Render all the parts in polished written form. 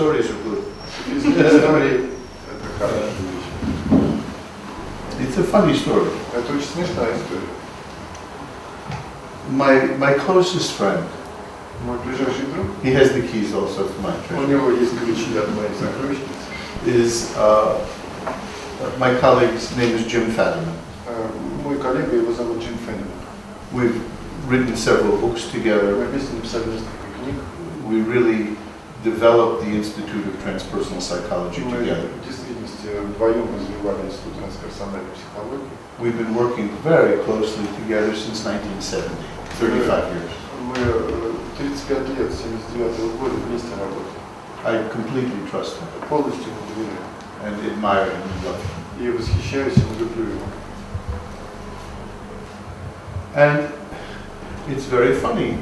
stories are good. It's a funny story. Это очень смешная история. My closest friend, Мой ближайший друг, he has the keys also to my у treasure, него есть ключи от моей сокровищницы. is my colleague's name is Jim Fadiman. Мой коллега, его зовут Джим Феннеман. We've written several books together. Мы вместе написали несколько книг. We really developed the Institute of Transpersonal Psychology Мы together. в действительности вдвоем развивали институт трансперсональной психологии. We've been working very closely together since 1970, 35 years. Мы 35 лет, с 79 года вместе работали. I completely trust him Полностью ему доверяю. and admire him and love him. И восхищаюсь им, люблю его. And it's very funny.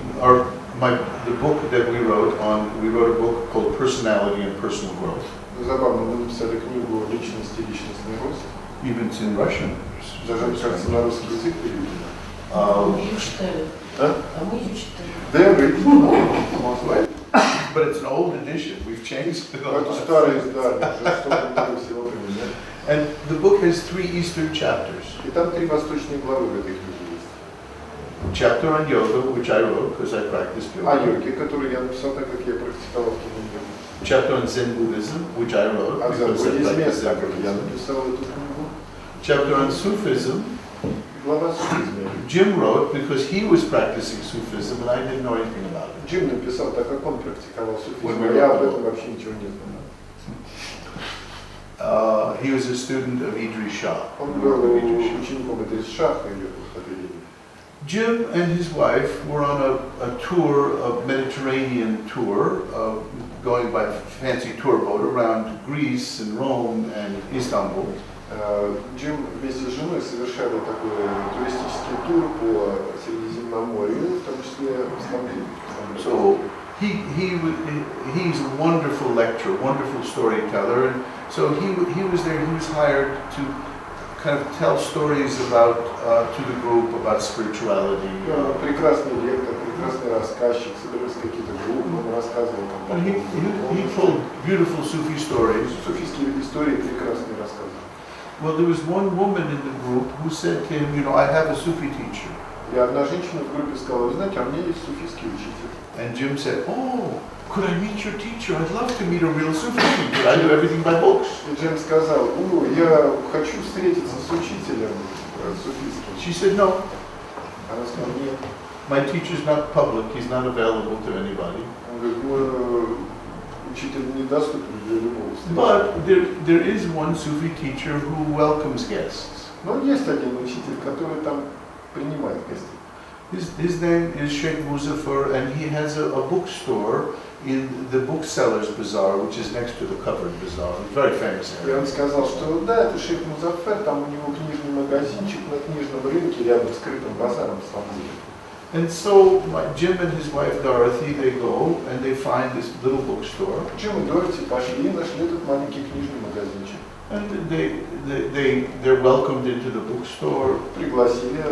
The book that we wrote a book called Personality and Personal Growth. Забавно, мы написали книгу «Личность и личностный рост». Even it's in Russian. Даже, кажется, на русский язык переведено. Мы ее читали. А? А мы ее читали. Да, вы But it's an old edition. We've changed it a Это lot. старое издание, уже столько всего поменяли. And the book has 3 Eastern chapters. И там 3 восточные главы в этой книге есть. Chapter on yoga, which I wrote because I practiced О yoga. йоге, которую я написал, так как я практиковал в Киеве. Chapter on Zen Buddhism, which I wrote О because I буддизме, practiced так Zen как я Buddhism. написал эту книгу. Chapter on Sufism, Глава о суфизме. Jim wrote because he was practicing Sufism and I didn't know anything about it. Джим написал, так как он практиковал суфизм, When we а я wrote об the этом book. вообще ничего не знаю. He was a student of Idris Shah. Он был учеником Идрис Шаха или Хадвили. Jim and his wife were on a tour, a Mediterranean tour, going by fancy tour boat around Greece and Rome and Istanbul. Джим вместе с женой совершали такой туристический тур по Средиземноморью, в том числе в Стамбуле. So he's a wonderful lecturer, wonderful storyteller, and so he was there. He was hired to kind of tell stories about to the group about spirituality. Прекрасный лектор, прекрасный рассказчик, собирались какие-то группы, он рассказывал там. And he told beautiful Sufi stories. Суфийские истории прекрасные рассказы. Well, there was one woman in the group who said to him, I have a Sufi teacher. И одна женщина в группе сказала, вы знаете, а у меня есть суфийский учитель. And Jim said, could I meet your teacher? I'd love to meet a real Sufi teacher. I do everything by books. И Джим сказал, я хочу встретиться с учителем суфийским. She said, no. Она сказала, нет. My teacher's not public. He's not available to anybody. Он говорит, мой учитель недоступен для любого встречи. But there is one Sufi teacher who welcomes guests. Но есть один учитель, который там принимает гостей. His name is Sheikh Muzaffar, and he has a bookstore in the Booksellers Bazaar, which is next to the Covered Bazaar. It's a very famous И area. он сказал, что да, это шейх Музаффар, там у него книжный магазинчик на книжном рынке рядом с скрытым базаром в Стамбуле. And so Jim and his wife Dorothy, they go and they find this little bookstore. Джим и Дороти пошли и нашли этот маленький книжный магазинчик. And they're welcomed into the bookstore. Пригласили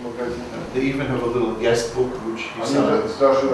магазин. They even have a little guest book which he Они signs. даже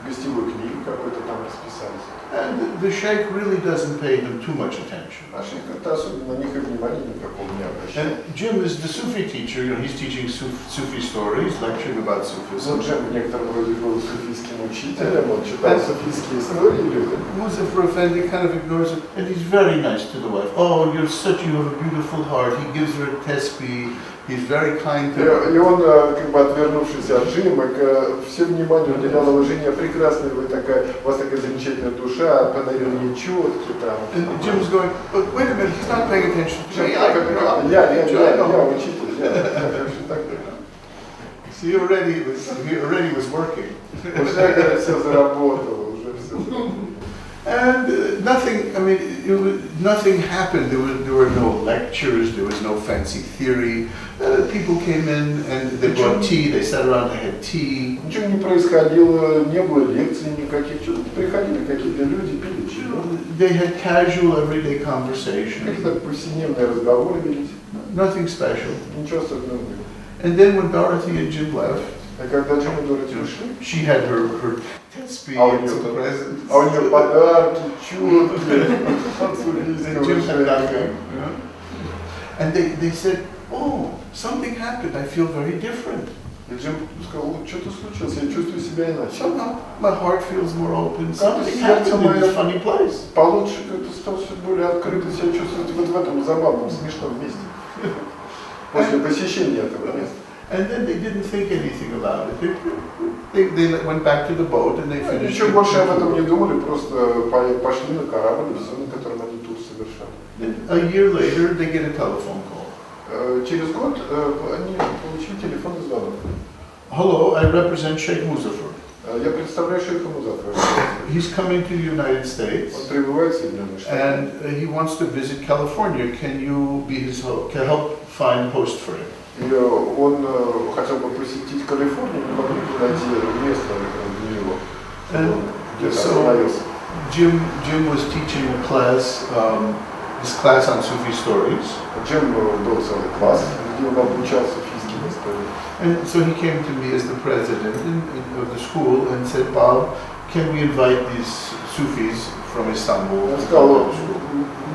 гостевую книгу какой-то там расписались. And the sheikh really doesn't pay them too much attention. А шейх как-то особенно на них и внимания никакого не обращает. And Jim is the Sufi teacher. He's teaching Sufi stories, lecturing about Sufism. Ну, Джим в некотором роде был суфийским учителем, он читал суфийские истории людям. Muzaffar Effendi kind of ignores it, and he's very nice to the wife. Oh, you have a beautiful heart. He gives her a tesbih. He's very kind to her. И он, как бы отвернувшись от Джима, все внимание уделял его жене. Прекрасная вы такая, у вас такая замечательная душа, подарил ей четки там. And Jim's going, but wait a minute, he's not paying attention to me. Я учитель, я так. See, he already was working. Уже, говорит, все заработало, уже все. And nothing happened. There were no lectures. There was no fancy theory. People came in and they brought tea. They sat around. They had tea. Ничего не происходило, не было лекций никаких. Приходили какие-то люди, пили чай. They had casual, everyday conversation. Какие-то повседневные разговоры велись. Nothing special. Ничего особенного не было. And then when Dorothy and Jim left, И когда Джим и Дороти ушли, she had her test а у and some нее presents. подарки, чудки от And сурийского Jim had nothing. шейха. And they said, oh, something happened, I feel very different. И Джим сказал, что-то случилось, я чувствую себя иначе. Somehow my heart feels more open. Как-то Something сердце happened in мое this funny place. получше, как-то стал все более открыто себя чувствовать вот в этом забавном, смешном месте. После посещения этого места. And then they didn't think anything about it. They went back to the boat and they finished. Ничего больше об этом не думали, просто пошли на корабль, все, на котором они тур совершали. Then a year later, they get a telephone call. Через год они получили телефонный звонок. Hello, I represent Sheikh Muzaffar. Я представляю шейха Музаффара. He's coming to the United States. Он прибывает в Соединенные Штаты. And he wants to visit California. Can you be his host? Can help find a host for him? И он хотел бы посетить Калифорнию, не могли бы найти место для него, And где-то so остановился. Jim was teaching a class, this class on Sufi stories. Джим был целый класс, где он обучал суфийским историям. And so he came to me as the president of the school and said, Bob, can we invite these Sufis from Istanbul? Он сказал,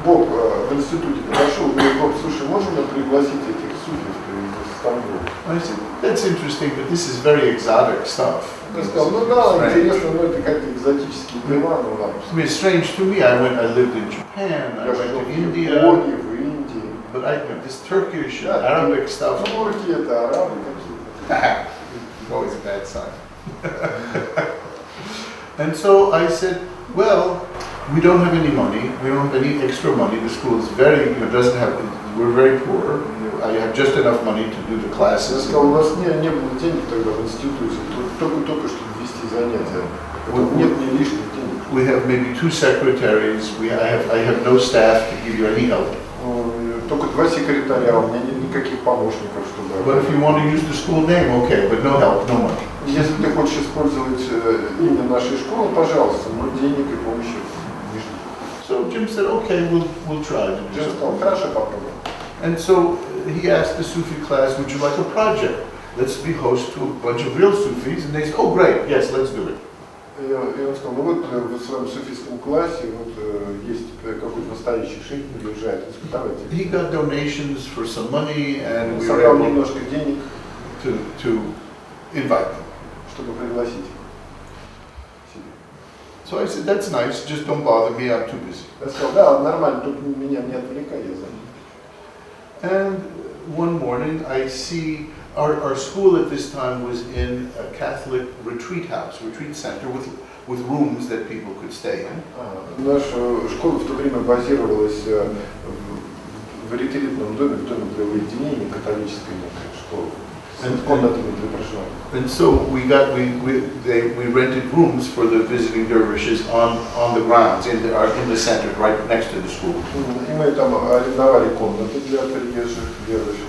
Боб в институте подошел, говорит, Боб, слушай, можем мы пригласить этих суфиев из Стамбула? I said, that's interesting, but this is very exotic stuff. Он сказал, ну да, интересно, но это как-то экзотические дела, ну ладно. I mean, it's strange to me. I lived in Japan, I Я went жил to в India, Японии, в Индии. but this Turkish and Arabic stuff, Турки, это арабы какие-то. always a bad sign. And so I said, well, we don't have any money. We don't have any extra money. The school is very, doesn't have, we're very poor. I have just enough money to do the Я classes. сказал, у нас не было денег тогда в институте, только чтобы вести занятия. Нет ни лишних денег. We have maybe 2 secretaries. I have no staff to give you any help. Только 2 секретаря, у меня нет никаких помощников, чтобы... But if you want to use the school name, okay, but no help, no money. Если ты хочешь использовать имя нашей школы, пожалуйста, но денег и помощи не жди. So Jim said, okay, we'll try to do Джим сказал, something. хорошо, попробуем. And so he asked the Sufi class, would you like a project? Let's be host to a bunch of real Sufis. And they said, oh great, yes, let's do it. И он сказал, ну вот в своем суфийском классе вот есть какой-то настоящий шейх, приезжает, давайте. He got donations for some money and we were Собрал able немножко денег, to invite them. чтобы пригласить себе. So I said, that's nice, just don't bother me, I'm too busy. Я сказал, да, нормально, только меня не отвлекай, я занят. And one morning I see our school at this time was in a Catholic retreat house, retreat center with rooms that people could stay in. Наша школа в то время базировалась в ретритном доме, в доме для уединения, католической школы, с комнатами для проживания. And so we rented rooms for the visiting dervishes on the grounds in the center, right next to the school. И мы там арендовали комнаты для приезжих девушек.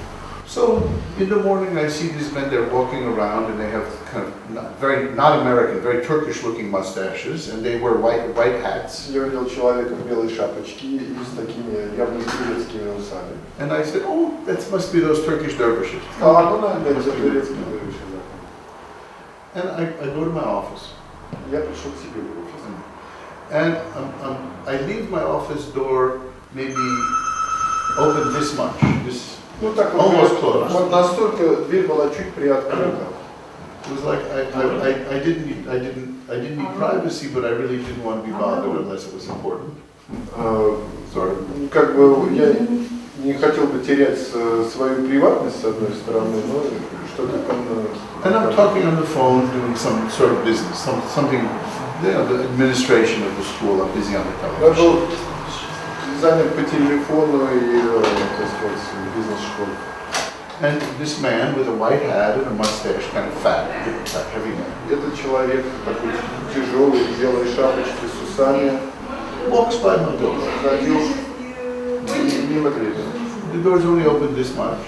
So in the morning I see these men, they're walking around and they have kind of not American, very Turkish looking mustaches, and they wear white hats. Я видел человека в белой шапочке и с такими явно турецкими усами. And I said, oh, that must be those Turkish dervishes. Ну, наверное, это турецкие девушки. And I go to my office. Я пришел к себе в офис. And I leave my office door maybe open this much, Ну так вот, almost closed. вот настолько дверь была чуть приоткрыта. It was like I didn't need privacy, but I really didn't want to be bothered unless it was important. Как бы я не хотел бы терять свою приватность с одной стороны, но что-то там. And I'm talking on the phone, doing some sort of business, something, the administration of the school. I'm busy on the Я television. был занят по телефону и, так сказать, бизнес-школе. And this man with a white hat and a mustache, kind of fat, heavy man, Этот человек такой тяжелый, в белой шапочке с усами, walks by my door. ходил мимо двери. The door's only open this much.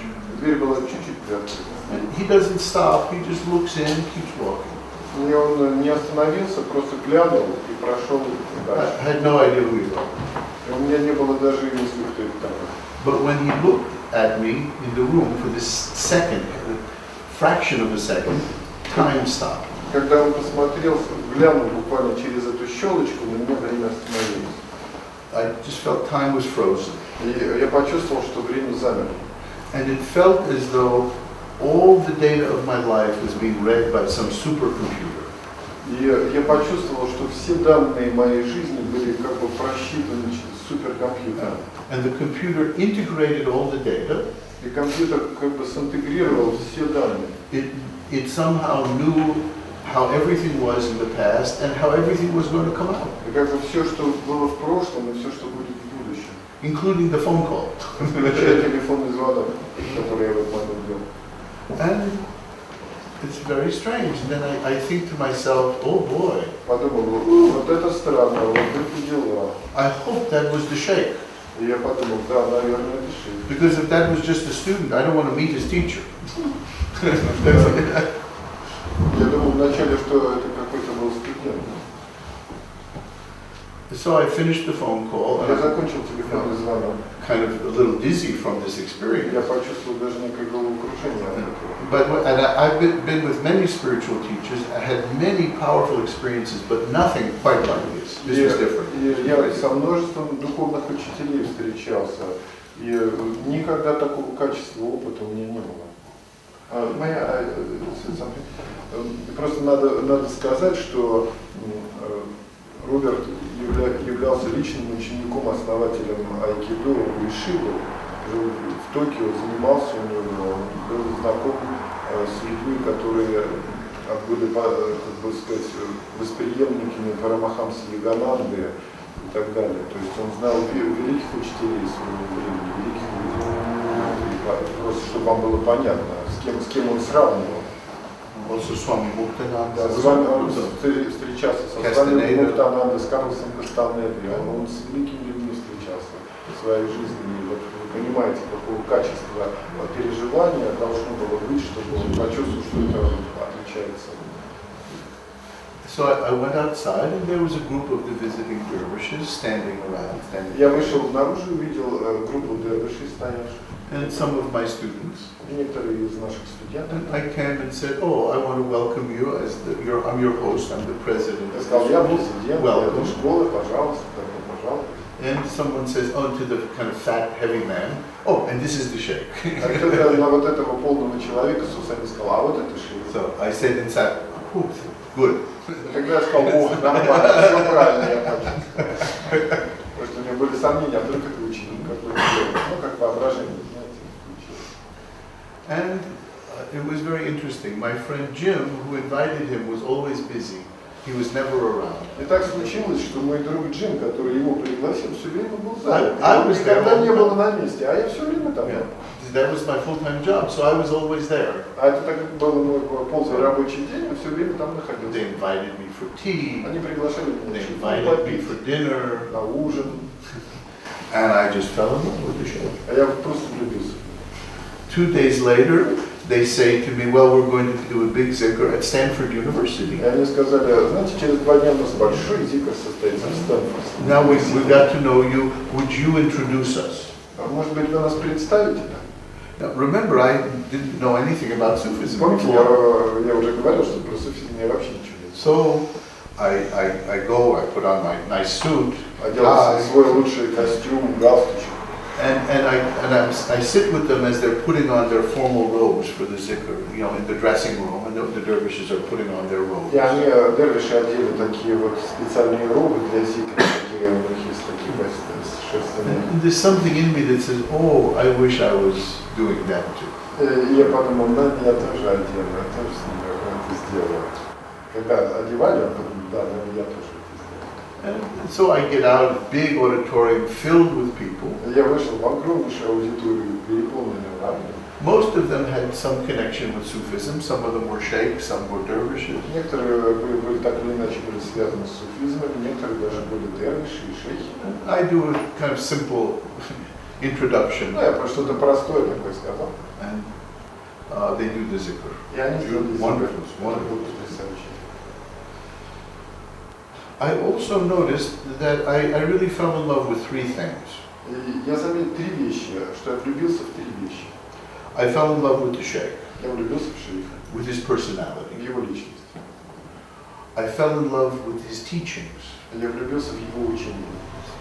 Дверь была чуть-чуть приоткрыта. And he doesn't stop, he just looks in, keeps walking. И он не остановился, просто глянул и прошел I дальше. had no idea who he was. И у меня не было даже и мысли, кто это такой. But when he looked at me in the room for this second, fraction of a second, time stopped. Когда он посмотрел, глянул буквально через эту щелочку, на меня время остановилось. I just felt time was frozen. И я почувствовал, что время замерло. And it felt as though all the data of my life was being read by some supercomputer. И я почувствовал, что все данные моей жизни были как бы просчитаны через суперкомпьютер. And the computer integrated all the data. И компьютер как бы синтегрировал все данные. It somehow knew how everything was in the past and how everything was going to come out. И как бы все, что было в прошлом, и все, что будет в будущем. Including the phone call. Включая телефонный звонок, который я в этот момент делал. And it's very strange. And then I think to myself, oh boy. Подумал, вот это странно, вот это дела. I hope that was the sheikh. И я подумал, да, наверное, это шейх. Because if that was just a student, I don't want to meet his teacher. Я думал вначале, что это какой-то был студент. So I finished the phone call. Я закончил телефонный звонок. Kind of a little dizzy from this experience. Я почувствовал даже некое головокружение от этого. But I've been with many spiritual teachers. I had many powerful experiences, but nothing quite like this. This was different. Я со множеством духовных учителей встречался, и никогда такого качества опыта у меня не было. Просто надо сказать, что Роберт являлся личным учеником, основателем айкидо Ишиды. Жил в Токио, занимался у него, был знаком с людьми, которые были, как бы сказать, восприемниками Парамахамсы Йогананды и так далее. То есть он знал великих учителей своего времени, великих людей. Просто чтобы вам было понятно, с кем он сравнивал. Also Swami Muktananda. Да, с вами он встречался со Свами Муктанандой, с Карлосом Кастанедой. Он с великими людьми встречался в своей жизни. И вот вы понимаете, какого качества переживания должно было быть, чтобы он почувствовал, что это отличается. So I went outside and there was a group of the visiting dervishes standing around. Я вышел наружу и увидел группу дервишей стоявших. And some of my students. И некоторые из наших студентов. And I came and said, "Oh, I want to welcome you as I'm your host. I'm the president." Я сказал, я президент этой школы, пожалуйста, пожалуйста. And someone says, "Oh," to the kind of fat, heavy man. "Oh, and this is the sheikh." А кто-то на вот этого полного человека с усами сказал, а вот это шейх. So I said inside, "Good." Тогда я сказал, ох, нормально, все правильно я почувствовал. Потому что у меня были сомнения, а вдруг это ученик какой-то делает. Ну, как воображение, знаете, включилось. And it was very interesting. My friend Jim, who invited him, was always busy. He was never around. И так случилось, что мой друг Джим, который его пригласил, все время был занят. I Он was никогда there. не был на месте, а я все время там был. That was my full-time job, so I was always there. А это так как был мой полный рабочий день, я все время там They находился. invited me for tea. Они приглашали меня They чуть invited me попить, for dinner. на ужин. And I just fell in love with the show. А я просто влюбился. 2 days later, they say to me, "Well, we're going to do a big zikr at Stanford University." И они сказали, знаете, через 2 дня у нас большой зикр состоится в Стэнфорде. Now we got to know you. Would you introduce us? Может быть, вы нас представите? Now, remember, I didn't know anything about Sufism Помните, before. я уже говорил, что про суфизм я вообще ничего не знаю. So I go, I put on my nice suit, Одел свой лучший костюм, галстучек. and I sit with them as they're putting on their formal robes for the zikr, you know, in the dressing room, and the dervishes are putting on their robes. И они, дервиши, одели такие вот специальные робы для зикра, такие у них есть такие шерстяные. And there's something in me that says, "Oh, I wish I was doing that too." И я подумал, да, я тоже одену, я тоже с ними это сделаю. Когда одевали, я подумал, да, я тоже это сделаю. And so I get out, a big auditorium filled with people. Я вышел в огромнейшую аудиторию, переполненную народом. Most of them had some connection with Sufism. Some of them were sheikhs, some were dervishes. Некоторые были так или иначе были связаны с суфизмом, некоторые даже были дервиши и шейхи. I do a kind of simple introduction. Ну, я просто что-то простое такое сказал. And they do the zikr. И они сделали Wonderful, wonderful. потрясающе. I also noticed that I really fell in love with 3 things. И я заметил 3 вещи, что я влюбился в 3 вещи. I fell in love with the sheikh. Я влюбился в шейха, with his в personality. его личность. I fell in love with his teachings, Я влюбился в его учение.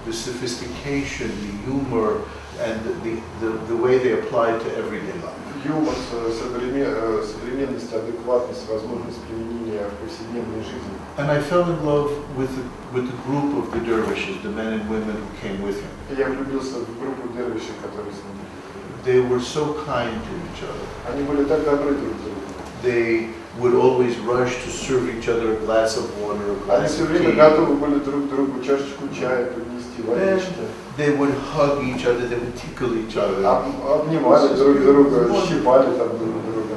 the sophistication, the humor, and the way they applied to everyday life. Юмор, современность, адекватность, возможность применения в повседневной жизни. And I fell in love with the group of the dervishes, the men and women who came with him. И я влюбился в группу дервишей, которые с ним были. They were so kind to each other. Они были так добры друг к другу. They would always rush to serve each other a glass of water, a Они glass все of время tea. готовы были друг другу чашечку чая поднести, And водички. they would hug each other, they would tickle each other. Обнимали друг друга, щипали там друг друга.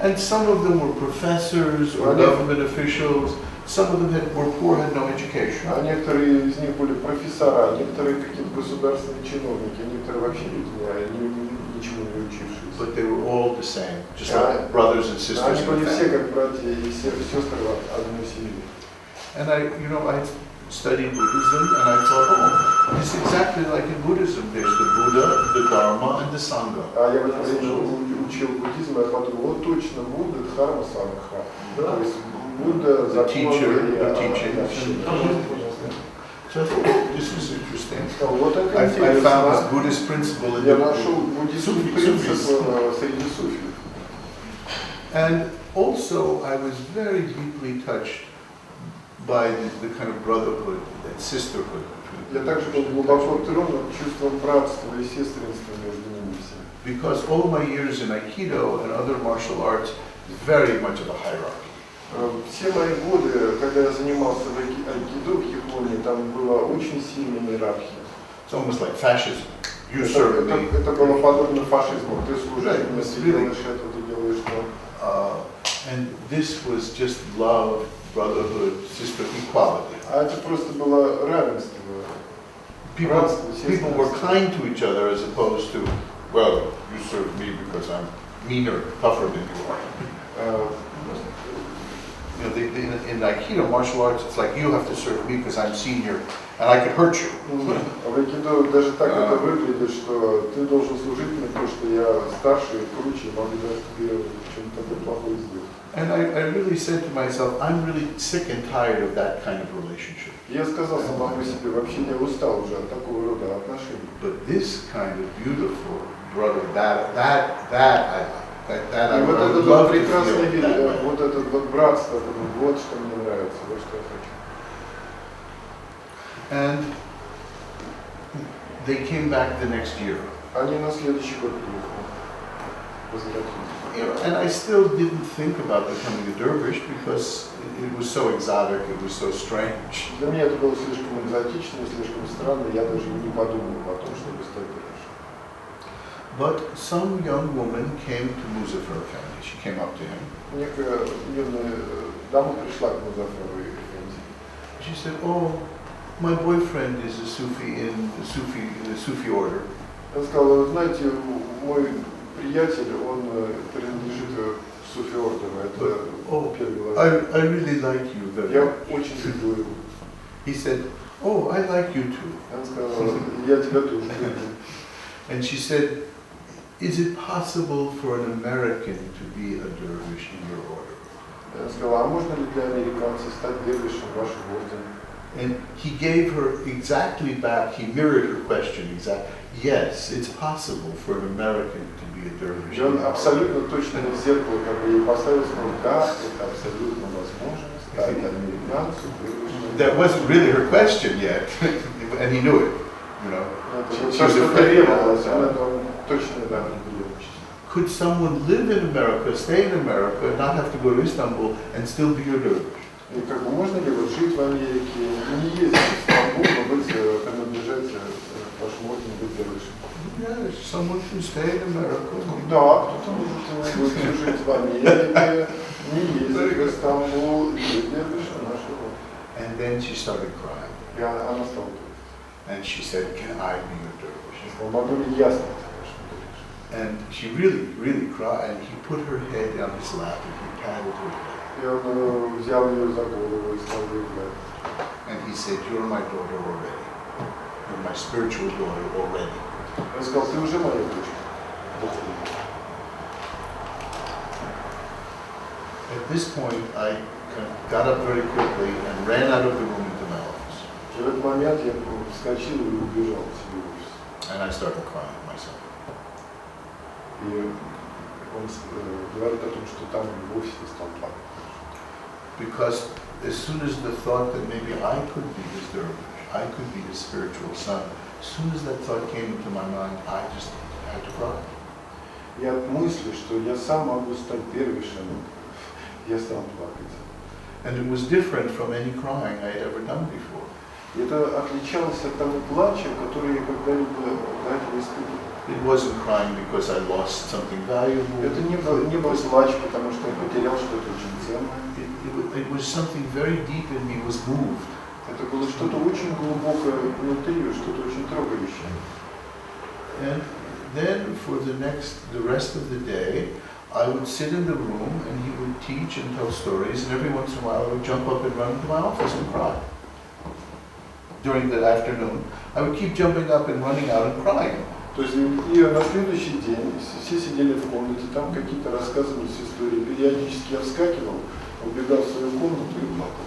And some of them were professors or government officials. Some of them were poor, had no education. А некоторые из них были профессора, некоторые какие-то государственные чиновники, некоторые вообще люди, ничему не учившиеся. But they were all the same, just like brothers and sisters Они in the были все family. как братья и сестры одной семьи. And I studied Buddhism, and I thought, oh, it's exactly like in Buddhism. There's the Buddha, the Dharma, and the Sangha. А я в это время учил буддизм, я подумал, вот точно, Будда, Дхарма, Сангха. То есть Будда, The закон teacher, и the teachings. общение. So I thought, oh, this was interesting. Вот это I found this интересно. Buddhist principle in Я the нашел буддийский принцип среди суфий. And also, I was very deeply touched by the kind of brotherhood and sisterhood. Я также был глубоко тронут чувством братства и сестринства между ними всеми. Because all my years in Aikido and other martial arts, very much of a hierarchy. Все мои годы, когда я занимался в айкидо в Японии, там была очень сильная иерархия. It's almost like fascism. You serve me. Это было подобно фашизму. Ты служишь мне, ты делаешь это, ты делаешь то. And this was just love, brotherhood, sister equality. А это просто было равенство. People were kind to each other as opposed to, well, you serve me because I'm meaner, tougher than you are. In Aikido martial arts, it's like you have to serve me because I'm senior and I could hurt you. В айкидо даже так это выглядит, что ты должен служить мне, потому что я старше и круче, могу даже тебе что-то плохое сделать. And I really said to myself, I'm really sick and tired of that kind of relationship. Я сказал самому себе, вообще я устал уже от такого рода отношений. But this kind of beautiful brother, that I like. That I И вот would этот love to прекрасный feel вид, that way. вот этот вот братство, вот что мне нравится, вот что я хочу. And they came back the next year. Они на следующий год приехали, возвратились. And I still didn't think about becoming a dervish because it was so exotic, it was so strange. Для меня это было слишком экзотично, слишком странно, я даже не подумал о том, чтобы стать dervish. But some young woman came to Muzaffar family. She came up to him. Некая юная дама пришла к Музафару и Фенди. She said, "Oh, my boyfriend is a Sufi in the Sufi order." Она сказала, вы знаете, мой приятель, он принадлежит к суфи-ордеру, это первый глаз. I really like you very Я much. очень люблю его. He said, "Oh, I like you too." Она сказала, я тебя тоже люблю. And she said, "Is it possible for an American to be a dervish in your order?" Она сказала, а можно ли для американцев стать дервишем в вашем ордене? And he gave her exactly back, he mirrored her question exactly. Yes, it's possible for an American to be a dervish. И он абсолютно точно в зеркало, как бы ей поставил, сказал, да, это абсолютно возможно стать американцем дервишем. That wasn't really her question yet, and he knew it, you know. Это то, что требовалось, она точно да, определила. Could someone live in America, stay in America, not have to go to Istanbul, and still be a dervish? И как бы можно ли вот жить в Америке, не ездить в Стамбул, но быть, принадлежать вашему ордену, быть дервишем? Yes, someone can stay in America. Да, кто-то может жить в Америке, не ездить в Стамбул, и быть дервишем нашего. And then she started crying, И она стала and she said, "Can I be a dervish?" говорить, могу ли я стать вашим дервишем? And she really, really cried, and he put her head on his lap, and he patted her head. И он взял ее за голову и стал ей гладить. And he said, "You're my daughter already. You're my spiritual daughter already." Он сказал, ты уже моя дочь. At this point, I kind of got up very quickly and ran out of the room into my office. И в этот момент я вскочил и убежал в свой офис. And I started crying myself. И он говорит о том, что там в офисе стал плакать. Because as soon as the thought that maybe I could be his dervish, I could be his spiritual son, as soon as that thought came into my mind, I just had to cry. И от мысли, что я сам могу стать дервишем, я стал плакать. And it was different from any crying I had ever done before. И это отличалось от того плача, который я когда-либо до этого испытывал. It wasn't crying because I lost something valuable. Это не был плач, потому что я потерял что-то очень ценное. It was something very deep in me was moved. Это было что-то очень глубокое внутри, что-то очень трогающее. And then for the rest of the day, I would sit in the room and he would teach and tell stories, and every once in a while I would jump up and run into my office and cry. During the afternoon, I would keep jumping up and running out and crying. То есть и на следующий день все сидели в комнате, там какие-то рассказывались истории. Периодически я вскакивал, убегал в свою комнату и плакал.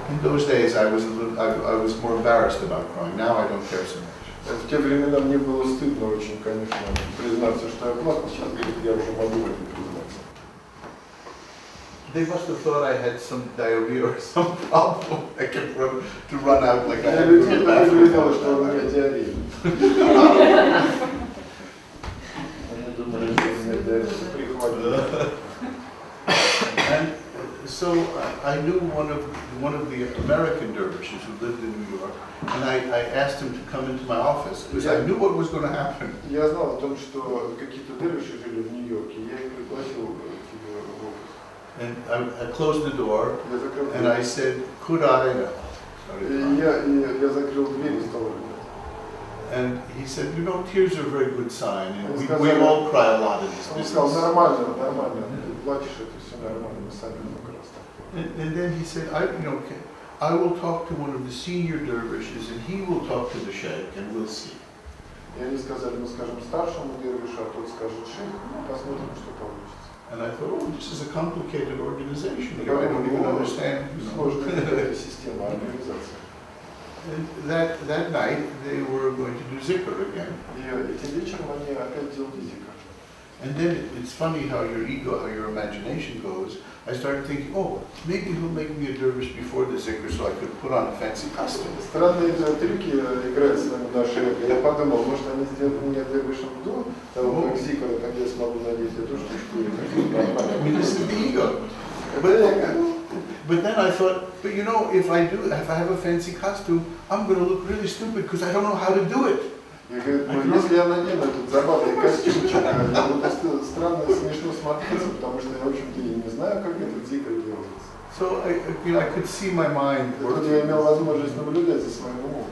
In those days, I was more embarrassed about crying. Now I don't care so much. В те времена мне было стыдно очень, конечно, признаться, что я плакал. Сейчас, говорит, я уже могу в этом признаться. They must have thought I had some diarrhea or some problem. I kept to run out like I Я had to людей get так back. видел, что у меня диарея. Они думали, что у меня диарея прихватила. And so I knew one of the American dervishes who lived in New York, and I asked him to come into my office because I knew what was going to happen. Я знал о том, что какие-то дервиши жили в Нью-Йорке, я их пригласил к себе в офис. And I closed the door, Я закрыл and I said, "Could I?" я закрыл дверь и стал рыдать. And he said, "You know, tears are a very good sign, and we all cry a lot in this Он сказал, business." нормально, ты плачешь, это все нормально, мы сами много раз так. And then he said, I will talk to one of the senior dervishes, and he will talk to the sheikh, and we'll see. И они сказали, мы скажем старшему дервишу, а тот скажет шейху, посмотрим, что получится. And I thought, oh, this is a complicated organization. I don't even understand. Сложная система организации. And that night, they were going to do zikr again. И этим вечером они опять делали зикр. And then it's funny how your ego, how your imagination goes. I started thinking, oh, maybe he'll make me a dervish before the zikr so I could put on a fancy costume. Странные трюки играют с нами наши эго. Я подумал, может они сделают меня дервишем до того, как зикр, тогда я смогу надеть эту штучку и I mean, this is the ego. But then I thought, but you know, if I have a fancy costume, I'm going to look really stupid because I don't know how to do it. И говорит, ну, если я надену этот забавный костюмчик, я буду странно, смешно смотреться, потому что я, в общем-то, и не знаю, как этот зикр делается. So I could see my mind И тут я имел working. возможность наблюдать за своим умом.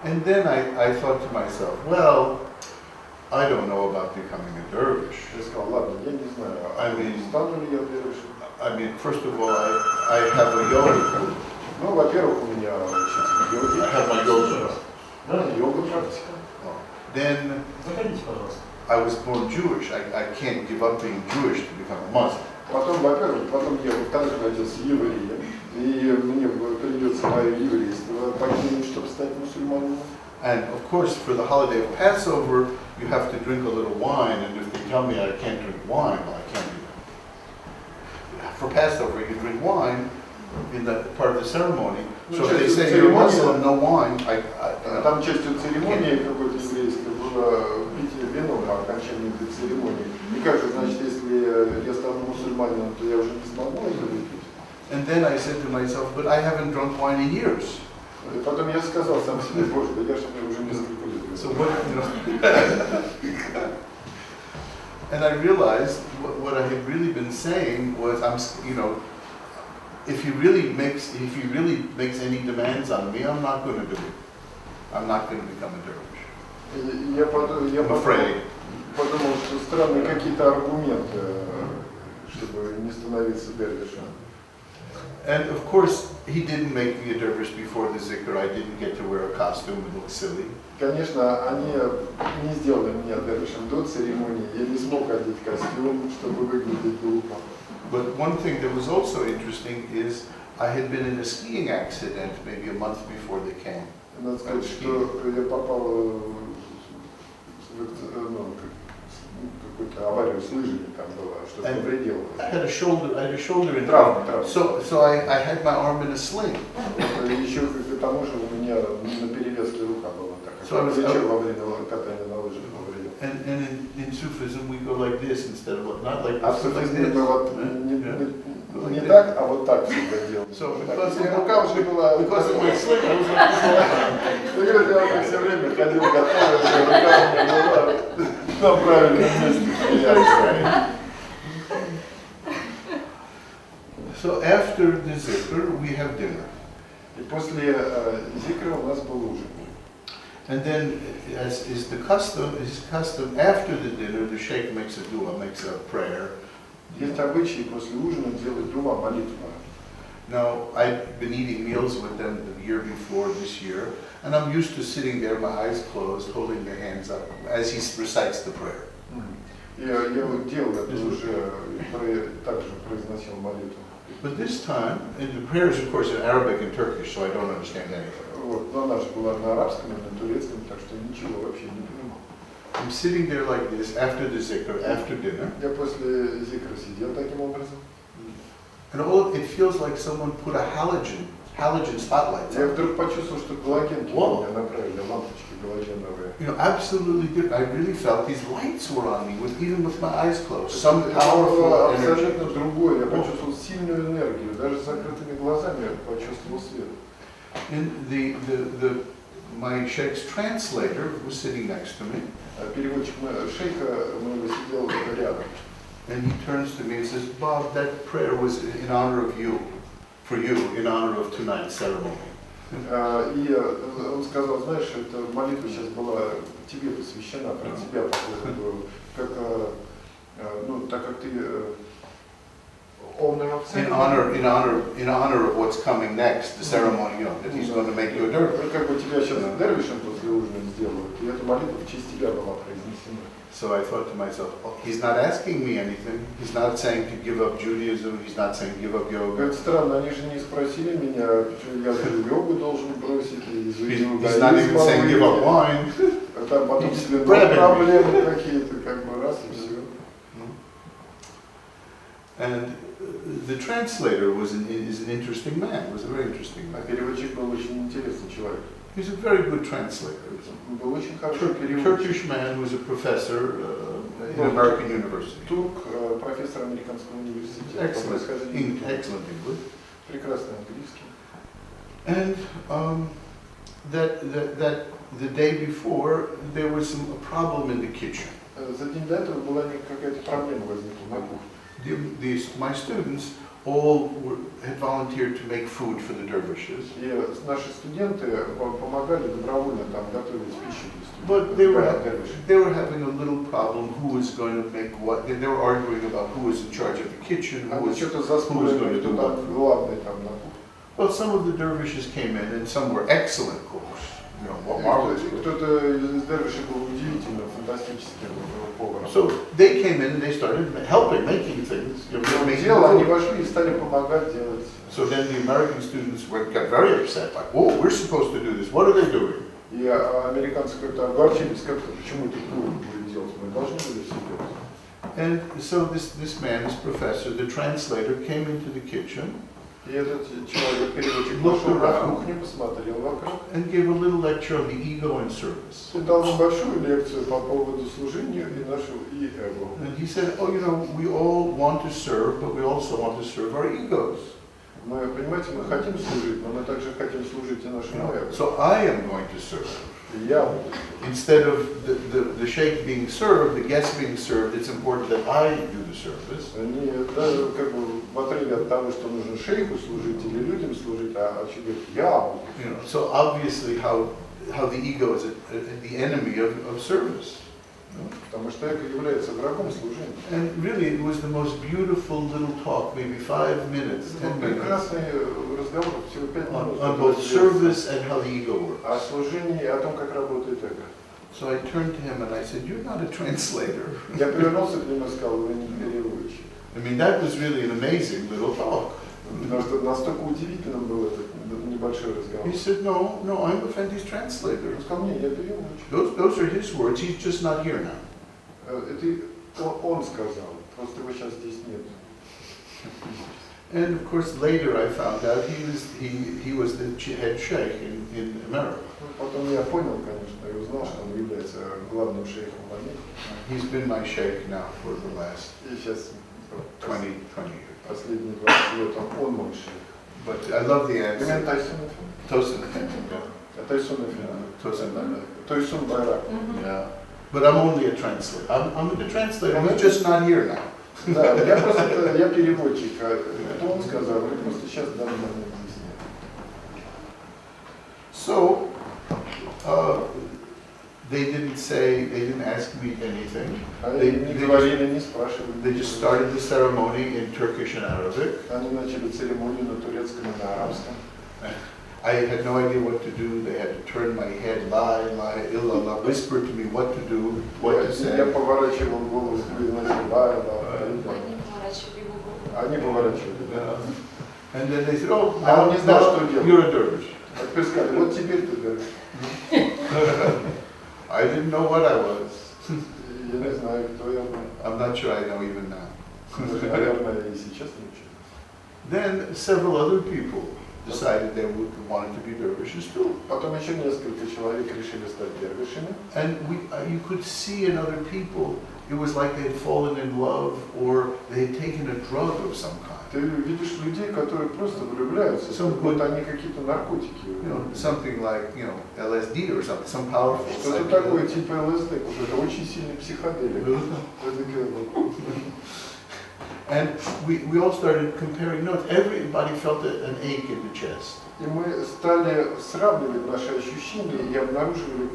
And then I thought to myself, well, I don't know about becoming a dervish. Я сказал, ладно, я не знаю, стану ли я дервишем. I mean, first of all, I have a yoga. Ну, во-первых, у меня учитель йоги. I have my yoga. Да, йога практика. Then Заходите, пожалуйста. I was born Jewish. I can't give up being Jewish to become a Muslim. Потом, во-первых, я также родился евреем, и мне придется мое еврейство покинуть, чтобы стать мусульманином. And of course, for the holiday of Passover, you have to drink a little wine. And if they tell me I can't drink wine, well, I can't do that. For Passover, you drink wine in that part of the ceremony. So if they say you're a Muslim, no wine, Там частью церемонии какой-то еврейской было питье вина по окончании этой церемонии. И как же, значит, если я стану мусульманином, то я уже не смогу это выпить? And then I said to myself, but I haven't drunk wine in years. И потом я сказал сам себе, боже, да я же уже несколько лет. So what, and I realized what I had really been saying was, if he really makes any demands on me, I'm not going to do it. I'm not going to become a dervish. Я I'm afraid. подумал, что странные какие-то аргументы, чтобы не становиться дервишем. And of course, he didn't make me a dervish before the zikr. I didn't get to wear a costume and look silly. Конечно, они не сделали меня дервишем до церемонии. Я не смог одеть костюм, чтобы выглядеть глупо. But one thing that was also interesting is I had been in a skiing accident maybe a month before they came. Надо сказать, что я попал в какую-то аварию с лыжами, там было, что-то повредило. I had a shoulder injury. Травма. So I had my arm in a sling. Еще к тому же у меня на перевязке рука была такая. So I was плечо во время катания на лыжах повредил. And in Sufism we go like this instead of not like А this. в суфизме Like мы вот this. не так, а вот так всегда делаем. So because Рука уже была... of my sling, I was like, Я говорю, я все время ходил, готовился, рука у меня была на правильном месте. So after the zikr, we have dinner. И после зикра у нас был ужин. And then, as is custom, after the dinner, the sheikh makes a dua, makes a prayer. Есть обычаи после ужина делать дуа, молитва. Now, I've been eating meals with them the year before this year, and I'm used to sitting there, my eyes closed, holding their hands up as he recites the prayer. Я делал это уже, также произносил молитву. But this time, and the prayer is of course in Arabic and Turkish, so I don't understand anything. Вот, но она же была на арабском и на турецком, так что ничего вообще не понимал. I'm sitting there like this after the zikr, after dinner, Я после зикра сидел таким образом. and it feels like someone put a halogen spotlight Я on. вдруг почувствовал, что галогенки Wow. меня направили, лампочки галогеновые. You know, absolutely different. I really felt these lights were on me, even with my eyes closed. Some Это powerful было energy. абсолютно другое. Я почувствовал сильную энергию. Даже с закрытыми глазами я почувствовал свет. And my sheikh's translator was sitting next to me, Переводчик шейха моего сидел рядом. and he turns to me and says, "Bob, that prayer was in honor of you, for you, in honor of tonight's ceremony." И он сказал, знаешь, эта молитва сейчас была тебе посвящена, про тебя, по поводу, как, ну, так как ты In honor of what's coming next, the ceremony, you know, that he's going to make you a dervish. Как бы тебя сейчас дервишем после ужина сделают, и эта молитва в честь тебя была произнесена. So I thought to myself, oh, he's not asking me anything. He's not saying to give up Judaism. He's not saying to give up yoga. Говорит, странно, они же не спросили меня, я йогу должен бросить, или He's not even saying give up wine. Там потом себе проблемы какие-то, как бы раз и все. And the translator is an interesting man. Was a very interesting man. Переводчик был очень интересный человек. He's a very good translator. Был очень хороший переводчик. Turkish man who was a professor in American university. Турк, профессор американского университета. Excellent English. Прекрасный английский. And that the day before there was a problem in the kitchen. За день до этого была какая-то проблема возникла на кухне. My students all had volunteered to make food for the dervishes. И наши студенты помогали добровольно там готовить пищу для студентов. But they were having a little problem who was going to make what. They were arguing about who was in charge of the kitchen, who was going to do what. Главный там на кухне. Well, some of the dervishes came in and some were excellent cooks. You know, marvelous cooks. Кто-то из дервишей был удивительно фантастическим поваром. So they came in and they started helping, making things. Они вошли и стали помогать делать. So then the American students got very upset, like, "Whoa, we're supposed to do this. What are they doing?" И американцы как-то огорчились, как-то, почему это будет делать, мы должны были все делать. And so this man, this professor, the translator, came into the kitchen. И этот человек, переводчик, пошел на кухню, посмотрел вокруг. And gave a little lecture on the ego and service. И дал небольшую лекцию по поводу служения и нашего эго. And he said, "Oh, you know, we all want to serve, but we also want to serve our egos. Мы, понимаете, мы хотим служить, но мы также хотим служить и нашему эго. So I am going to serve." Instead of the sheikh being served, the guest being served, it's important that I do the service. Они даже как бы в отрыве от того, что нужно шейху служить или людям служить, а человек я. So obviously how the ego is the enemy of service. Потому что эго является врагом служения. And really, it was the most beautiful little talk, maybe 5 minutes, 10 minutes. Прекрасный разговор, всего 5 минут. On both service and how the ego works. О служении и о том, как работает эго. So I turned to him and I said, "You're not a translator." Я повернулся к нему и сказал, вы не переводчик. I mean, that was really an amazing little talk. Потому что настолько удивительным был этот небольшой разговор. He said, no, I'm Effendi's translator. Он сказал, нет, я переводчик. Those are his words, he's just not here now. Это он сказал, просто его сейчас здесь нет. And of course, later I found out he was the head sheikh in America. Потом я понял, конечно, и узнал, что он является главным шейхом в Америке. He's been my sheikh now for the last И сейчас 20 years. последние 20 лет он мой шейх. But I love the answer. Tosin. Тойсун Байрак. Yeah. But I'm only a translator. I'm the translator. He's just not here now. Да, я переводчик. Это он сказал, я просто сейчас в данный момент здесь нет. So, they didn't ask me anything. Они не говорили, не спрашивали. They just started the ceremony in Turkish and Arabic. Они начали церемонию на турецком и на арабском. I had no idea what to do. They had to turn my head, la ilaha illallah, whisper to me what to do, what to say. Я поворачивал голову, произносил ла ilaha illallah. Они поворачивали. And then they said, oh, А он не знал, что now делать. you're a dervish. А теперь сказали, вот теперь ты dervish. I didn't know what I was. Я не знаю, кто я был. I'm not sure I know even now. Наверное, и сейчас не учу. Then several other people decided they wanted to be dervishes too. Потом еще несколько человек решили стать дервишами. And you could see in other people, it was like they had fallen in love or they had taken a drug of some kind. Ты видишь людей, которые просто влюбляются, будто они какие-то наркотики. Something like, LSD or something, some powerful. Что-то такое типа ЛСД, это очень сильный психоделик. And we all started comparing notes. Everybody felt an ache in the chest. И мы стали сравнивать наши ощущения и обнаружили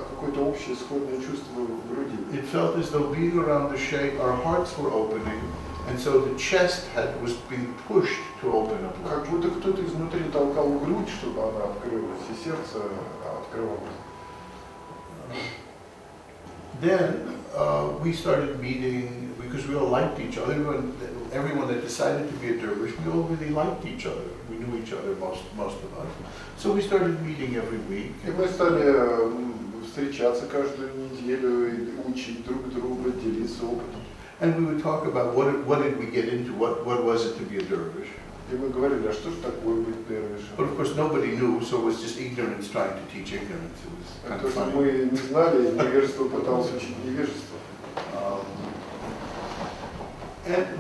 какое-то общее сходное чувство в груди. It felt as though being around the sheikh, our hearts were opening, and so the chest was being pushed to open up. Как будто кто-то изнутри толкал грудь, чтобы она открылась, и сердце открывалось. Then we started meeting, because we all liked each other. Everyone that decided to be a dervish, we all really liked each other. We knew each other, most of us. So we started meeting every week. И мы стали встречаться каждую неделю, учить друг друга, делиться опытом. And we would talk about what did we get into, what was it to be a dervish. И мы говорили, а что же такое быть дервишем? But of course nobody knew, so it was just ignorance trying to teach ignorance. It was kind of funny. Мы не знали, невежество пыталось учить невежество.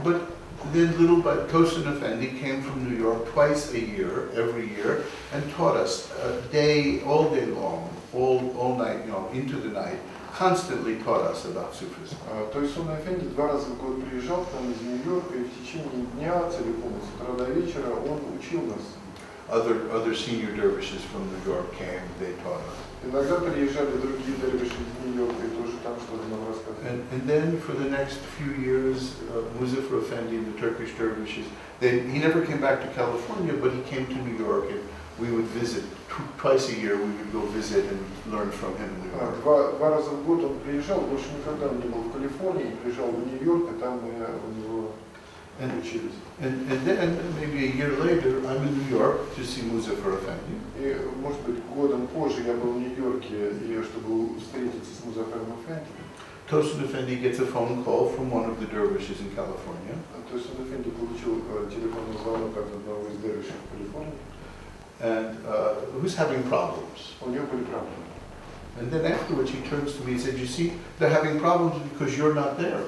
But then little by Tosin Effendi came from New York twice a year, every year, and taught us all day long, all night, into the night, constantly taught us about Sufism. Тойсун Эфенди 2 раза в год приезжал к нам из Нью-Йорка, и в течение дня, целиком с утра до вечера, он учил нас. Other senior dervishes from New York came, they taught us. Иногда приезжали другие дервиши из Нью-Йорка и тоже там что-то нам рассказывали. And then for the next few years, Muzaffar Effendi and the Turkish dervishes, he never came back to California, but he came to New York, and we would visit twice a year. We would go visit and learn from him in New York. 2 раза в год он приезжал, больше никогда не был в Калифорнии, приезжал в Нью-Йорк, и там мы у него учились. And then maybe a year later, I'm in New York to see Muzaffar Effendi. И, может быть, годом позже я был в Нью-Йорке, чтобы встретиться с Музаффаром Эфенди. Tosin Effendi gets a phone call from one of the dervishes in California. Тойсун Эфенди получил телефонный звонок от одного из дервишей в Калифорнии. And who's having problems. У него были проблемы. And then afterwards he turns to me and said, you see, they're having problems because you're not there.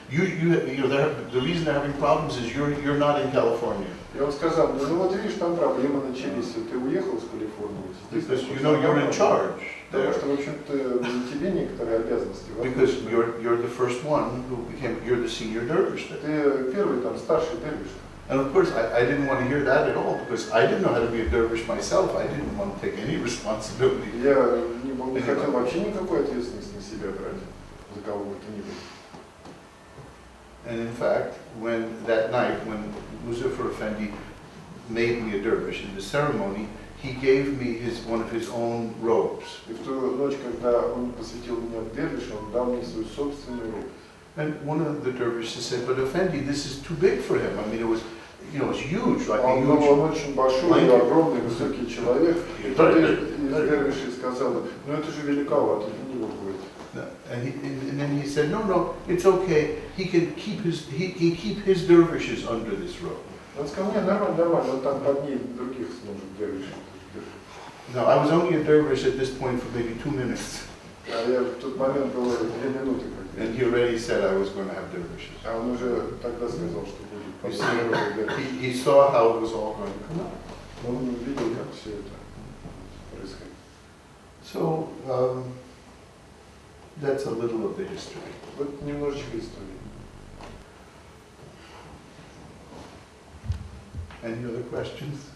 The reason they're having problems is you're not in California. И он сказал, ну вот видишь, там проблемы начались, ты уехал из Калифорнии. Because you're in charge. Потому что, в общем-то, тебе некоторые обязанности. Because you're the first one you're the senior dervish there. Ты первый там старший дервиш. And of course, I didn't want to hear that at all, because I didn't know how to be a dervish myself. I didn't want to take any responsibility. Я не хотел вообще никакой ответственности на себя брать, за кого бы то ни было. And in fact, that night, when Muzaffar Effendi made me a dervish in the ceremony, he gave me one of his own robes. И в ту ночь, когда он посвятил меня в дервиш, он дал мне свою собственную рубь. And one of the dervishes said, but Effendi, this is too big for him. I mean, it was, you know, it's huge, like a Он huge... очень большой и огромный, высокий человек. И кто-то из дервишей сказал, ну это же великовато, для него будет. And then he said, no, it's okay. He can keep his dervishes under this rope. Он сказал, не, нормально, он там под ней других сможет дервишей. No, I was only a dervish at this point for maybe 2 minutes. А я в тот момент был 2 минуты. And he already said I was going to have dervishes. А он уже тогда сказал, что You будет. see, he saw how it was all going to come out. Он видел, как все это происходит. So, that's a little of the history. Вот немножечко истории. Any other questions?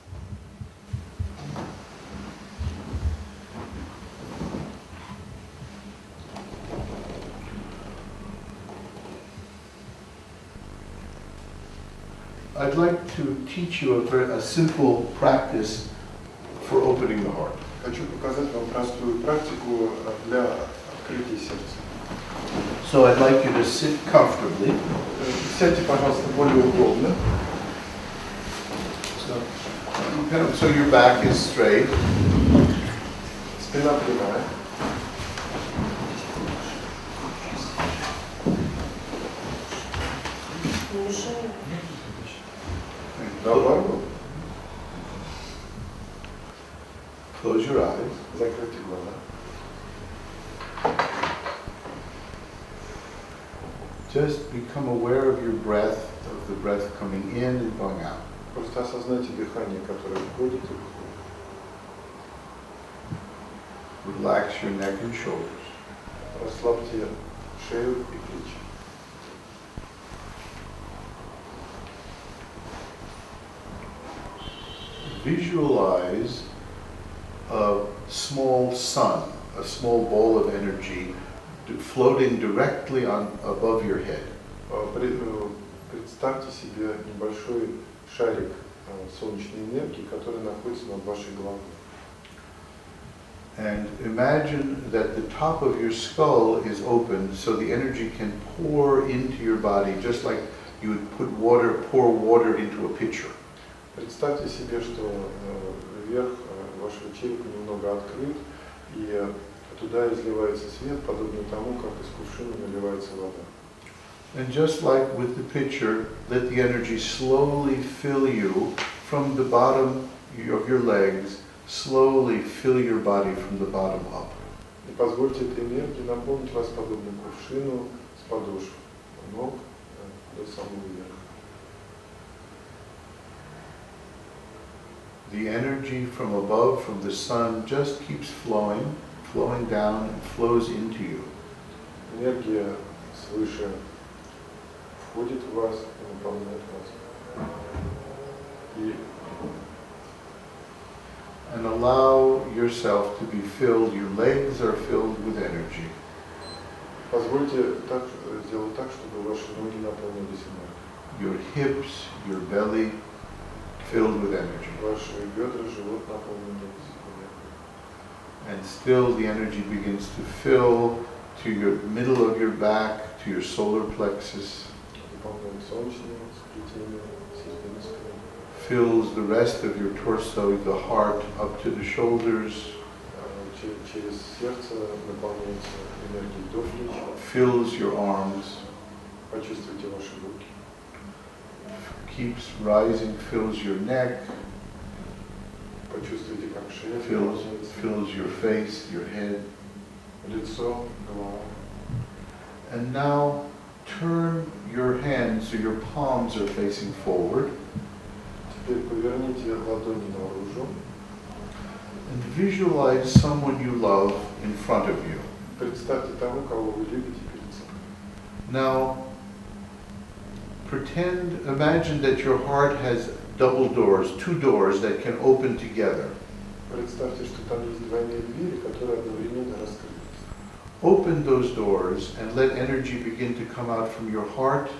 I'd like to teach you a simple practice for opening the heart. Хочу показать вам простую практику для открытия сердца. So I'd like you to sit comfortably. Сядьте, пожалуйста, более удобно. So your back is straight. Спина прямая. Не мешает. Наоборот. Close your eyes. Закройте глаза. Just become aware of your breath, of the breath coming in and going out. Просто осознайте дыхание, которое входит и выходит. Relax your neck and shoulders. Расслабьте шею и плечи. Visualize a small sun, a small ball of energy floating directly above your head. Представьте себе небольшой шарик солнечной энергии, который находится над вашей головой. And imagine that the top of your skull is open so the energy can pour into your body just like you would pour water into a pitcher. Представьте себе, что верх вашего черепа немного открыт, и туда изливается свет, подобно тому, как из кувшина наливается вода. And just like with the pitcher, let the energy slowly fill you from the bottom of your legs, slowly fill your body from the bottom up. И позвольте этой энергии наполнить вас подобно кувшину с подошв ног до самого верха. The energy from above, from the sun, just keeps flowing down and flows into you. Энергия свыше входит в вас и наполняет вас. And allow yourself to be filled, your legs are filled with energy. Позвольте сделать так, чтобы ваши ноги наполнились энергией. Your hips, your belly, filled with energy. Ваши бедра, живот наполнились энергией. And still the energy begins to fill to your middle of your back, to your solar plexus. Наполняет солнечное сплетение, середину спины. Fills the rest of your torso, the heart, up to the shoulders. Через сердце наполняется энергией до плеч. Fills your arms. Почувствуйте ваши руки. Keeps rising, fills your neck. Почувствуйте, как шея Fills your face, your head. лицо, голова. And now turn your hands so your palms are facing forward. Теперь поверните ладони наружу. And visualize someone you love in front of you. Представьте того, кого вы любите перед собой. Now, imagine that your heart has double doors, 2 doors that can open together. Представьте, что там есть двойные двери, которые одновременно раскрыты. Open those doors and let energy begin to come out from your heart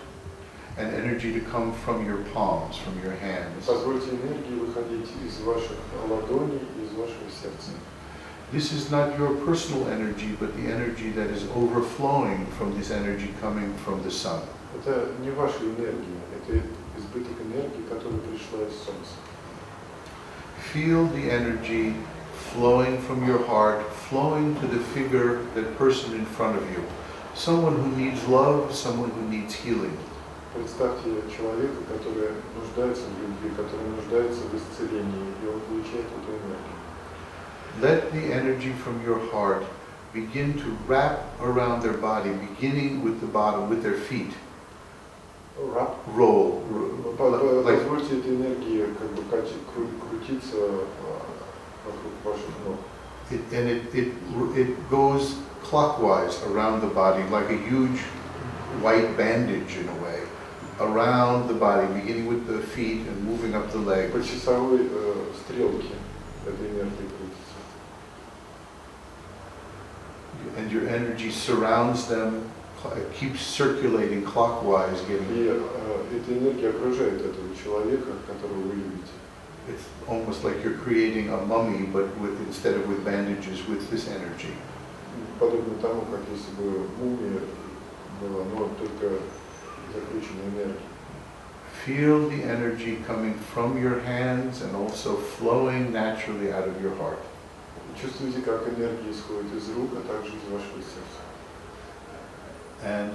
and energy to come from your palms, from your hands. Позвольте энергии выходить из ваших ладоней, из вашего сердца. This is not your personal energy, but the energy that is overflowing from this energy coming from the sun. Это не ваша энергия, это избыток энергии, которая пришла из Солнца. Feel the energy flowing from your heart, flowing to the figure, that person in front of you. Someone who needs love, someone who needs healing. Представьте человека, который нуждается в любви, который нуждается в исцелении, и он получает эту энергию. Let the energy from your heart begin to wrap around their body, beginning with the bottom, with their feet. Roll. Позвольте этой энергии как бы крутиться вокруг ваших ног. It goes clockwise around the body, like a huge white bandage in a way, around the body, beginning with the feet and moving up the legs. По часовой стрелке эта энергия крутится. And your energy surrounds them, keeps circulating clockwise, И getting. эта энергия окружает этого человека, которого вы любите. It's almost like you're creating a mummy, but instead of with bandages, with this energy. Подобно тому, как если бы мумия была, но только заключена энергией. Feel the energy coming from your hands and also flowing naturally out of your heart. Чувствуете, как энергия исходит из рук, а также из вашего сердца. And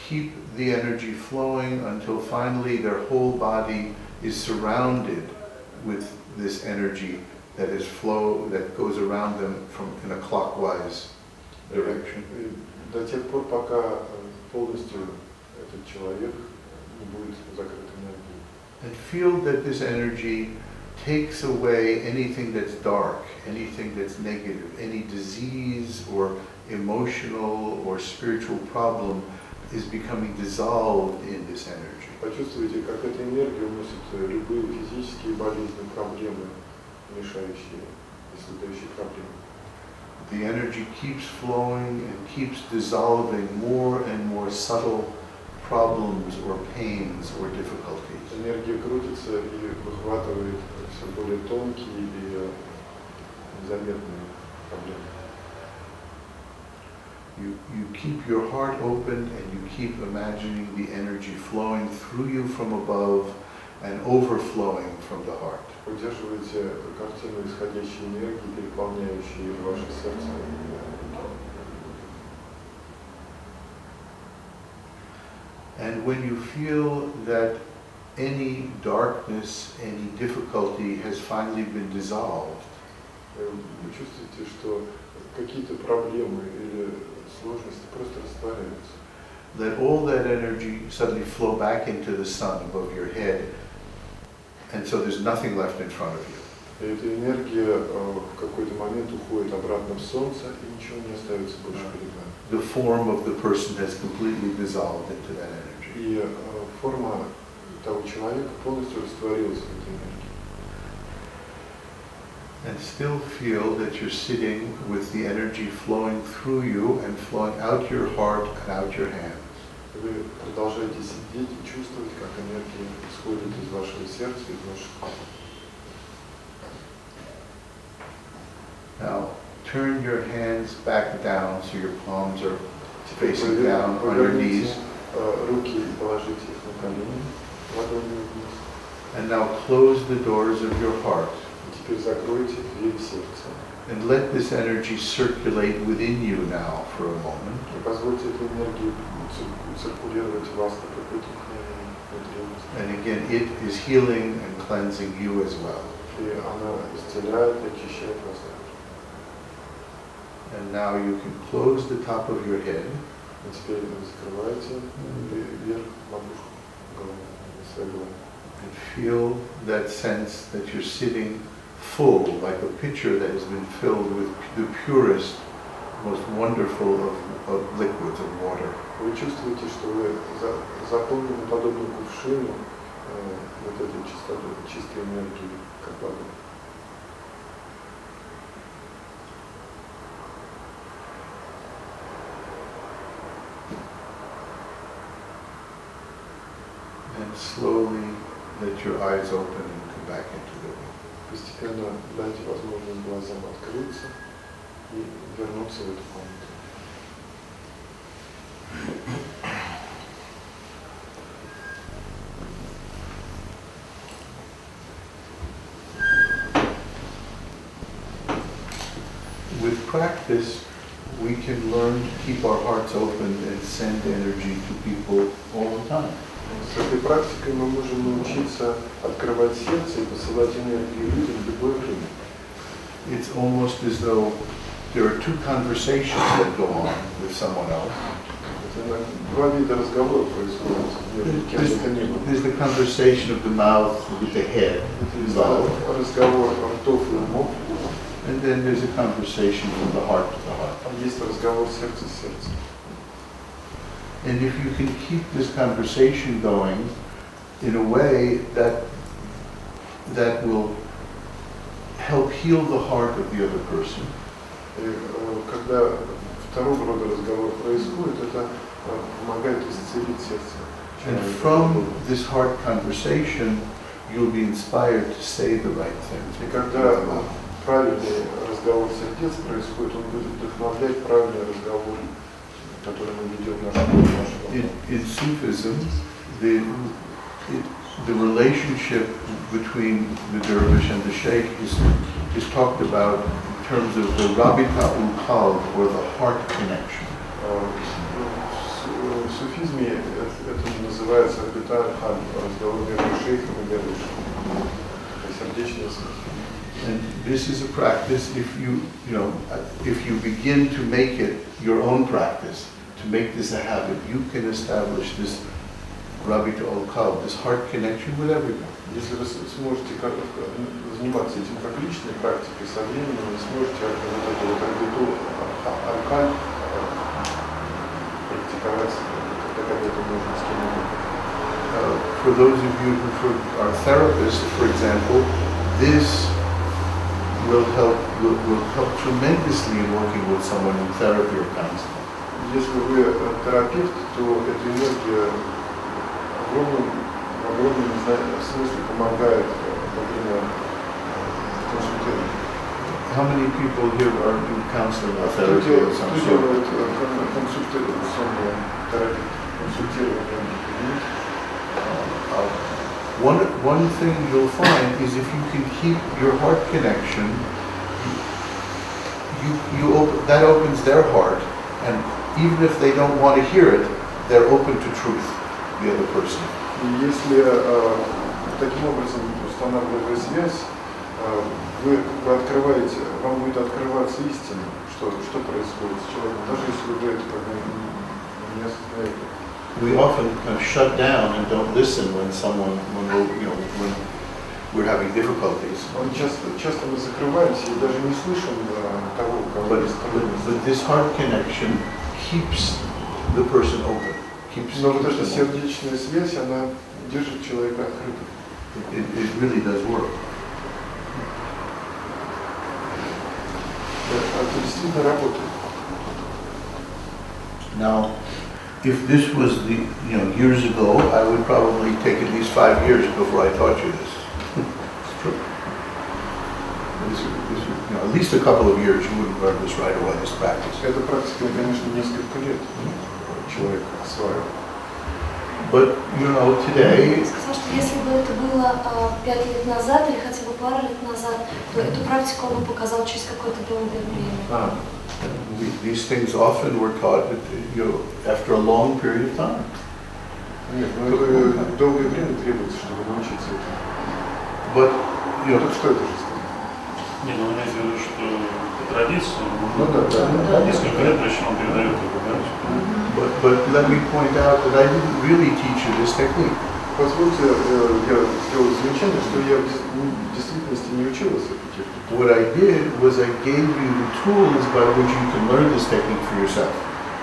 keep the energy flowing until finally their whole body is surrounded with this energy that goes around them in a clockwise direction. До тех пор, пока полностью этот человек не будет закрыт энергией. And feel that this energy takes away anything that's dark, anything that's negative, any disease or emotional or spiritual problem is becoming dissolved in this energy. Почувствуйте, как эта энергия уносит любые физические болезни, проблемы, мешающие, создающие проблемы. The energy keeps flowing and keeps dissolving more and more subtle problems or pains or difficulties. Энергия крутится и выхватывает все более тонкие и незаметные проблемы. You keep your heart open and you keep imagining the energy flowing through you from above and overflowing from the heart. Удерживайте картину исходящей энергии, переполняющей ваше сердце. And when you feel that any darkness, any difficulty has finally been dissolved, Вы чувствуете, что какие-то проблемы или сложности просто растворяются. let all that energy suddenly flow back into the sun above your head, and so there's nothing left in front of you. И эта энергия в какой-то момент уходит обратно в солнце, и ничего не остается больше перед вами. The form of the person has completely dissolved into that energy. И форма того человека полностью растворилась в этой энергии. And still feel that you're sitting with the energy flowing through you and flowing out your heart and out your hands. Вы продолжаете сидеть и чувствовать, как энергия исходит из вашего сердца, из ваших рук. Now, turn your hands back down so your palms are facing down on your knees. Руки и положите их на колени, ладони вниз. And now close the doors of your heart Теперь закройте двери сердца. and let this energy circulate within you now for a moment. И позвольте этой энергии циркулировать в вас на какое-то мгновение внутри вас. And again, it is healing and cleansing you as well. И она исцеляет и очищает вас. And now you can close the top of your head И теперь вы закрываете вверх макушку головы, своей головы. and feel that sense that you're sitting full, like a pitcher that has been filled with the purest, most wonderful of liquids, of water. Вы чувствуете, что вы заполнены подобно кувшину вот этой чистой энергии, как вода. And slowly let your eyes open and come back into the room. постепенно дать возможность глазам открыться и вернуться в эту комнату. With practice, we can learn to keep our hearts open and send energy to people all the time. С этой практикой мы можем научиться открывать сердце и посылать энергию людям в любое время. It's almost as though there are two conversations that go on with someone else. Два вида разговора происходят между кем бы то ни было. There's the conversation of the mouth with the head involved, Разговор ртов и умов, and then there's a conversation from the heart to the heart. а есть разговор сердца с сердцем. And if you can keep this conversation going in a way that will help heal the heart of the other person, И когда второго рода разговор происходит, это помогает исцелить сердце. and from this heart conversation, you'll be inspired to say the right И things. когда правильный разговор сердец происходит, он будет вдохновлять правильный разговор, который мы ведем в нашем In Sufism, the relationship between the dervish and the sheikh is talked about in terms of the rabita ul-qalb, or the heart connection. В суфизме это называется орбиталь хан, разговор между шейхом и dervишем. Сердечная связь. And this is a practice, if you begin to make it your own practice, to make this a habit, you can establish this rabita ul-qalb, this heart connection with everyone. Если вы сможете заниматься этим как личной практикой, со временем вы сможете вот эту вот орбиту аль-каль практиковать, когда это можно с кем-нибудь. For those of you who are therapists, for example, this will help tremendously in working with someone in therapy or counseling. Если вы терапевт, то эта энергия в огромном смысле помогает во время консультирования. How many people here are in counseling or Кто therapy of some sort? делает консультационную терапию, консультирование? One thing you'll find is if you can keep your heart connection, that opens their heart, and even if they don't want to hear it, they're open to truth, the other person. И если таким образом, устанавливая связь, вы открываете, вам будет открываться истина, что происходит с человеком, даже если вы это как бы не осознаете. We often kind of shut down and don't listen when we're having difficulties. Часто мы закрываемся и даже не слышим того, кого But this heart connection keeps the person open. Но вот эта сердечная связь, она держит человека открытым. It really does work. Это действительно работает. Now, if this was years ago, I would probably take at least 5 years before I taught you this. It's true. At least a couple of years, you wouldn't learn this right away, this practice. Эта практика, конечно, несколько лет человек осваивает. But, today, Сказал, что если бы это было 5 лет назад или хотя бы пару лет назад, то эту практику он бы показал через какое-то долгое время. these things often were taught after a long period of time. Нет, это долгое время требуется, чтобы научиться этому. But, Тут что это же сказать? Не, имеется в виду, что по традиции, Да. несколько лет прежде чем он передает это, да? but let me point out that I didn't really teach you this technique. Позвольте, я сделал замечание, что я в действительности не учил вас этой технике. What I did was I gave you the tools by which you can learn this technique for yourself.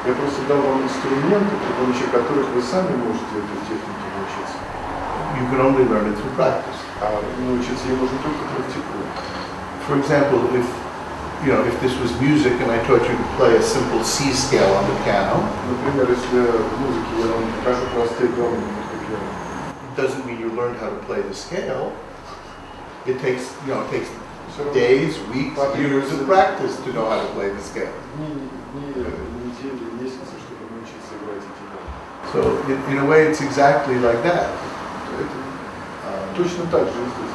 Я просто дал вам инструменты, при помощи которых вы сами можете этой технике научиться. You can only learn it through practice. А научиться ей можно только практикуя. For example, if this was music and I taught you to play a simple C scale on the piano, Например, если в музыке я вам покажу простые дома на фортепиано, it doesn't mean you learned how to play the scale. It takes, it takes Всё равно days, weeks, years of practice to know how to play the scale. дни, недели, месяцы, чтобы научиться играть эти ноты. So in a way, it's exactly like that. Это точно так же и здесь.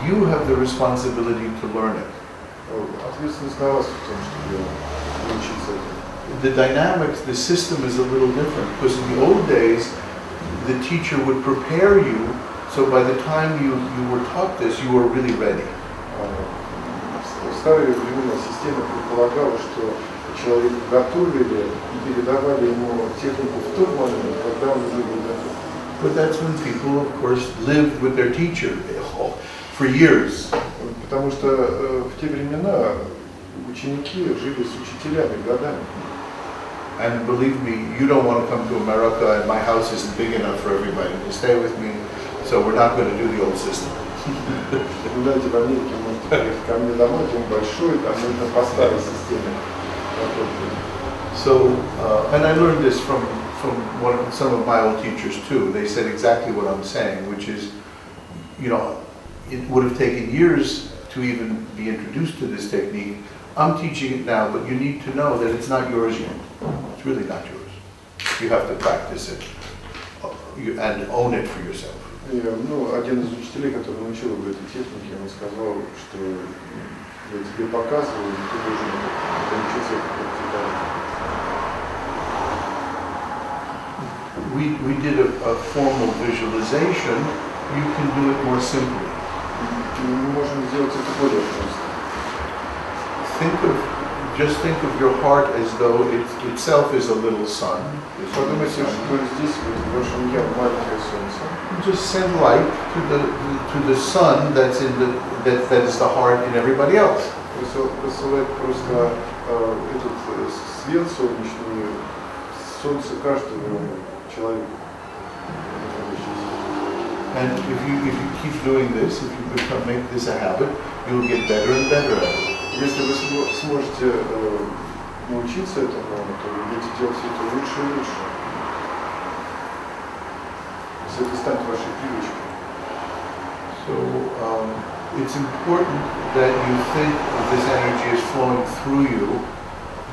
You have the responsibility to learn it. Ответственность на вас в том, чтобы научиться этому. The dynamics, the system is a little different because in the old days, the teacher would prepare you, so by the time you were taught this, you were really ready. В старые времена система предполагала, что человека готовили и передавали ему технику в тот момент, когда он уже был готов. But that's when people, of course, lived with their teacher for years. Потому что в те времена ученики жили с учителями годами. And believe me, you don't want to come to America, and my house isn't big enough for everybody to stay with me, so we're not going to do the old system. Знаете, в Америке можете приехать ко мне домой, дом большой, там нужно по старой системе. So, and I learned this from some of my old teachers too. They said exactly what I'm saying, which is, it would have taken years to even be introduced to this technique. I'm teaching it now, but you need to know that it's not yours yet. It's really not yours. You have to practice it and own it for yourself. Один из учителей, который научил его этой технике, он сказал, что я тебе показываю, и ты должен научиться это практиковать. We did a formal visualization. You can do it more simply. Мы можем сделать это более просто. Just think of your heart as though it itself is a little sun. Подумайте, что здесь в вашем я маленькое солнце. Just send light to the sun that is the heart in everybody else. Посылать просто этот свет солнечный, солнце каждого человека. And if you keep doing this, if you make this a habit, you'll get better and better at it. Если вы сможете научиться этому, то вы будете делать это лучше и лучше. Если это станет вашей привычкой. So it's important that you think that this energy is flowing through you,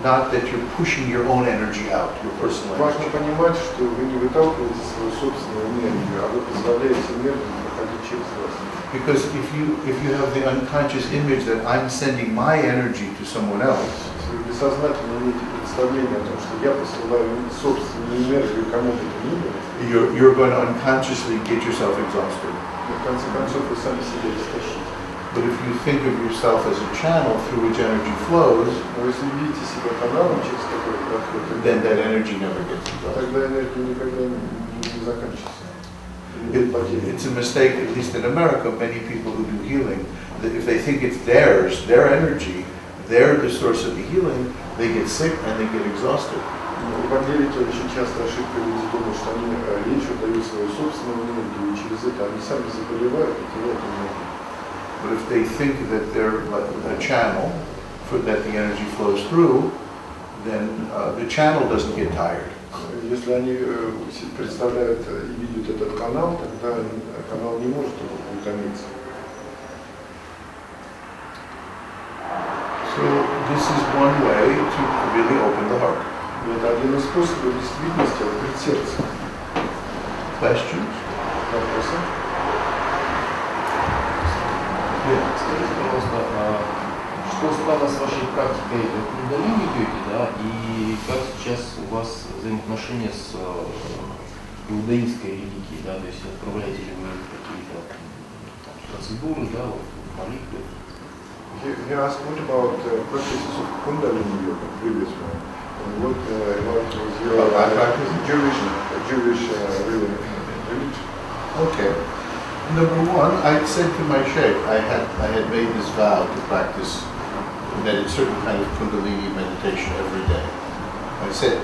not that you're pushing your own energy out, your personal Важно energy. понимать, что вы не выталкиваете свою собственную энергию, а вы позволяете энергии проходить через вас. Because if you have the unconscious image that I'm sending my energy to someone else, Если вы бессознательно имеете представление о том, что я посылаю собственную энергию кому-то ни было, you're going to unconsciously get yourself exhausted. в конце концов вы сами себя истощите. But if you think of yourself as a channel through which energy flows, Но если видите себя каналом, через который проходит, then that energy never gets exhausted. тогда энергия никогда не заканчивается. It's a mistake, at least in America, many people who do healing, that if they think it's theirs, their energy, they're the source of the healing, they get sick and they get exhausted. В Америке очень часто ошибка люди думают, что они речь дают свою собственную энергию, и через это они сами заболевают и теряют энергию. But if they think that they're like a channel that the energy flows through, then the channel doesn't get tired. Если они представляют и видят этот канал, тогда канал не может утомиться. So this is one way to really open the heart. Это один из способов действительности открыть сердце. Questions? Вопросы? Скажите, пожалуйста, что стало с вашей практикой кундалини-йоги, да, и как сейчас у вас взаимоотношения с иудаистской религией, да, то есть отправляете ли вы какие-то процедуры, да, вот, молитвы? He asked what about practices of Kundalini yoga, previous one. And what about your About my practice? Jewish religion? Okay. Number one, I said to my sheikh, I had made this vow to practice a certain kind of Kundalini meditation every day. I said,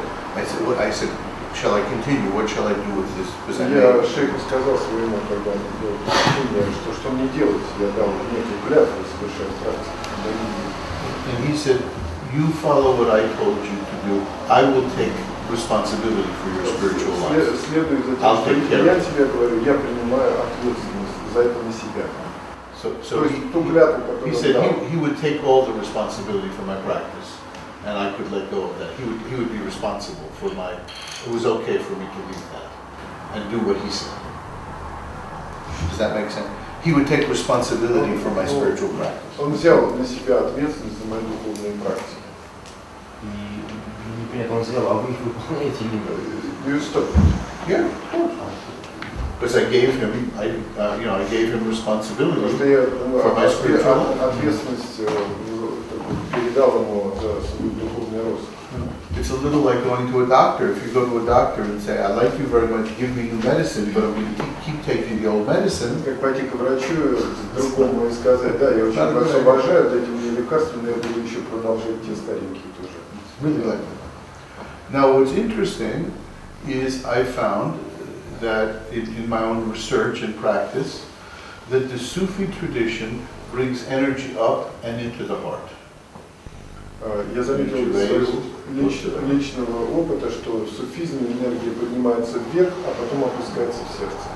shall I continue? What shall I do with this? Because I Я made, шейху сказал своему, когда он делал посещение, что мне делать? Я дал некую клятву совершать практику Кундалини. and he said, you follow what I told you to do. I will take responsibility for your spiritual life. Следуй за I'll тем, take что care я of it. тебе говорю, я принимаю ответственность за это на себя. So То есть ту клятву, he которую он said дал. he would take all the responsibility for my practice, and I could let go of that. He would be responsible for my. It was okay for me to leave that and do what he said. Does that make sense? He would take responsibility for my spiritual practice. Он взял на себя ответственность за мои духовные практики. И непонятно, он взял, а вы их выполняете или нет? You stop. Yeah, of course. Because I gave him responsibility. Потому что я For my spiritual life. ответственность передал ему за свой духовный рост. It's a little like going to a doctor. If you go to a doctor and say, I like you very much, give me new medicine, but I'm going to keep taking the old medicine. Как пойти к врачу другому и сказать, да, я очень вас обожаю, дайте мне лекарства, но я буду еще продолжать те старенькие тоже. Really like that. Now what's interesting is I found that in my own research and practice, that the Sufi tradition brings energy up and into the heart. Я заметил из своего личного опыта, что в суфизме энергия поднимается вверх, а потом опускается в сердце.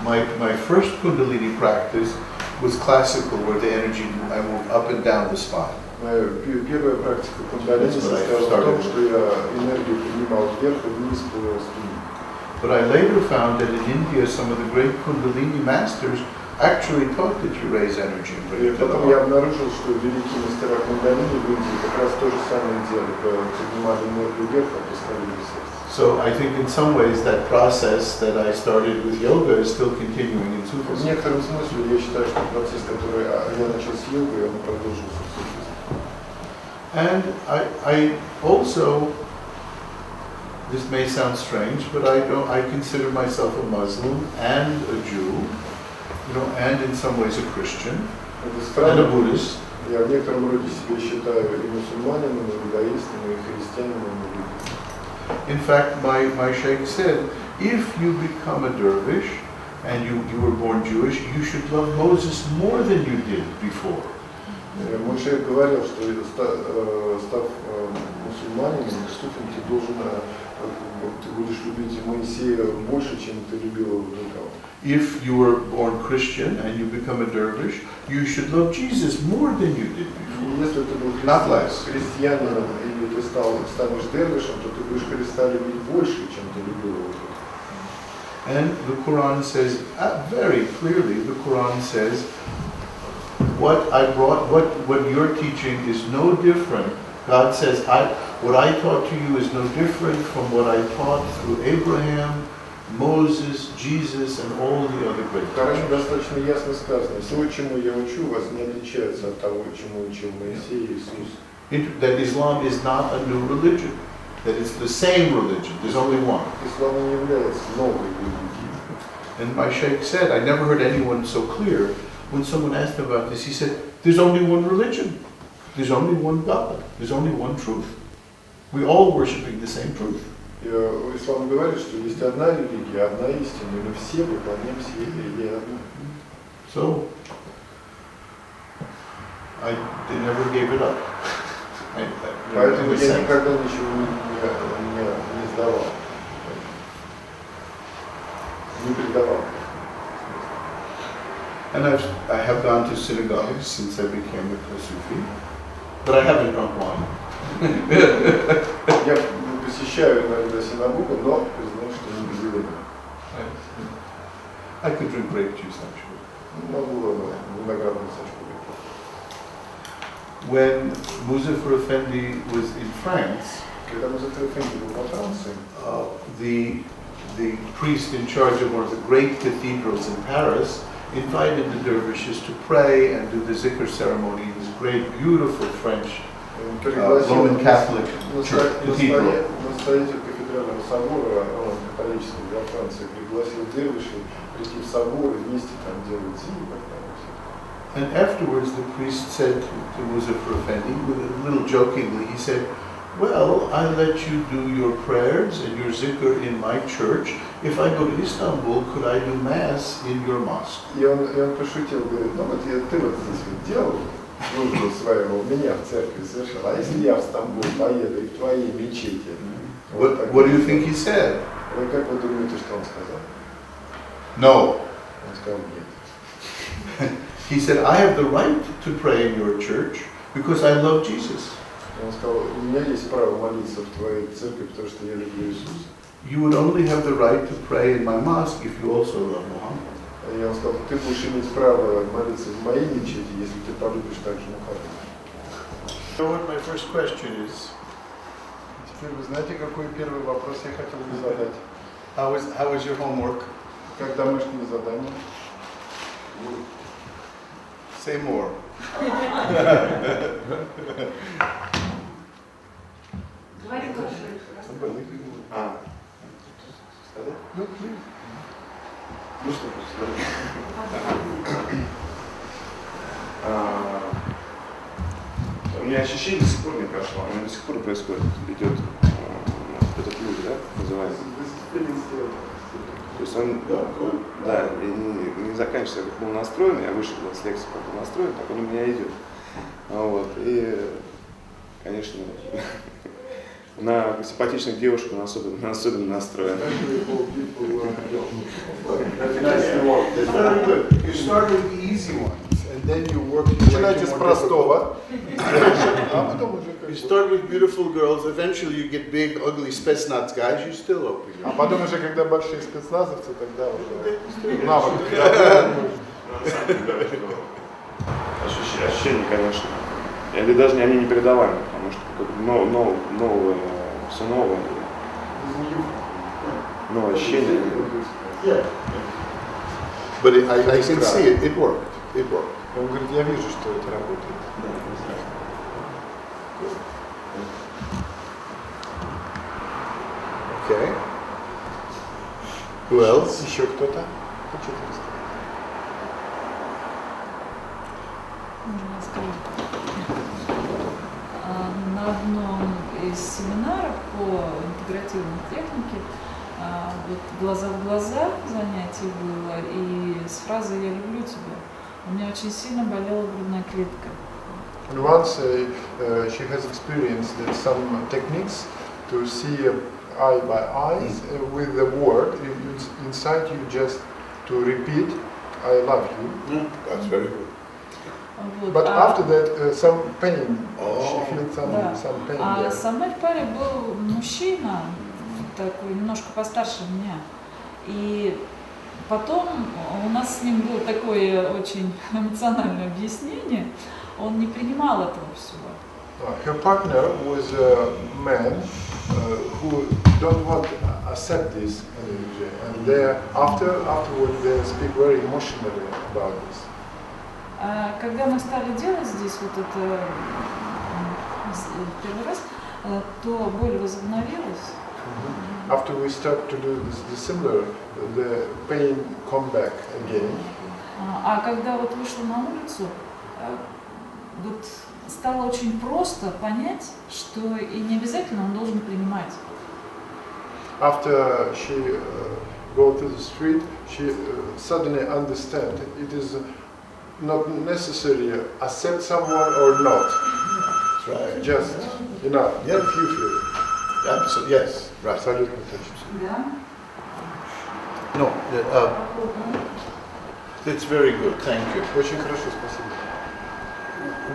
My first Kundalini practice was classical, where the energy, I moved up and down the spine. Моя первая практика кундалини состояла в том, что я энергию поднимал вверх и вниз по спине. But I later found that in India, some of the great Kundalini masters actually taught that you raise energy and bring И it to the потом я heart. обнаружил, что великие мастера кундалини в Индии как раз то же самое делали, поднимали энергию вверх, опускали в сердце. So I think in some ways that process that I started with yoga is still continuing in В Sufism. некотором смысле я считаю, что процесс, который я начал с йогой, он продолжился в суфизме. And I also, this may sound strange, but I consider myself a Muslim and a Jew, and in some ways a Christian Это and a странно. Buddhist. Я в некотором роде себя считаю и мусульманином, и иудаистом, и христианином, и буддистом. In fact, my sheikh said, if you become a dervish and you were born Jewish, you should love Moses more than you did before. Мой шейх говорил, что став мусульманином, ты должен, ты будешь любить Моисея больше, чем ты любил его до того. If you were born Christian and you become a dervish, you should love Jesus more than you did before. Если ты был Not less. христианином, или ты станешь дервишем, то ты будешь Христа любить больше, чем ты любил его. And the Quran says, very clearly, the Quran says, what you're teaching is no different. God says, what I taught to you is no different from what I taught through Abraham, Moses, Jesus, and all the other great Короче, teachers. достаточно ясно сказано. Все, чему я учу, вас не отличается от того, чему учил Моисей и Иисус. That Islam is not a new religion. That it's the same religion. There's only one. Ислам не является новой религией. And my sheikh said, I never heard anyone so clear. When someone asked him about this, he said, there's only one religion. There's only one God. There's only one truth. We're all worshiping the same truth. Ислам говорит, что есть одна религия, одна истина, и мы все поклоняемся ей одной. So, they never gave it up. Поэтому я никогда ничего не сдавал, не предавал. And I have gone to synagogues since I became a Sufi, but I haven't drunk wine. Я посещаю иногда синагогу, но признаю, что не без вина. I could drink grape juice actually. Могу виноградную сачку. When Muzaffar Effendi was in France, Когда Москве был во Франции, the priest in charge of one of the great cathedrals in Paris invited the dervishes to pray and do the zikr ceremony in this great, beautiful French Roman Catholic church cathedral. настоятель кафедрального собора католического во Франции пригласил дервишей прийти в собор и вместе там делать зикр. And afterwards, the priest said to Muzaffar Effendi, a little jokingly, he said, well, I let you do your prayers and your zikr in my church. If I go to Istanbul, could I do mass in your mosque? И он пошутил, говорит, ну вот ты вот здесь вот делал службу свою у меня в церкви совершил, а если я в Стамбул поеду и в твоей мечети? What do you think he said? Вы как вы думаете, что он сказал? No. Он сказал нет. he said, I have the right to pray in your church because I love Jesus. Он сказал, у меня есть право молиться в твоей церкви, потому что я люблю Иисуса. You would only have the right to pray in my mosque if you also love Muhammad. И он сказал, ты будешь иметь право молиться в моей мечети, если ты полюбишь также Мухаммада. You know what my first question is? Теперь вы знаете, какой первый вопрос я хотел бы задать? How was your homework? Как домашнее задание? Say more. Говори тоже. No, please. Ну что, у меня ощущение до сих пор не прошло, оно до сих пор происходит, идет этот люк, да, называемый. То есть он, да, не заканчивается, как был настроен, я вышел с лекции, как был настроен, так он у меня идет. Вот, и, конечно, на симпатичных девушек он особенно настроен. You start with the easy ones, and then you work your way Начинайте to с more простого, а потом уже difficult. You start with beautiful girls, eventually you get big, ugly spetsnaz guys, you still open your А потом уже, когда большие спецназовцы, тогда уже навык. На самом деле, что ощущения, конечно, или даже они не передаваемы, потому что как бы новое, все новое, новое ощущение. But I can see it, it worked. Он говорит, я вижу, что это работает. Okay. Who else? Еще кто-то? Хочет рассказать? Можно я скажу? На одном из семинаров по интегративной технике вот глаза в глаза занятие было, и с фразой «я люблю тебя» у меня очень сильно болела грудная клетка. And once she has experienced some techniques to see eye by eyes with the word inside you, just to repeat I love you. That's very good. Вот. But after that some pain. Oh. She feels Да. some pain А there. со мной в паре был мужчина, такой немножко постарше меня. И потом у нас с ним было такое очень эмоциональное объяснение. Он не принимал этого всего. Her partner was a man who don't want to accept this energy, and afterward they speak very emotionally about this. А когда мы стали делать здесь вот это первый раз, то боль возобновилась. After we start to do the similar, the pain come back again. А когда вот вышла на улицу, вот стало очень просто понять, что и не обязательно он должен принимать. After she go to the street, she suddenly understand it is not necessary accept someone or not. That's right. Just enough. Yeah. If you feel. Absolutely. Yes. Right. Абсолютно точно. Да. No. That's very good. Thank you. Очень хорошо, спасибо.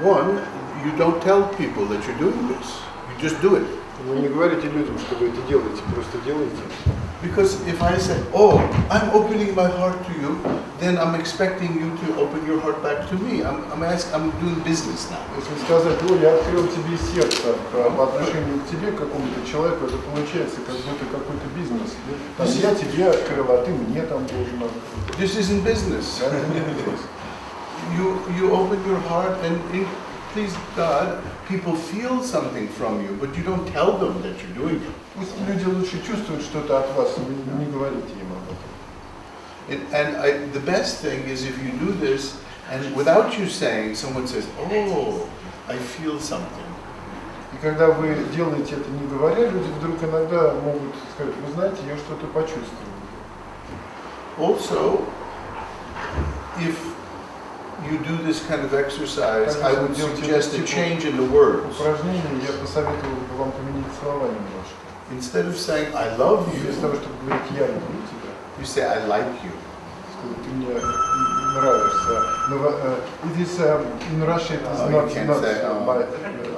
One, you don't tell people that you're doing this. You just do it. Вы не говорите людям, что вы это делаете, просто делаете. Because if I say, oh, I'm opening my heart to you, then I'm expecting you to open your heart back to me. I'm doing business now. Если сказать, ой, я открыл тебе сердце по отношению к тебе, к какому-то человеку, это получается как будто какой-то бизнес. Там, я тебе открыл, а ты мне там должен открыть. This isn't business. Это не бизнес. You open your heart and please God, people feel something from you, but you don't tell them that you're doing it. Пусть люди лучше чувствуют что-то от вас, вы не говорите им об этом. And the best thing is if you do this, and without you saying, someone says, oh, I feel something. И когда вы делаете это не говоря, люди вдруг иногда могут сказать, вы знаете, я что-то почувствовал. Also, if you do this kind of exercise, I would suggest a change in the words. Упражнение я посоветовал бы вам поменять слова немножко. Instead of saying, I love you, Вместо того, чтобы говорить, я люблю тебя, you say, I like you. сказать, ты мне нравишься. Но it is in Russia it is Oh, you not can't not say, oh. by,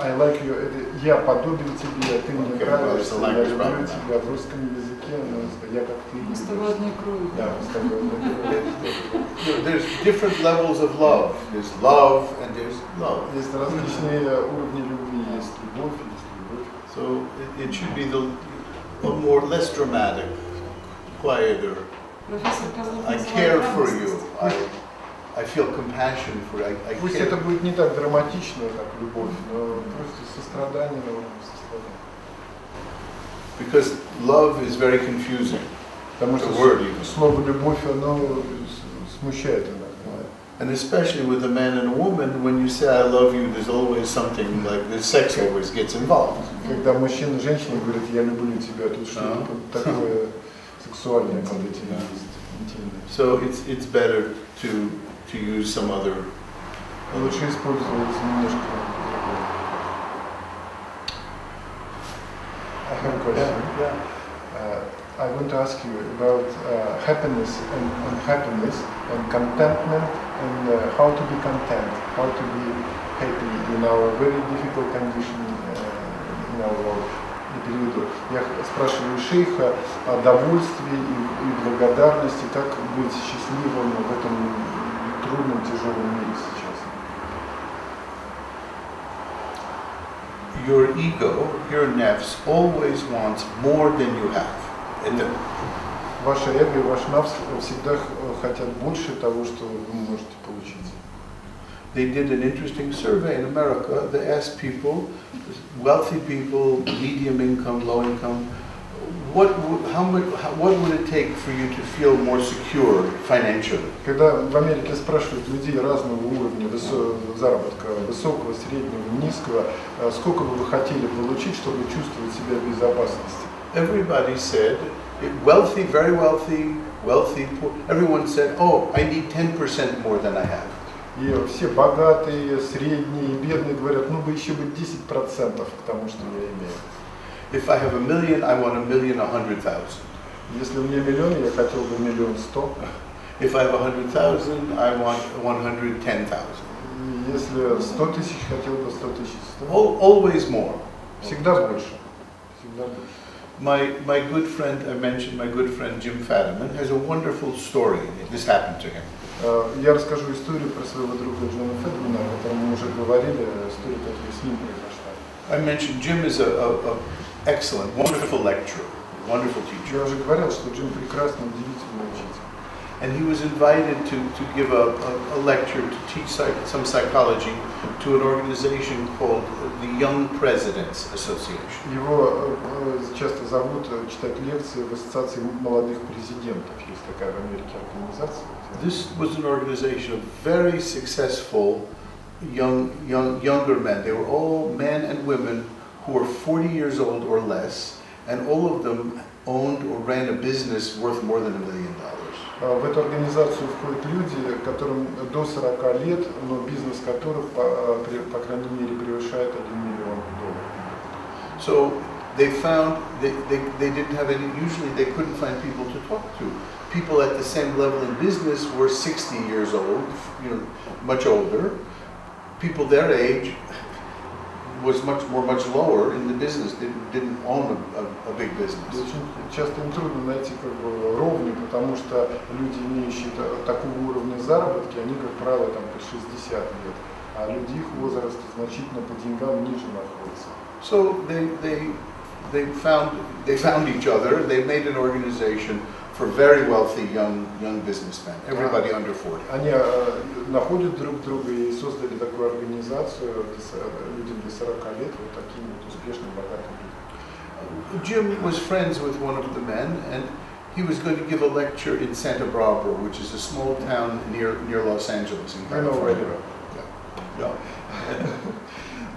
I like you. Я подобен тебе, ты мне Okay, well, it's нравишься, a я language люблю problem. тебя в русском языке, но я как ты. Мы с тобой одной крови. Да, мы с тобой одной крови. There's different levels of love. There's love and there's love. Есть различные уровни любви, есть любовь, есть любовь. So it should be less dramatic, quieter. Профессор Козлов I называет care for you. радостность. I feel compassion for you. I Пусть care. это будет не так драматично, как любовь, но просто сострадание на уровне сострадания. Because love is very confusing. Потому что The word even. слово любовь, оно смущает иногда. And especially with a man and a woman, when you say I love you, there's always something like the sex always gets involved. Когда мужчина и женщина говорят, я люблю тебя, тут что-то такое сексуальное под этим есть, интимное. So it's better to use some other. Лучше использовать немножко другое. I have a question. I want to ask you about happiness and unhappiness and contentment and how to be content, how to be happy in our very difficult condition in our world. Я переведу. Я спрашиваю шейха о довольстве и благодарности, как быть счастливым в этом трудном, тяжелом мире сейчас. Your ego, your nefs, always wants more than you have. Ваше эго и ваш нафс всегда хотят больше того, что вы можете получить. They did an interesting survey in America. They asked people, wealthy people, medium income, low income, what would it take for you to feel more secure financially? Когда в Америке спрашивают людей разного уровня заработка, высокого, среднего, низкого, сколько бы вы хотели получить, чтобы чувствовать себя в безопасности? Everybody said, wealthy, very wealthy, wealthy, poor. Everyone said, oh, I need 10% more than I have. И все богатые, средние и бедные говорят, ну бы еще бы 10% к тому, что я имею. If I have $1 million, I want $1,100,000. Если у меня миллион, я хотел бы 1,100,000. If I have 100,000, I want 110,000. Если 100 тысяч, хотел бы 100 тысяч. Always more. Всегда больше. Всегда больше. My good friend, I mentioned my good friend Jim Fadiman, has a wonderful story. This happened to him. Я расскажу историю про своего друга Джона Федмана, о котором мы уже говорили, историю, которая с ним произошла. I mentioned Jim is an excellent, wonderful lecturer, wonderful teacher. Я уже говорил, что Джим прекрасный, удивительный учитель. And he was invited to give a lecture to teach some psychology to an organization called the Young Presidents Association. Его часто зовут читать лекции в ассоциации молодых президентов, есть такая в Америке организация. This was an organization of very successful younger men. They were all men and women who were 40 years old or less, and all of them owned or ran a business worth more than $1 million. В эту организацию входят люди, которым до 40 лет, но бизнес которых, по крайней мере, превышает $1 миллион. So they found they didn't have any, usually they couldn't find people to talk to. People at the same level in business were 60 years old, much older. People their age was much lower in the business, didn't own a big business. Очень часто им трудно найти ровню, потому что люди, имеющие такого уровня заработки, они, как правило, там по 60 лет, а люди их возраста значительно по деньгам ниже находятся. So they found each other. They made an organization for very wealthy young businessmen, everybody under 40. Они находят друг друга и создали такую организацию людям до 40 лет, вот таким вот успешным, богатым людям. Jim was friends with one of the men, and he was going to give a lecture in Santa Barbara, which is a small town near Los Angeles in California. Yeah.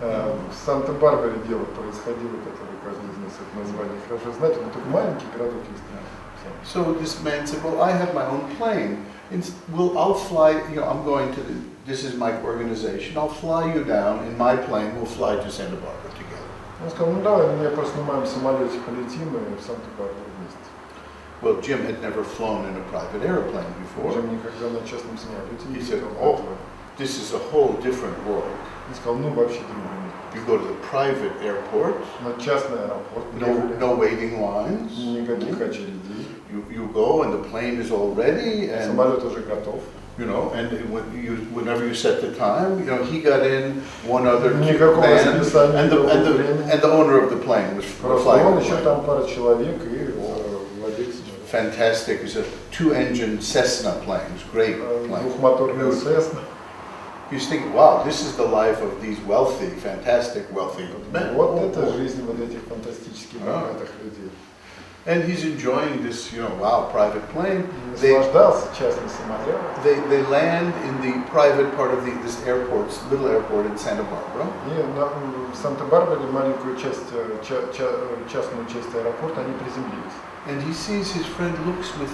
В Санта-Барбаре дело происходило, которое каждый из нас это название хорошо знает, но только маленький городок есть. So this man said, well, I have my own plane. I'll fly, I'm going to, this is my organization, I'll fly you down in my plane, we'll fly to Santa Barbara together. Он сказал, ну давай, мы просто снимаем самолете, полетим и в Санта-Барбару вместе. Well, Jim had never flown in a private airplane before. Джим никогда на частном самолете не He said, летал до oh, этого. this is a whole different world. Он сказал, ну вообще другой мир. You go to the private airport, Но частный аэропорт, no waiting lines. никаких очередей. You go and the plane is all ready, and Самолет уже готов. you know, and whenever you set the time, you know, he got in, one other Никакого man, расписания, никакого времени. and the owner of the plane was Просто flying он, the еще plane. там пара человек и владелец. Fantastic. It's a 2-engine Cessna plane. It's a great plane. Двухмоторный Cessna. You just think, wow, this is the life of these wealthy, fantastic, wealthy men. Вот это жизнь вот этих фантастически богатых людей. And he's enjoying this, you know, wow, private plane. Наслаждался частный самолет. They land in the private part of this airport, little airport in Santa Barbara. И в Санта-Барбаре маленькую часть, частную часть аэропорта они приземлились. And he sees his friend looks with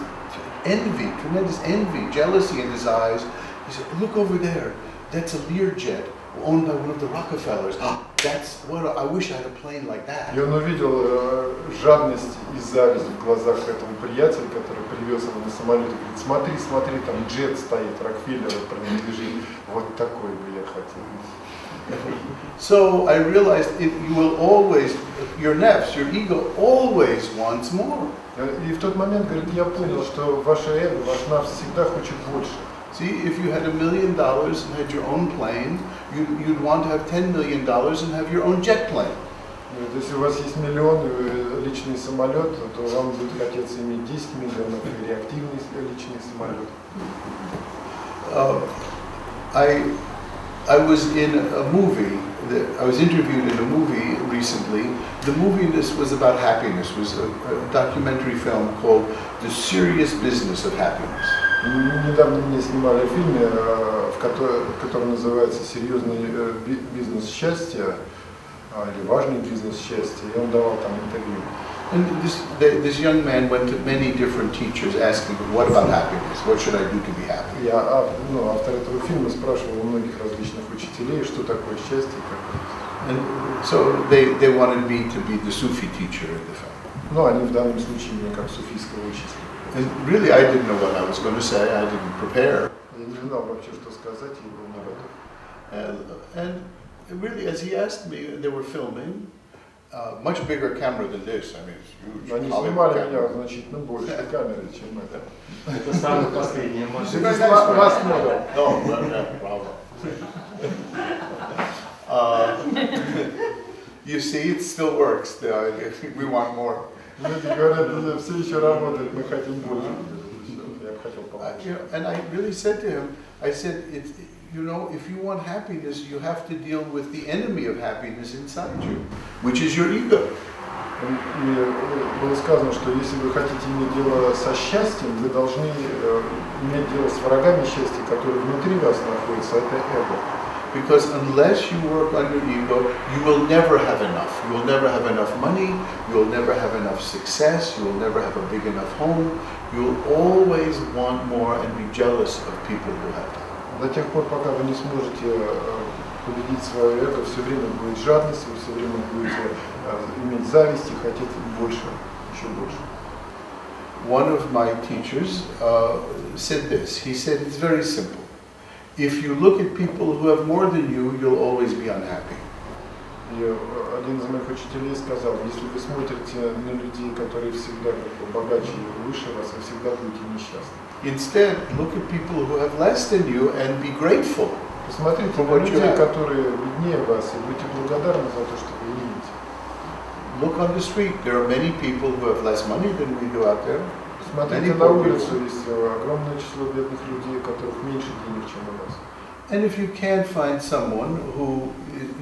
envy, tremendous envy, jealousy in his eyes. He said, look over there. That's a Learjet owned by one of the Rockefellers. That's what I wish I had a plane like that. И он увидел жадность и зависть в глазах этого приятеля, который привез его на самолете. Говорит, смотри, смотри, там джет стоит, Рокфеллер принадлежит. Вот такой бы я хотел. So I realized you will always, your nefs, your ego always wants more. И в тот момент, говорит, я понял, что ваше эго, ваш нафс всегда хочет больше. See, if you had $1 million and had your own plane, you'd want to have $10 million and have your own jet plane. Если у вас есть миллион и личный самолет, то вам будет хотеться иметь 10 миллионов и реактивный личный самолет. I was in a movie, I was interviewed in a movie recently. The movie was about happiness. It was a documentary film called The Serious Business of Happiness. Недавно мне снимали фильм, который называется «Серьезный бизнес счастья» или «Важный бизнес счастья», и он давал там интервью. And this young man went to many different teachers asking, what about happiness? What should I do to be happy? Автор этого фильма спрашивал у многих различных учителей, что такое счастье. And so they wanted me to be the Sufi teacher in the film. Ну, они в данном случае меня как суфийского учителя. And really, I didn't know what I was going to say. I didn't prepare. Я не знал вообще, что сказать, и был не готов. And really, as he asked me, they were filming, much bigger camera than this. I mean, it's huge. Они Hollywood снимали camera. меня значительно больше камеры, чем это. Это самое последнее, может This быть. is Вас много. No, bravo. You see, it still works. We want more. Люди говорят, все еще работает, мы хотим больше. Я бы хотел побольше. And I really said to him, I said, you know, if you want happiness, you have to deal with the enemy of happiness inside you, which is your ego. И было сказано, что если вы хотите иметь дело со счастьем, вы должны иметь дело с врагами счастья, которые внутри вас находятся, это эго. Because unless you work on your ego, you will never have enough. You will never have enough money, you will never have enough success, you will never have a big enough home. You will always want more and be jealous of people who have it. До тех пор, пока вы не сможете победить свое эго, все время будет жадность, вы все время будете иметь зависть и хотеть больше, еще больше. One of my teachers said this. He said, it's very simple. If you look at people who have more than you, you'll always be unhappy. И один из моих учителей сказал, если вы смотрите на людей, которые всегда богаче и выше вас, вы всегда будете несчастны. Instead, look at people who have less than you and be grateful. Посмотрите на людей, которые беднее вас, и будьте благодарны за то, что вы имеете. Look on the street. There are many people who have less money than we do out there. Посмотрите на улицу, есть огромное число бедных людей, у которых меньше денег, чем у вас. And if you can't find someone who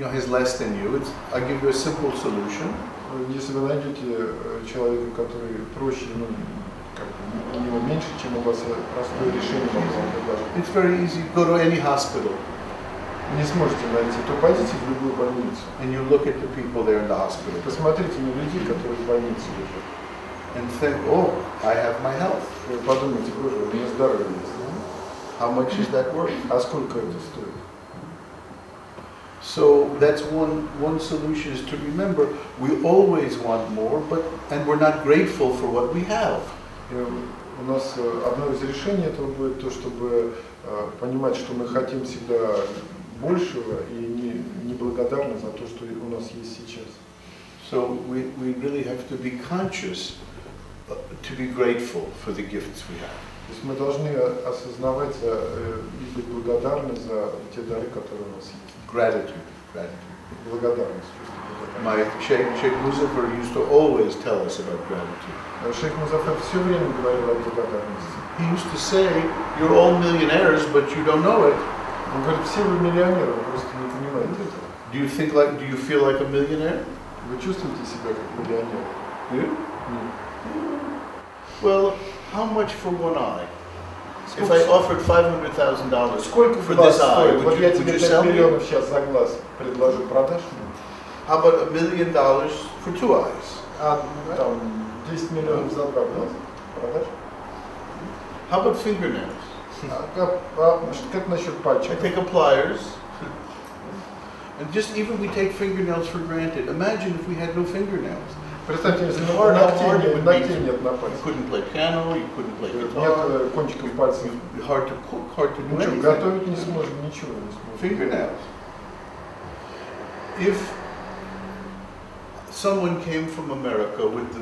has less than you, I'll give you a simple solution. Если вы найдете человека, который проще, у него меньше, чем у вас, простое решение могу вам предложить. It's very easy. Go to any hospital. Не сможете найти, то пойдите в любую больницу. And you look at the people there in the hospital. Посмотрите на людей, которые в больнице лежат. And think, oh, I have my health. Вы подумайте, боже, у меня здоровье есть. How much is that worth? А сколько это стоит? So that's one solution is to remember we always want more, and we're not grateful for what we have. У нас одно из решений этого будет то, чтобы понимать, что мы хотим всегда большего и не благодарны за то, что у нас есть сейчас. So we really have to be conscious to be grateful for the gifts we have. То есть мы должны осознавать и быть благодарны за те дары, которые у нас есть. Gratitude. Благодарность. My Sheikh Muzaffar used to always tell us about gratitude. Шейх Музафар все время говорил о благодарности. He used to say, "You're all millionaires, but you don't know it." Он говорит, все вы миллионеры, вы просто не понимаете этого. Do you feel like a millionaire? Вы чувствуете себя как миллионер? You? Нет. Well, how much for one eye? If I offered $500,000 Сколько for глаз this eye, стоит? would Вот я you тебе sell 5 me? миллионов сейчас за глаз предложу, продашь мне? How about $1 million for two eyes? А там 10 миллионов за 2 глаза продашь? How about fingernails? Как насчет I пальчиков? take a pliers, and just even we take fingernails for granted. Imagine if we had no fingernails. Представьте, если How hard it would be. ногтей нет на You пальце. couldn't play piano, you couldn't play guitar. Нет кончиков пальцев. Hard to cook, hard to do Ничего anything. готовить не сможем, ничего не сможем. Fingernails. If someone came from America with the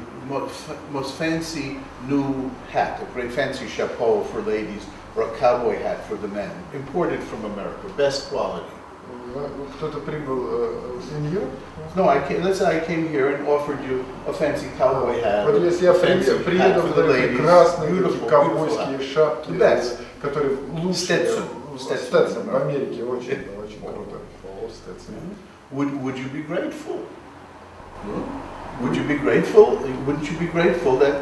most fancy new hat, a great fancy chapeau for ladies, or a cowboy hat for the men, imported from America, best quality. Кто-то прибыл в Нью-Йорк. No, let's say I came here and offered you a fancy cowboy hat, Вот если я a fancy hat приеду for the в ladies, прекрасные beautiful, ковбойские beautiful hat. шапки, The best. которые лучшие. Stetson. Stetson в Америке очень круто. Stetson. Would you be grateful? Would you be grateful? Wouldn't you be grateful that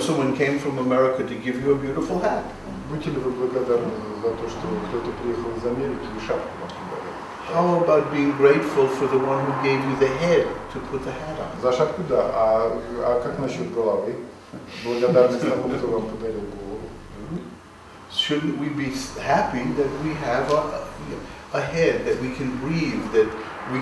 someone came from America to give you a beautiful hat? Будете ли вы благодарны за то, что кто-то приехал из Америки и шапку вам подарил? How about being grateful for the one who gave you the head to put the hat on? За шапку да, а как насчет головы? Благодарность тому, кто вам подарил голову. Shouldn't we be happy that we have a head, that we can breathe, that we're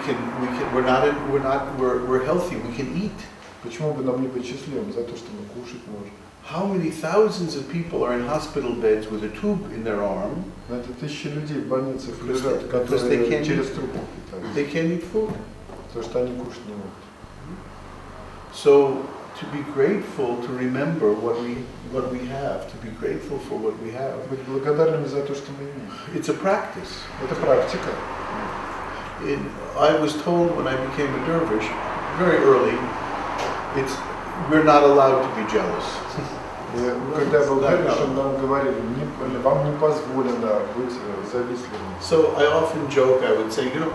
healthy, we can eat? Почему бы нам не быть счастливым за то, что мы кушать можем? How many thousands of people are in hospital beds with a tube in their arm? Знаете, тысячи людей в больницах Because лежат, they которые can't через eat. трубку They питаются, can't eat food. потому что они кушать не могут. So to be grateful, to remember what we have, to be grateful for what we have. Быть благодарными за то, что мы имеем. It's a practice. Это практика. I was told when I became a dervish, very early, we're not allowed to be jealous. Когда я был дервишем, нам говорили, вам не позволено быть завистливым. So I often joke, I would say, you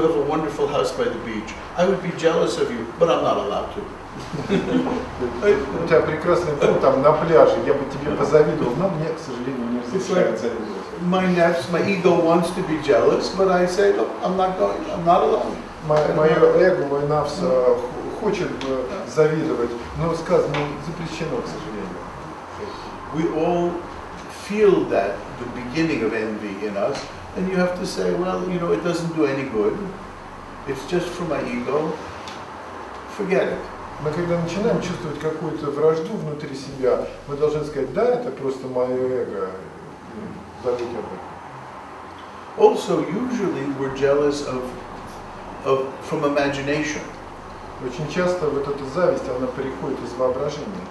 have a wonderful house by the beach. I would be jealous of you, but I'm not allowed to. У тебя прекрасный дом там на пляже, я бы тебе позавидовал, но мне, к сожалению, не разрешают завидовать. My ego wants to be jealous, but I say, look, I'm not allowed. Мое эго, мой навс хочет завидовать, но сказано, запрещено, к сожалению. We all feel that, the beginning of envy in us, and you have to say, well, it doesn't do any good. It's just for my ego. Forget it. Мы когда начинаем чувствовать какую-то вражду внутри себя, мы должны сказать, да, это просто мое эго, забудь об этом. Also, usually we're jealous from imagination. Очень часто вот эта зависть, она приходит из воображения.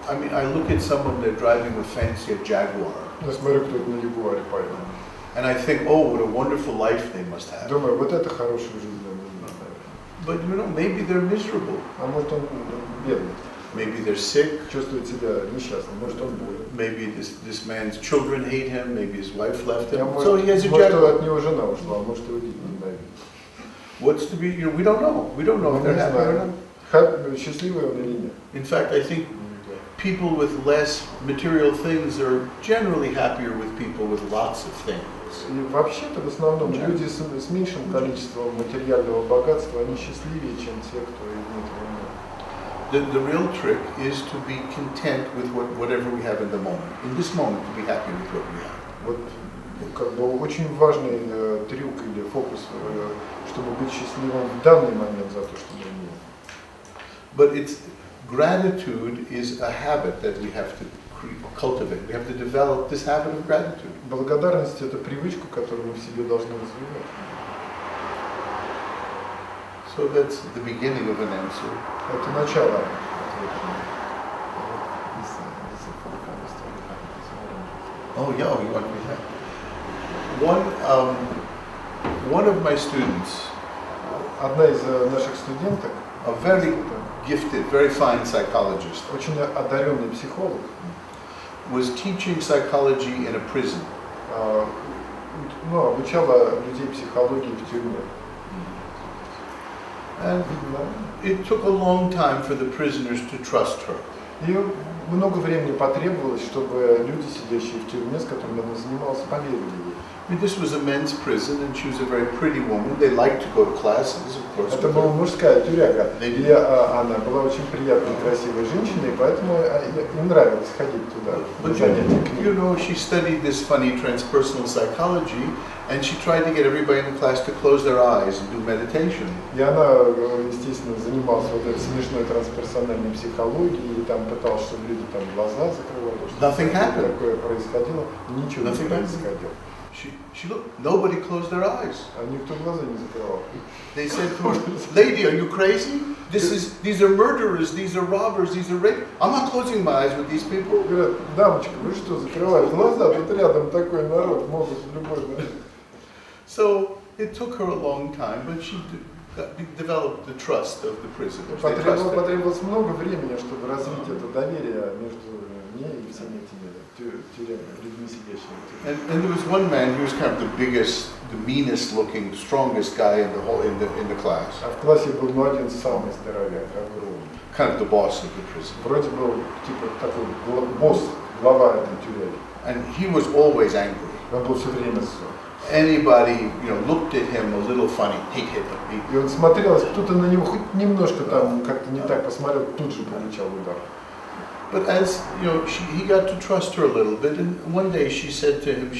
I mean, I look at someone, they're driving a fancy Jaguar, Я смотрю, кто-то на Ягуаре поедет. and I think, oh, what a wonderful life they must have. Думаю, вот это хорошая жизнь для меня. But maybe they're miserable. А может он бедный, Maybe they're sick. чувствует себя несчастным, может он болен. Maybe this man's children hate him. Maybe his wife left him. А So he has a может Jaguar. от него жена ушла, а может его дети ненавидят. What's to be? We don't know. We don't know Мы if they're не happy or not. знаем, счастливый он или нет. In fact, I think people with less material things are generally happier with people with lots of things. И вообще-то в основном люди с меньшим количеством материального богатства, они счастливее, чем те, кто имеет его много. The real trick is to be content with whatever we have in the moment. In this moment, to be happy with what we have. Вот как бы очень важный трюк или фокус, чтобы быть счастливым в данный момент за то, что мы имеем. But gratitude is a habit that we have to cultivate. We have to develop this habit of gratitude. Благодарность — это привычка, которую мы в себе должны развивать. So that's the beginning of an answer. Это начало ответа. Oh yeah, you want me to have. One of my students, Одна из наших студенток, a very gifted, very fine psychologist, очень одаренный психолог, was teaching psychology in a prison. Обучала людей психологии в тюрьме. And it took a long time for the prisoners to trust her. И много времени потребовалось, чтобы люди, сидящие в тюрьме, с которыми она занималась, поверили ей. I mean, this was a men's prison, and she was a very pretty woman. They liked to go to classes, of course. Это была мужская тюряга, и она была очень приятной, красивой женщиной, поэтому им нравилось ходить туда. But you know, she studied this funny transpersonal psychology, and she tried to get everybody in the class to close their eyes and do meditation. И она, естественно, занималась вот этой смешной трансперсональной психологией, и там пыталась, чтобы люди там глаза закрывали, Nothing что happened. такое происходило, ничего не происходило. She looked, nobody closed their eyes. А никто глаза не закрывал. They said to her, "Lady, are you crazy? These are murderers, these are robbers, these are rape. I'm not closing my eyes with these people." Говорят, дамочка, вы что, закрываете глаза? Тут рядом такой народ, могут любой. So it took her a long time, but she developed the trust of the prisoners. Потребовалось много времени, чтобы развить это доверие между ней и всеми этими людьми, сидящими. And there was one man who was kind of the biggest, the meanest looking, strongest guy in the class. А в классе был один самый здоровяк, огромный. Kind of the boss of the prison. Вроде был типа такой босс, глава этой тюряги. And he was always angry. Он был все время ссор. Anybody, looked at him a little funny, he'd hit them. И он смотрел, если кто-то на него хоть немножко там как-то не так посмотрел, тут же получал удар. But as he got to trust her a little bit, and one day she said to him,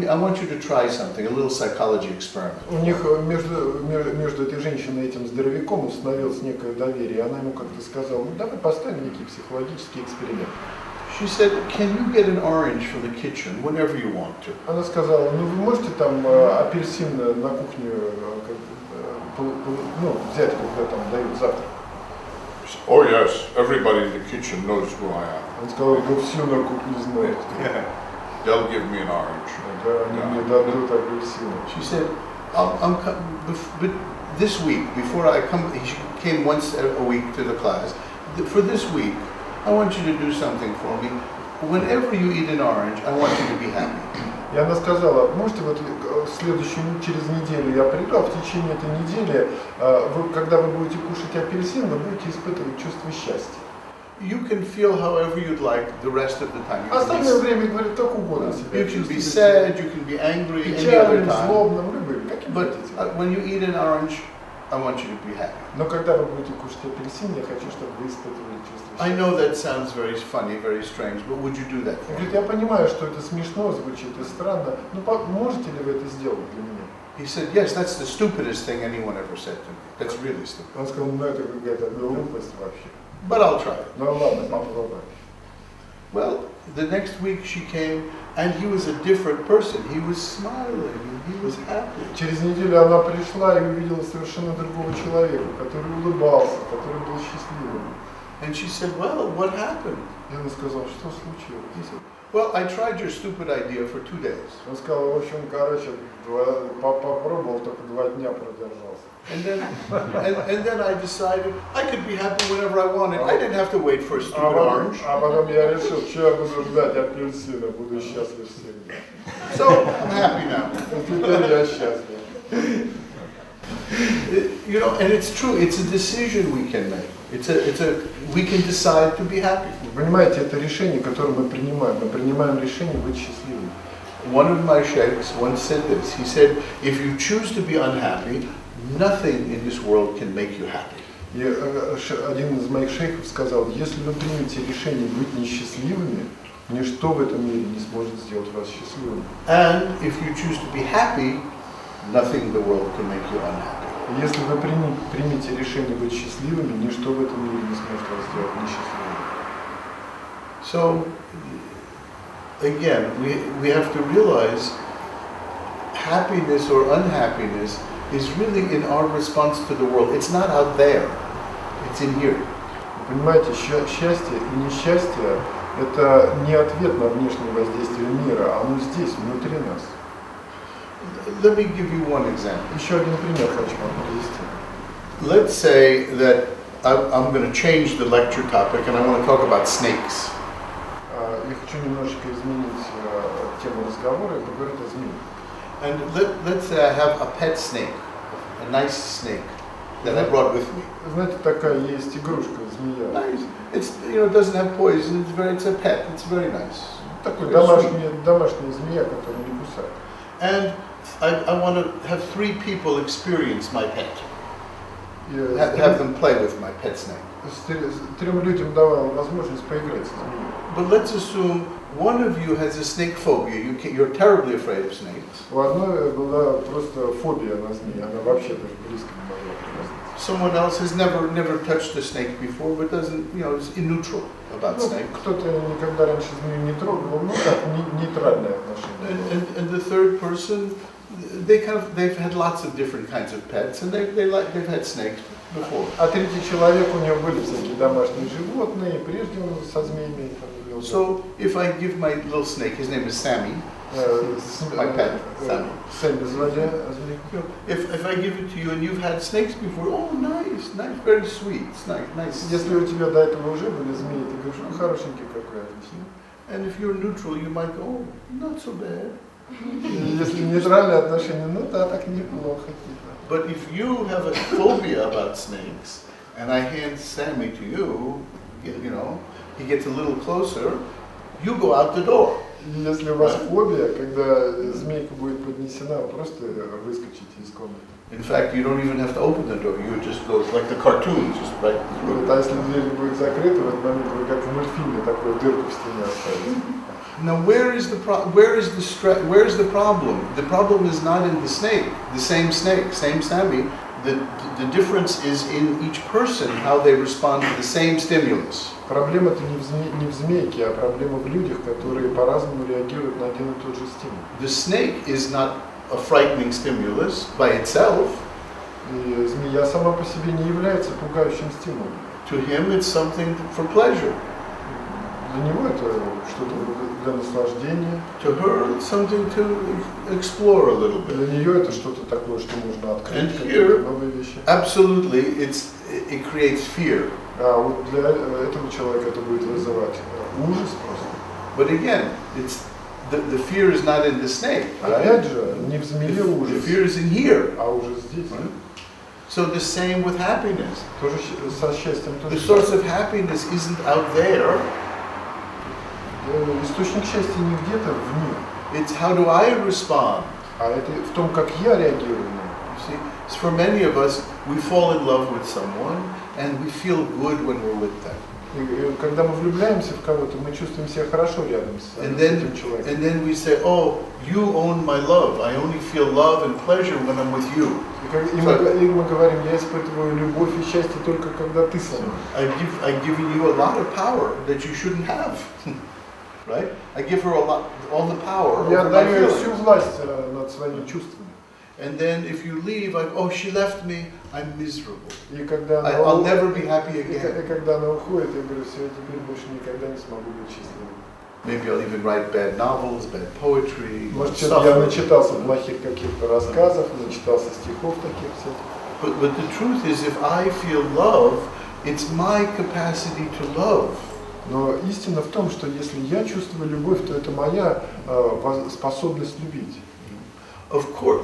I want you to try something, a little psychology experiment. У них между этой женщиной и этим здоровяком установилось некое доверие, и она ему как-то сказала, давай поставим некий психологический эксперимент. She said, can you get an orange from the kitchen whenever you want to? Она сказала, вы можете там апельсин на кухню взять, когда там дают завтрак? Oh yes, everybody in the kitchen knows who I am. Он сказал, все на кухне знают. They'll give me an orange. Да, они мне дадут апельсин. She said, but this week, before I come, she came once a week to the class. For this week, I want you to do something for me. Whenever you eat an orange, I want you to be happy. И она сказала, можете через неделю я приду, а в течение этой недели, когда вы будете кушать апельсин, вы будете испытывать чувство счастья. You can feel however you'd like the rest of the time. Остальное время, говорит, как угодно себя. You can be sad, you can be angry, any other time. Злобным, любым, каким But хотите. when you eat an orange, I want you to be happy. Но когда вы будете кушать апельсин, я хочу, чтобы вы испытывали чувство счастья. I know that sounds very funny, very strange, but would you do that for me? Говорит, я понимаю, что это смешно звучит и странно, но можете ли вы это сделать для меня? He said, yes, that's the stupidest thing anyone ever said to me. That's really stupid. Он сказал, это какая-то глупость вообще. But I'll try it. Ну ладно, попробуй. Well, the next week she came, and he was a different person. He was smiling, and he was happy. Через неделю она пришла и увидела совершенно другого человека, который улыбался, который был счастливым. And she said, well, what happened? И она сказала, что случилось? He said, well, I tried your stupid idea for 2 days. Он сказал, в общем, попробовал, только 2 дня продержался. And then I decided I could be happy whenever I wanted. I didn't have to wait for a stupid orange. А потом я решил, что я буду ждать апельсина, буду счастлив всегда. So I'm happy now. Теперь я счастлив. And it's true. It's a decision we can make. We can decide to be happy. Вы понимаете, это решение, которое мы принимаем. Мы принимаем решение быть счастливым. One of my sheikhs once said this. He said, if you choose to be unhappy, nothing in this world can make you happy. И один из моих шейхов сказал, если вы примете решение быть несчастливыми, ничто в этом мире не сможет сделать вас счастливым. And if you choose to be happy, nothing in the world can make you unhappy. И если вы примете решение быть счастливыми, ничто в этом мире не сможет вас сделать несчастливыми. So, again, we have to realize happiness or unhappiness is really in our response to the world. It's not out there, it's in here. Понимаете, счастье и несчастье – это не ответ на внешнее воздействие мира, оно здесь, внутри нас. Let me give you one example. Еще один пример хочу вам привести. Let's say that I'm going to change the lecture topic and I want to talk about snakes. Я хочу немножечко изменить тему разговора и поговорить о змее. And let's say I have a pet snake, a nice snake that I brought with me. Знаете, такая есть игрушка, змея. Nice. It's, it doesn't have poison. It's a pet. It's very nice. Такой домашняя змея, которая не кусает. And I want to have 3 people experience my pet. Have them play with my pet snake. Трем людям давал возможность поиграть с змеей. But let's assume one of you has a snake phobia. You're terribly afraid of snakes. У одной была просто фобия на змеи, она вообще даже близко не могла прикоснуться. Someone else has never touched a snake before, but doesn't, is neutral about snakes. Кто-то никогда раньше змею не трогал, так нейтральное отношение. And the third person, they've had lots of different kinds of pets, and they've had snakes before. А третий человек, у него были всякие домашние животные, прежде он со змеями имел. So if I give my little snake, his name is Sammy, my pet, Sammy. Сами звали змейку. If I give it to you and you've had snakes before, oh nice, very sweet, it's nice. Если у тебя до этого уже были змеи, ты говоришь, ну хорошенький какой, отличный. And if you're neutral, you might go, oh, not so bad. Если нейтральное отношение, ну да, так неплохо. But if you have a phobia about snakes, and I hand Sammy to you, he gets a little closer, you go out the door. Если у вас фобия, когда змейка будет поднесена, вы просто выскочите из комнаты. In fact, you don't even have to open the door. You just go like the cartoons, just right through. А если дверь будет закрыта, в этот момент вы как в мультфильме такую дырку в стене оставите. Now, where is the problem? The problem is not in the snake, same Sammy. The difference is in each person, how they respond to the same stimulus. Проблема-то не в змейке, а проблема в людях, которые по-разному реагируют на один и тот же стимул. The snake is not a frightening stimulus by itself. И змея сама по себе не является пугающим стимулом. To him, it's something for pleasure. Для него это что-то для наслаждения. To her, it's something to explore a little bit. Для нее это что-то такое, что можно открыть, And here, новые вещи. absolutely, it creates fear. А вот для этого человека это будет вызывать ужас просто. But again, the fear is not in the snake. Опять же, не в змее The ужас, fear is in here. а ужас здесь. So the same with happiness. Тоже со счастьем The тоже. source of happiness isn't out there. Источник счастья не где-то в ней, It's how do I respond? а это в том, как я реагирую на You see, so for many of us, we fall in love with someone and we feel good when we're with them. И когда мы влюбляемся в кого-то, мы чувствуем себя хорошо рядом с And этим человеком. then we say, oh, you own my love. I only feel love and pleasure when I'm with you. И мы говорим, я испытываю любовь и счастье только когда ты со мной. I've given you a lot of power that you shouldn't have. Right? I give her all the power Я over my даю ей всю feelings. власть над своими чувствами. And then if you leave, like, oh, she left me, I'm miserable. И когда она, I'll never be happy и again. когда она уходит, я говорю, все, я теперь больше никогда не смогу быть счастливым. Maybe I'll even write bad novels, bad poetry, Может, stuff. я начитался плохих каких-то рассказов, начитался стихов таких всяких. But the truth is, if I feel love, it's my capacity to love. Но истина в том, что если я чувствую любовь, то это моя способность любить. Of course,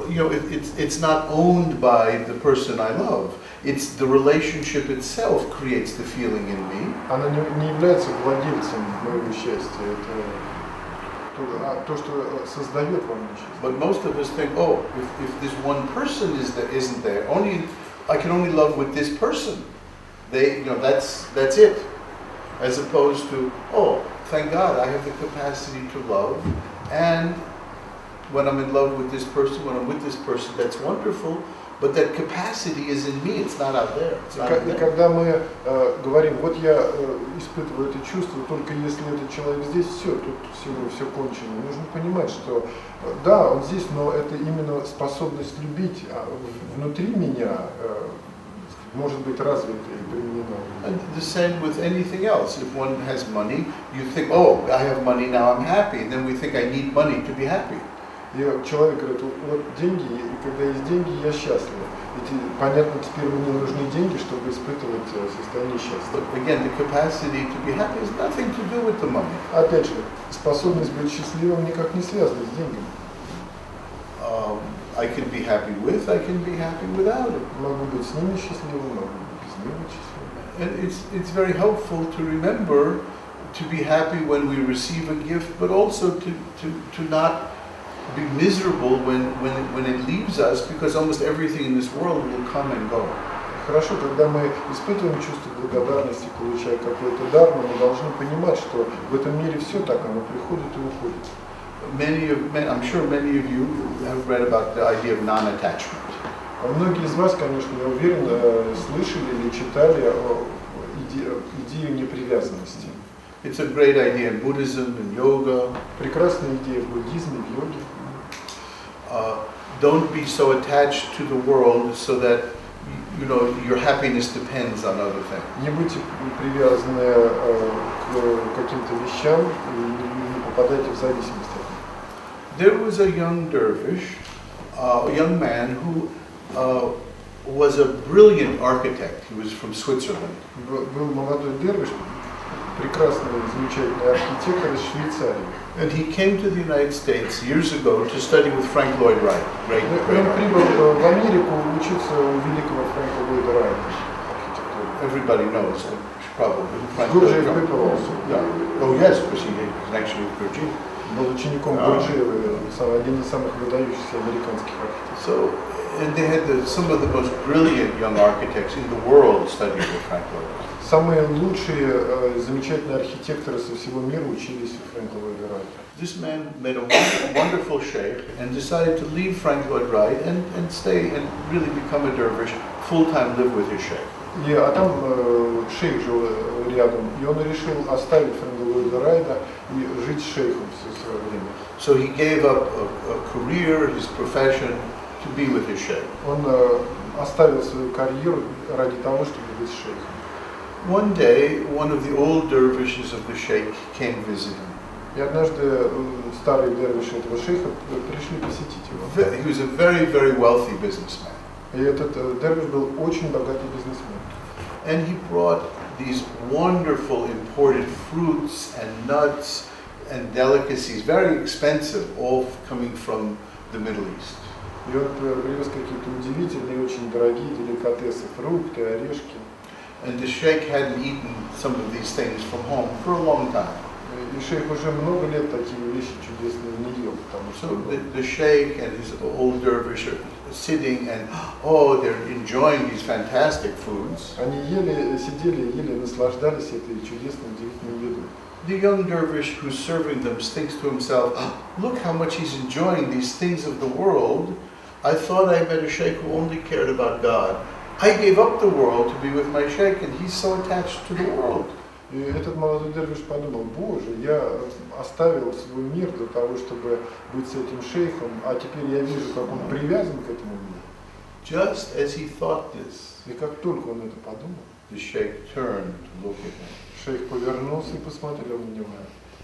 it's not owned by the person I love. It's the relationship itself creates the feeling in me. Она не является владельцем моего счастья. Это то, что создает во мне счастье. But most of us think, oh, if this one person isn't there, I can only love with this person. That's it. As opposed to, oh, thank God I have the capacity to love, and when I'm in love with this person, when I'm with this person, that's wonderful, but that capacity is in me, it's not out there. It's not И out there. когда мы говорим, вот я испытываю это чувство, только если этот человек здесь, все, тут все кончено. Нужно понимать, что да, он здесь, но это именно способность любить внутри меня может быть развита и применена. And the same with anything else. If one has money, you think, oh, I have money, now I'm happy. And then we think I need money to be happy. И человек говорит, вот деньги, и когда есть деньги, я счастлив. Понятно, теперь мне нужны деньги, чтобы испытывать состояние счастья. But again, the capacity to be happy has nothing to do with the money. Опять же, способность быть счастливым никак не связана с деньгами. I can be happy with, I can be happy without it. Могу быть с ними счастливым, могу быть без них счастливым. And it's very helpful to remember to be happy when we receive a gift, but also to not be miserable when it leaves us, because almost everything in this world will come and go. Хорошо, когда мы испытываем чувство благодарности, получая какой-то дар, но мы должны понимать, что в этом мире все так, оно приходит и уходит. I'm sure many of you have read about the idea of non-attachment. Многие из вас, конечно, я уверен, слышали или читали о идею непривязанности. It's a great idea in Buddhism and yoga. Прекрасная идея в буддизме, в йоге. Don't be so attached to the world so that your happiness depends on other things. Не будьте привязаны к каким-то вещам и не попадайте в зависимость от них. There was a young dervish, a young man who was a brilliant architect. He was from Switzerland. Был молодой дервиш, прекрасный, замечательный архитектор из Швейцарии. And he came to the United States years ago to study with Frank Lloyd Wright. Он прибыл в Америку учиться у великого Фрэнка Ллойда Райта. Everybody knows, probably. Frank Гурджиев Lloyd Wright. выпивался. Yeah. Oh yes, because he was actually with Gurdjieff. Был учеником Гурджиева, один из самых выдающихся американских архитекторов. So, and they had some of the most brilliant young architects in the world studying with Frank Lloyd Wright. Самые лучшие, замечательные архитекторы со всего мира учились у Фрэнка Ллойда Райта. This man met a wonderful sheikh and decided to leave Frank Lloyd Wright and stay and really become a dervish, full-time live with his sheikh. А там шейх жил рядом, и он решил оставить Фрэнка Ллойда Райта и жить с шейхом все свое время. So he gave up a career, his profession, to be with his sheikh. Он оставил свою карьеру ради того, чтобы быть с шейхом. One day, one of the old dervishes of the sheikh came visit him. И однажды старые дервиши этого шейха пришли посетить его. He was a very, very wealthy businessman. И этот дервиш был очень богатый бизнесмен. And he brought these wonderful imported fruits and nuts and delicacies, very expensive, all coming from the Middle East. И он привез какие-то удивительные, очень дорогие деликатесы, фрукты, орешки. And the sheikh hadn't eaten some of these things from home for a long time. И шейх уже много лет такие вещи чудесные не ел, потому So что the sheikh and his old dervish are sitting and, oh, they're enjoying these fantastic foods. они сидели, ели, наслаждались этой чудесной, удивительной едой. The young dervish who's serving them thinks to himself, look how much he's enjoying these things of the world. I thought I met a sheikh who only cared about God. I gave up the world to be with my sheikh, and he's so attached to the world. И этот молодой дервиш подумал, Боже, я оставил свой мир для того, чтобы быть с этим шейхом, а теперь я вижу, как он привязан к этому миру. Just as he thought this, И как только он это подумал, the sheikh turned to look at him. шейх повернулся и посмотрел на него.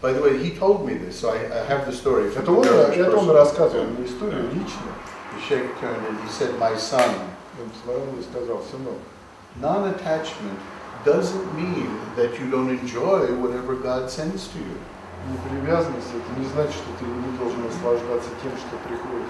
By the way, he told me this, so I have the story from Это the dervish он person. рассказывал мне историю лично. The sheikh turned and he said, my son, Он посмотрел и сказал, сынок, non-attachment doesn't mean that you don't enjoy whatever God sends to you. непривязанность это не значит, что ты не должен наслаждаться тем, что приходит.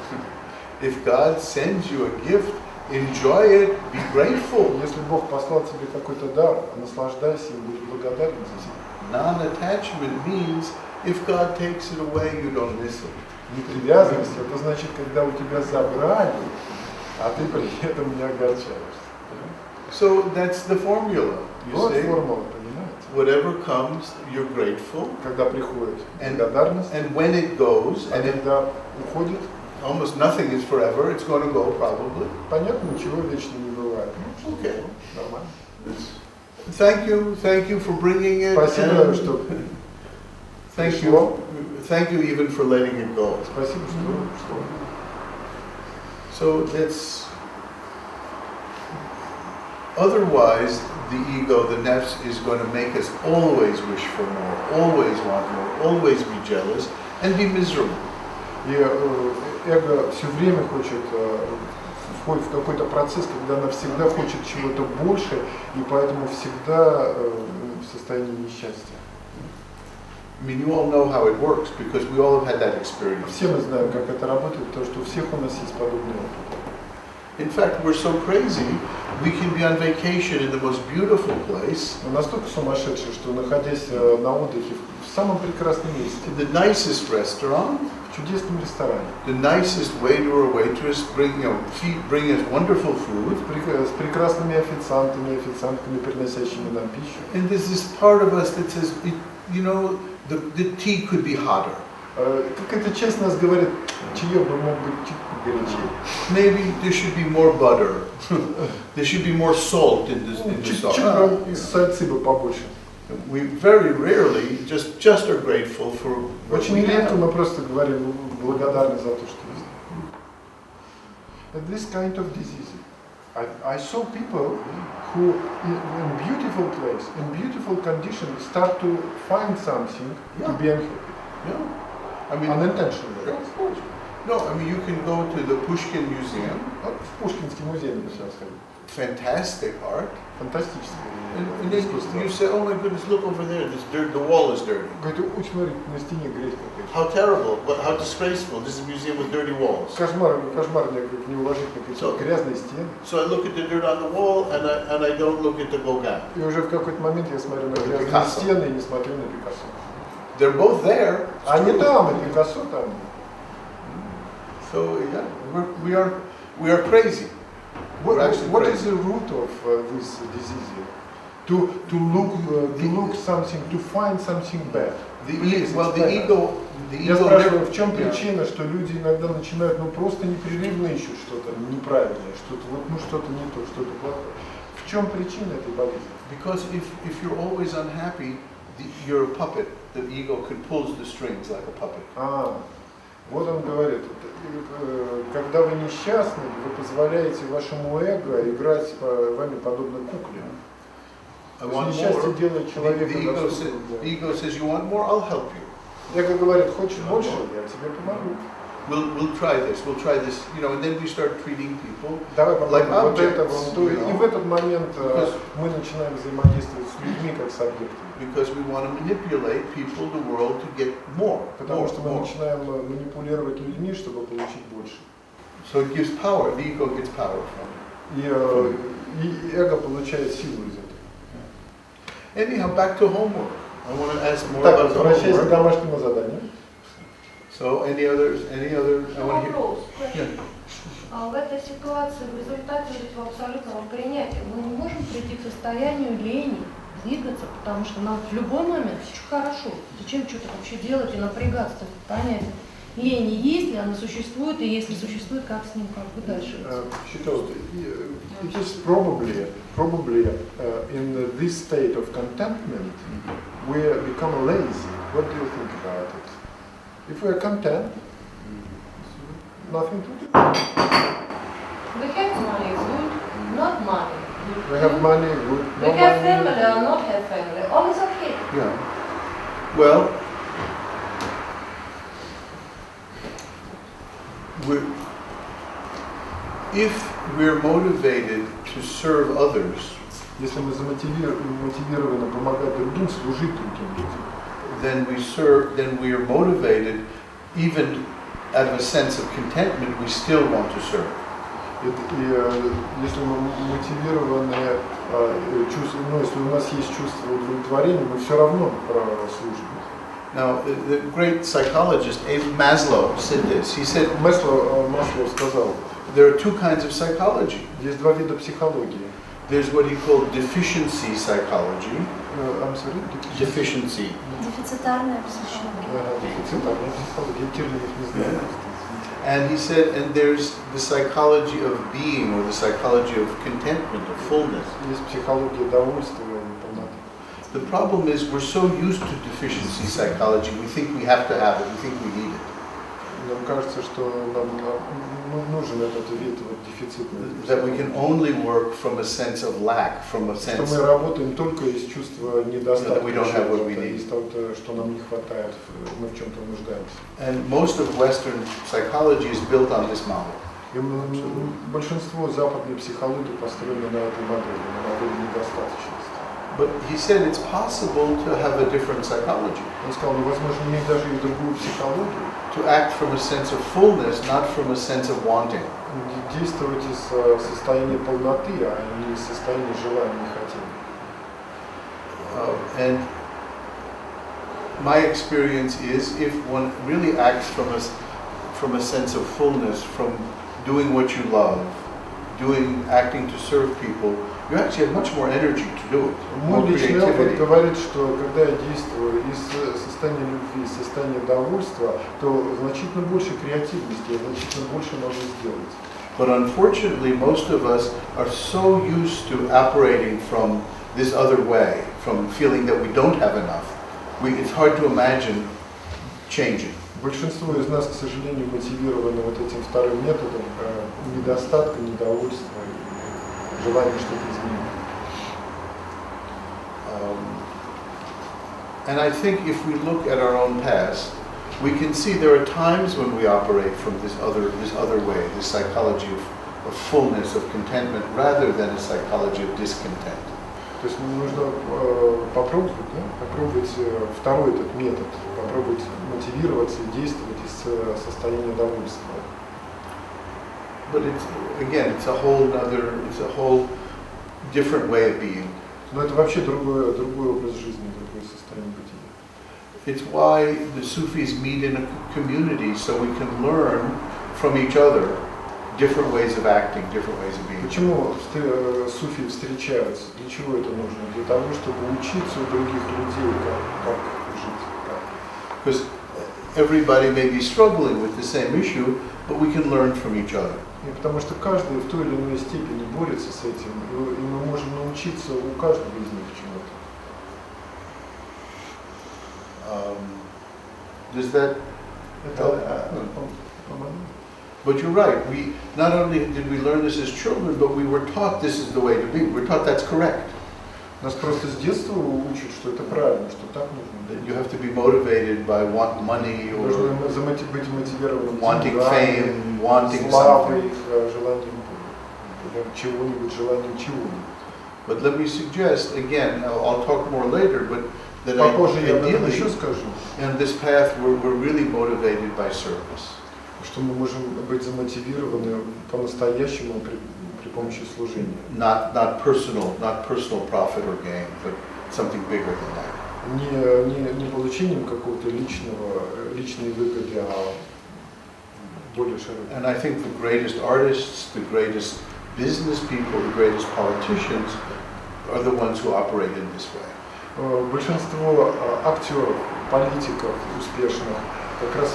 If God sends you a gift, enjoy it, be grateful. Если Бог послал тебе какой-то дар, наслаждайся и будь благодарен за это. Non-attachment means if God takes it away, you don't miss it. Непривязанность это значит, когда у тебя забрали, а ты при этом не огорчаешься. So that's the formula. You Вот see, формула, понимаете? whatever comes, you're grateful. Когда приходит And- благодарность, And when it goes, а and когда уходит, almost nothing is forever. It's going to go probably. Понятно, ничего вечно не бывает. Ну, Okay. нормально. Thank you for bringing it. Спасибо, and что thank you even for letting it go. Спасибо, что So it's otherwise the ego, the nefs, is going to make us always wish for more, always want more, always be jealous, and be miserable. И эго все время хочет, входит в какой-то процесс, когда она всегда хочет чего-то больше, и поэтому всегда в состоянии несчастья. I mean, you all know how it works because we all have had that experience. Все мы знаем, как это работает, потому что у всех у нас есть подобный опыт. In fact, we're so crazy, we can be on vacation in the most beautiful place, Мы настолько сумасшедшие, что находясь на отдыхе в самом прекрасном месте, in the nicest restaurant, в чудесном ресторане, the nicest waiter or waitress bring us wonderful food, с прекрасными официантами, официантками, приносящими нам пищу. and there's this part of us that says, the tea could be hotter. Какая-то часть нас говорит, чаек бы мог быть чуть горячее. Maybe there should be more butter. There should be more salt in this sauce. Чуть сальцы бы побольше. We very rarely just are grateful for what Очень we редко have. мы просто говорим благодарны за то, что есть. And this kind of disease. I saw people who in beautiful place, in beautiful conditions, start to find something to be unhappy. Yeah. I mean, Unintentionally. yeah, of course. No, I mean, you can go to the Pushkin Museum, В Пушкинский музей нельзя сходить. fantastic art, Фантастическое and then искусство. you say, oh my goodness, look over there, this dirt, the wall is dirty. Говорит, ой, смотри, на стене грязь какая-то. How terrible, how disgraceful, this is a museum with dirty walls. Кошмар, неуважительно, So- грязные стены. So I look at the dirt on the wall, and I don't look at the Gauguin. И уже в какой-то момент я смотрю на грязные Пикассо. стены и не смотрю на Пикассо. They're both there. Они там, и Пикассо там. So yeah, we are crazy. We're actually What crazy. is the root of this disease? To look something, to find something bad. Please The explain. Я ego спрашиваю, never, в чем yeah. причина, что люди иногда начинают, просто непрерывно ищут что-то неправильное, что-то что-то не то, что-то плохое. В чем причина этой болезни? Because if you're always unhappy, you're a puppet. The ego pulls the strings like a puppet. Вот он говорит, когда вы несчастны, вы позволяете вашему эго играть вами подобно кукле. I want Несчастье more. делает человека The ego says, you want more, I'll help you. Эго говорит, хочешь больше, я тебе помогу. We'll try this, and then we start treating people. Давай Like попробуем вот это, objects, вон то. you know. И в этот момент Because- мы начинаем взаимодействовать с людьми как с объектами. Because we want to manipulate people, the world, to get more. Потому more, что мы more. начинаем манипулировать людьми, чтобы получить больше. So it gives power. The ego gets power from it. И эго получает силу из этого. Anyhow, back to homework. I want to ask more Так, about the возвращаясь к homework. домашнему заданию. So any other? I want to hear. Вопрос. Yeah. В этой ситуации, в результате этого абсолютного принятия, мы не можем прийти к состоянию лени, двигаться, потому что нам в любой момент все хорошо. Зачем что-то вообще делать и напрягаться, понять, лени есть ли, она существует, и если существует, как с ним дальше. It is probably in this state of contentment we become lazy. What do you think about it? If we are content, nothing to do. We have money, good, not money. We have money, good. We No have money. family or not have family, all is okay. Yeah. Well, if we're motivated to serve others, Если мы мотивированы помогать другим, служить другим людям, then we are motivated, even out of a sense of contentment, we still want to serve. Если мы мотивированы, если у нас есть чувство удовлетворения, мы все равно служим. Now, the great psychologist Maslow said this. He said Маслоу сказал, there are two kinds of psychology. есть два вида психологии. There's what he called deficiency psychology. I'm sorry? Deficiency. Дефицитарная психология. Дефицитарная психология, терминов не знаю. And he said, and there's the psychology of being, or the psychology of contentment, of fullness. Есть психология довольствия и полноты. The problem is we're so used to deficiency psychology, we think we have to have it, we think we need it. Нам кажется, что нам нужен этот вид вот, дефицитный. That we can only work from a sense of lack, from a sense Что мы работаем только из чувства недостатка, we don't have what we need. из того, что нам не хватает, мы в чем-то нуждаемся. And most of Western psychology is built on this model. И большинство западной психологии построено на этой модели, на модели недостаточности. But he said it's possible to have a different psychology. Он сказал, ну, возможно, иметь даже и другую психологию. To act from a sense of fullness, not from a sense of wanting. Действовать из состояния полноты, а не из состояния желания и хотения. And my experience is, if one really acts from a sense of fullness, from doing what you love, acting to serve people, you actually have much more energy to do it. Мой личный опыт говорит, что когда я действую из состояния любви, из состояния довольства, то значительно больше креативности, я значительно больше могу сделать. But unfortunately, most of us are so used to operating from this other way, from feeling that we don't have enough. It's hard to imagine changing. Большинство из нас, к сожалению, мотивированы вот этим вторым методом недостатка, недовольства, желания что-то изменить. And I think if we look at our own past, we can see there are times when we operate from this other way, this psychology of fullness, of contentment, rather than a psychology of discontent. То есть нужно попробовать второй этот метод, попробовать мотивироваться и действовать из состояния довольства. But it's a whole different way of being. Но это вообще другой образ жизни, другое состояние бытия. It's why the Sufis meet in a community, so we can learn from each other different ways of acting, different ways of being. Почему суфи встречаются? Для чего это нужно? Для того, чтобы учиться у других людей, как жить. Because everybody may be struggling with the same issue, but we can learn from each other. И потому что каждый в той или иной степени борется с этим, и мы можем научиться у каждого из них чему-то. Does that help? But you're right. We not only did we learn this as children, but we were taught this is the way to be. We're taught that's correct. Нас просто с детства учат, что это правильно, что так нужно. You have to be motivated by wanting money or быть мотивированным wanting fame, wanting славой, something. желанием чего-нибудь, желанием чего-нибудь. But let me suggest again. I'll talk more later, but that Попозже я об этом ideally, еще скажу. in this path, we're really motivated by service. Что мы можем быть замотивированы по-настоящему при помощи служения. Not personal profit or gain, but something bigger than that. Не получением какого-то личной выгоды, а более широкой. And I think the greatest artists, the greatest business people, the greatest politicians are the ones who operate in this way. Большинство актеров, политиков успешных как раз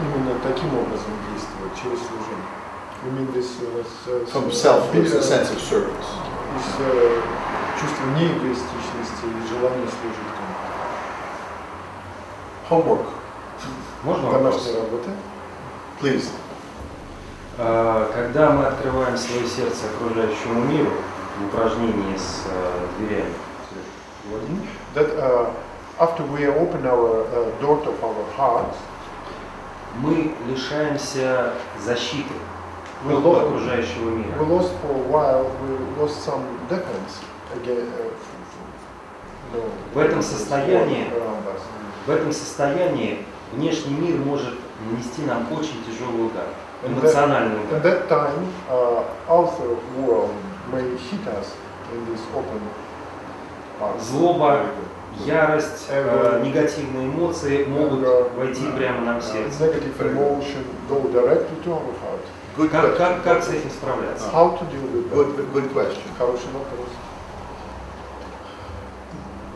именно таким образом действуют, через служение. We mean this From selfless, a sense of service. Из чувства неэгоистичности и желания служить кому-то. Homework, Можно вопрос? Домашняя работа. please. Когда мы открываем свое сердце окружающему миру в упражнении с дверями, Владимир? That after we open our door of our heart, мы лишаемся защиты We от lost- окружающего мира. we lost for a while, we lost some defense against В этом состоянии around us. В этом состоянии внешний мир может нанести нам очень тяжелый удар, And эмоциональный At удар. that time, outer world may hit us in this open heart. Злоба, ярость, негативные эмоции могут войти прямо нам в сердце. Negative emotion go directly to our heart. Good question. Как с этим справляться? How to deal with that? Good question. Хороший вопрос.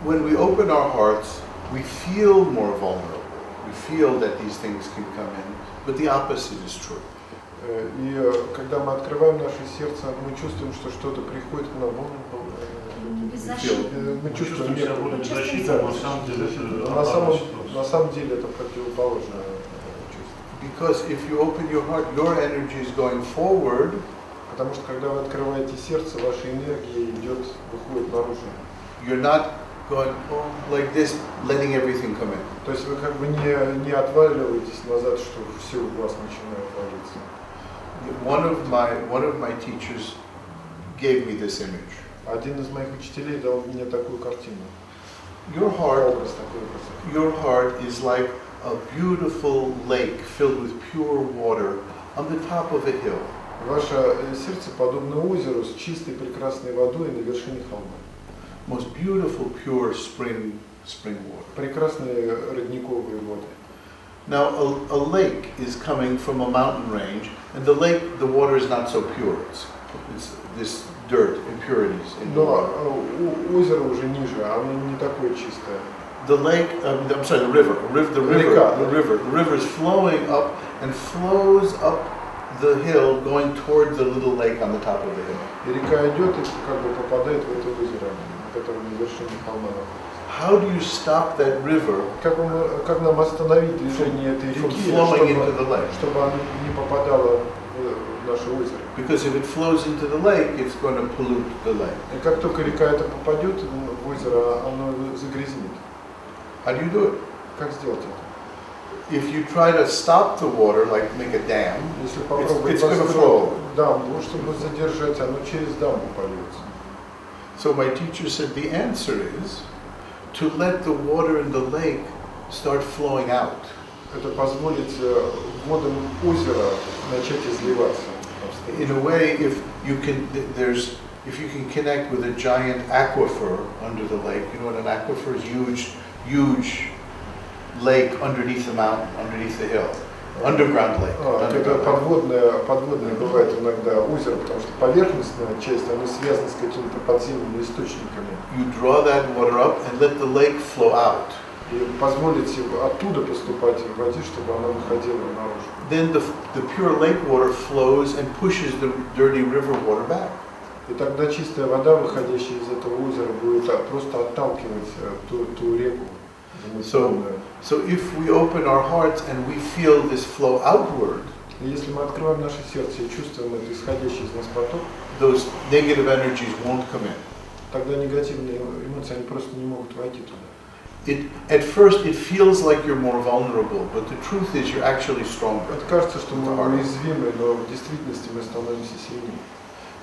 When we open our hearts, we feel more vulnerable. We feel that these things can come in, but the opposite is true. И когда мы открываем наше сердце, мы чувствуем, что что-то приходит к нам. Мы чувствуем себя более беззащитным, на самом деле это на самом деле это противоположное чувство. Because if you open your heart, your energy is going forward. Потому что когда вы открываете сердце, ваша энергия выходит наружу. You're not going like this, letting everything come in. То есть вы как бы не отваливаетесь назад, что все у вас начинает валиться. One of my teachers gave me this image. Один из моих учителей дал мне такую картину. Your heart, Образ такой образ. your heart is like a beautiful lake filled with pure water on the top of a hill. Ваше сердце подобно озеру с чистой прекрасной водой на вершине холма. Most beautiful, pure spring water. Прекрасные родниковые воды. Now, a lake is coming from a mountain range, and the lake, the water is not so pure. It's this dirt, impurities in the Но water. озеро уже ниже, оно не такое чистое. The lake, I'm sorry, the river. The river is flowing up and flows up the hill, going toward the little lake on the top of the hill. И река идет и как бы попадает в это озеро, которое на вершине холма находится. How do you stop that river Как нам остановить движение этой from реки, flowing into the lake? чтобы она не попадала в наше озеро? Because if it flows into the lake, it's going to pollute the lake. И как только река эта попадет в озеро, оно загрязнит. How do you do it? Как сделать это? If you try to stop the water, like make a dam, Если попробовать it's going to построить flow. дамбу, чтобы задержать, оно через дамбу польется. So my teacher said the answer is to let the water in the lake start flowing out. Это позволит водам озера начать изливаться. In a way, if you can connect with a giant aquifer under the lake, you know what an aquifer is? Huge lake underneath the mountain, underneath the hill, underground lake. Это подводное бывает иногда озеро, потому что поверхностная часть, она связана с какими-то подземными источниками. You draw that water up and let the lake flow out. И позволить оттуда поступать в воде, чтобы она выходила наружу. Then the pure lake water flows and pushes the dirty river water back. И тогда чистая вода, выходящая из этого озера, будет просто отталкивать ту реку. So if we open our hearts and we feel this flow outward, И если мы открываем наше сердце и чувствуем это исходящий из нас поток, those negative energies won't come in. тогда негативные эмоции, они просто не могут войти туда. At first it feels like you're more vulnerable, but the truth is you're actually stronger. Это кажется, что мы уязвимы, но в действительности мы становимся сильнее.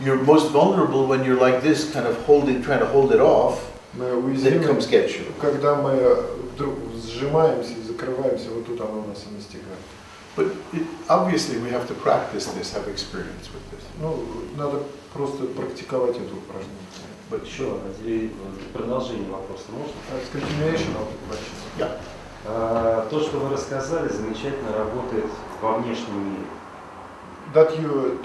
You're most vulnerable when you're like this, kind of trying to hold it off. Мы Then it уязвимы, comes get you. когда мы вдруг сжимаемся и закрываемся, вот тут оно нас и настигает. But obviously we have to practice this, have experience with this. Ну, надо просто практиковать это упражнение. But Еще продолжение вопроса можно? Continuation of the question. Yeah. То, что вы рассказали, замечательно работает во внешнем мире. That you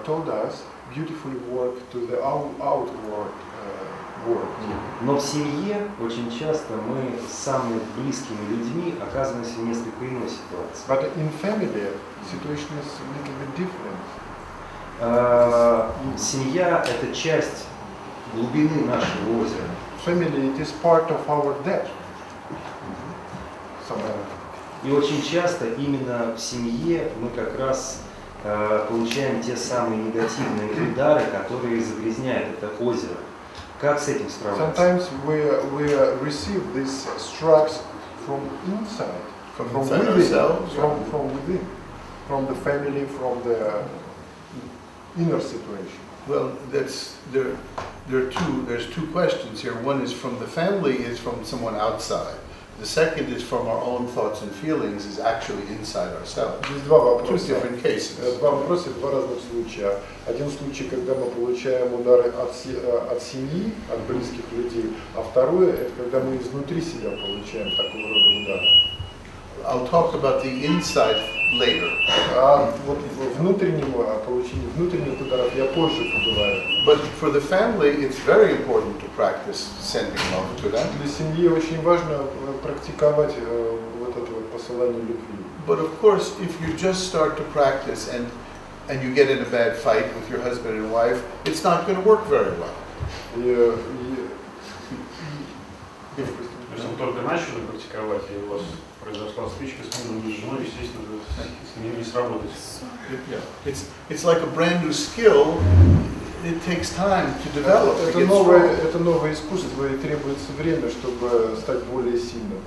told us beautifully work to the outward world. Но в семье очень часто мы с самыми близкими людьми оказываемся в несколько иной ситуации. But in family, situation is a little bit different. Семья – это часть глубины нашего озера. Family, it is part of our depth. И очень часто именно в семье мы как раз получаем те самые негативные удары, которые загрязняют это озеро. Как с этим справляться? Sometimes we receive these strikes from inside, from within, ourselves, from within, from the family, from the inner situation. Well, there's two questions here. One is from the family, is from someone outside. The second is from our own thoughts and feelings, is actually inside ourselves. Здесь два Two вопроса. different cases. Два вопроса, два разных случая. Один случай, когда мы получаем удары от семьи, от близких людей, а второе, это когда мы изнутри себя получаем такого рода удары. I'll talk about the inside later. А вот получение внутренних ударов я позже поговорю. But for the family, it's very important to practice sending love to them. Для семьи очень важно практиковать вот это вот посылание любви. But of course, if you just start to practice and you get in a bad fight with your husband and wife, it's not going to work very well. То есть вы только начали практиковать, и у вас произошла стычка с мужем и женой, естественно, с ними не сработать. Yeah. It's like a brand new skill. It takes time to develop. Это новое искусство, и требуется время, чтобы стать более сильным.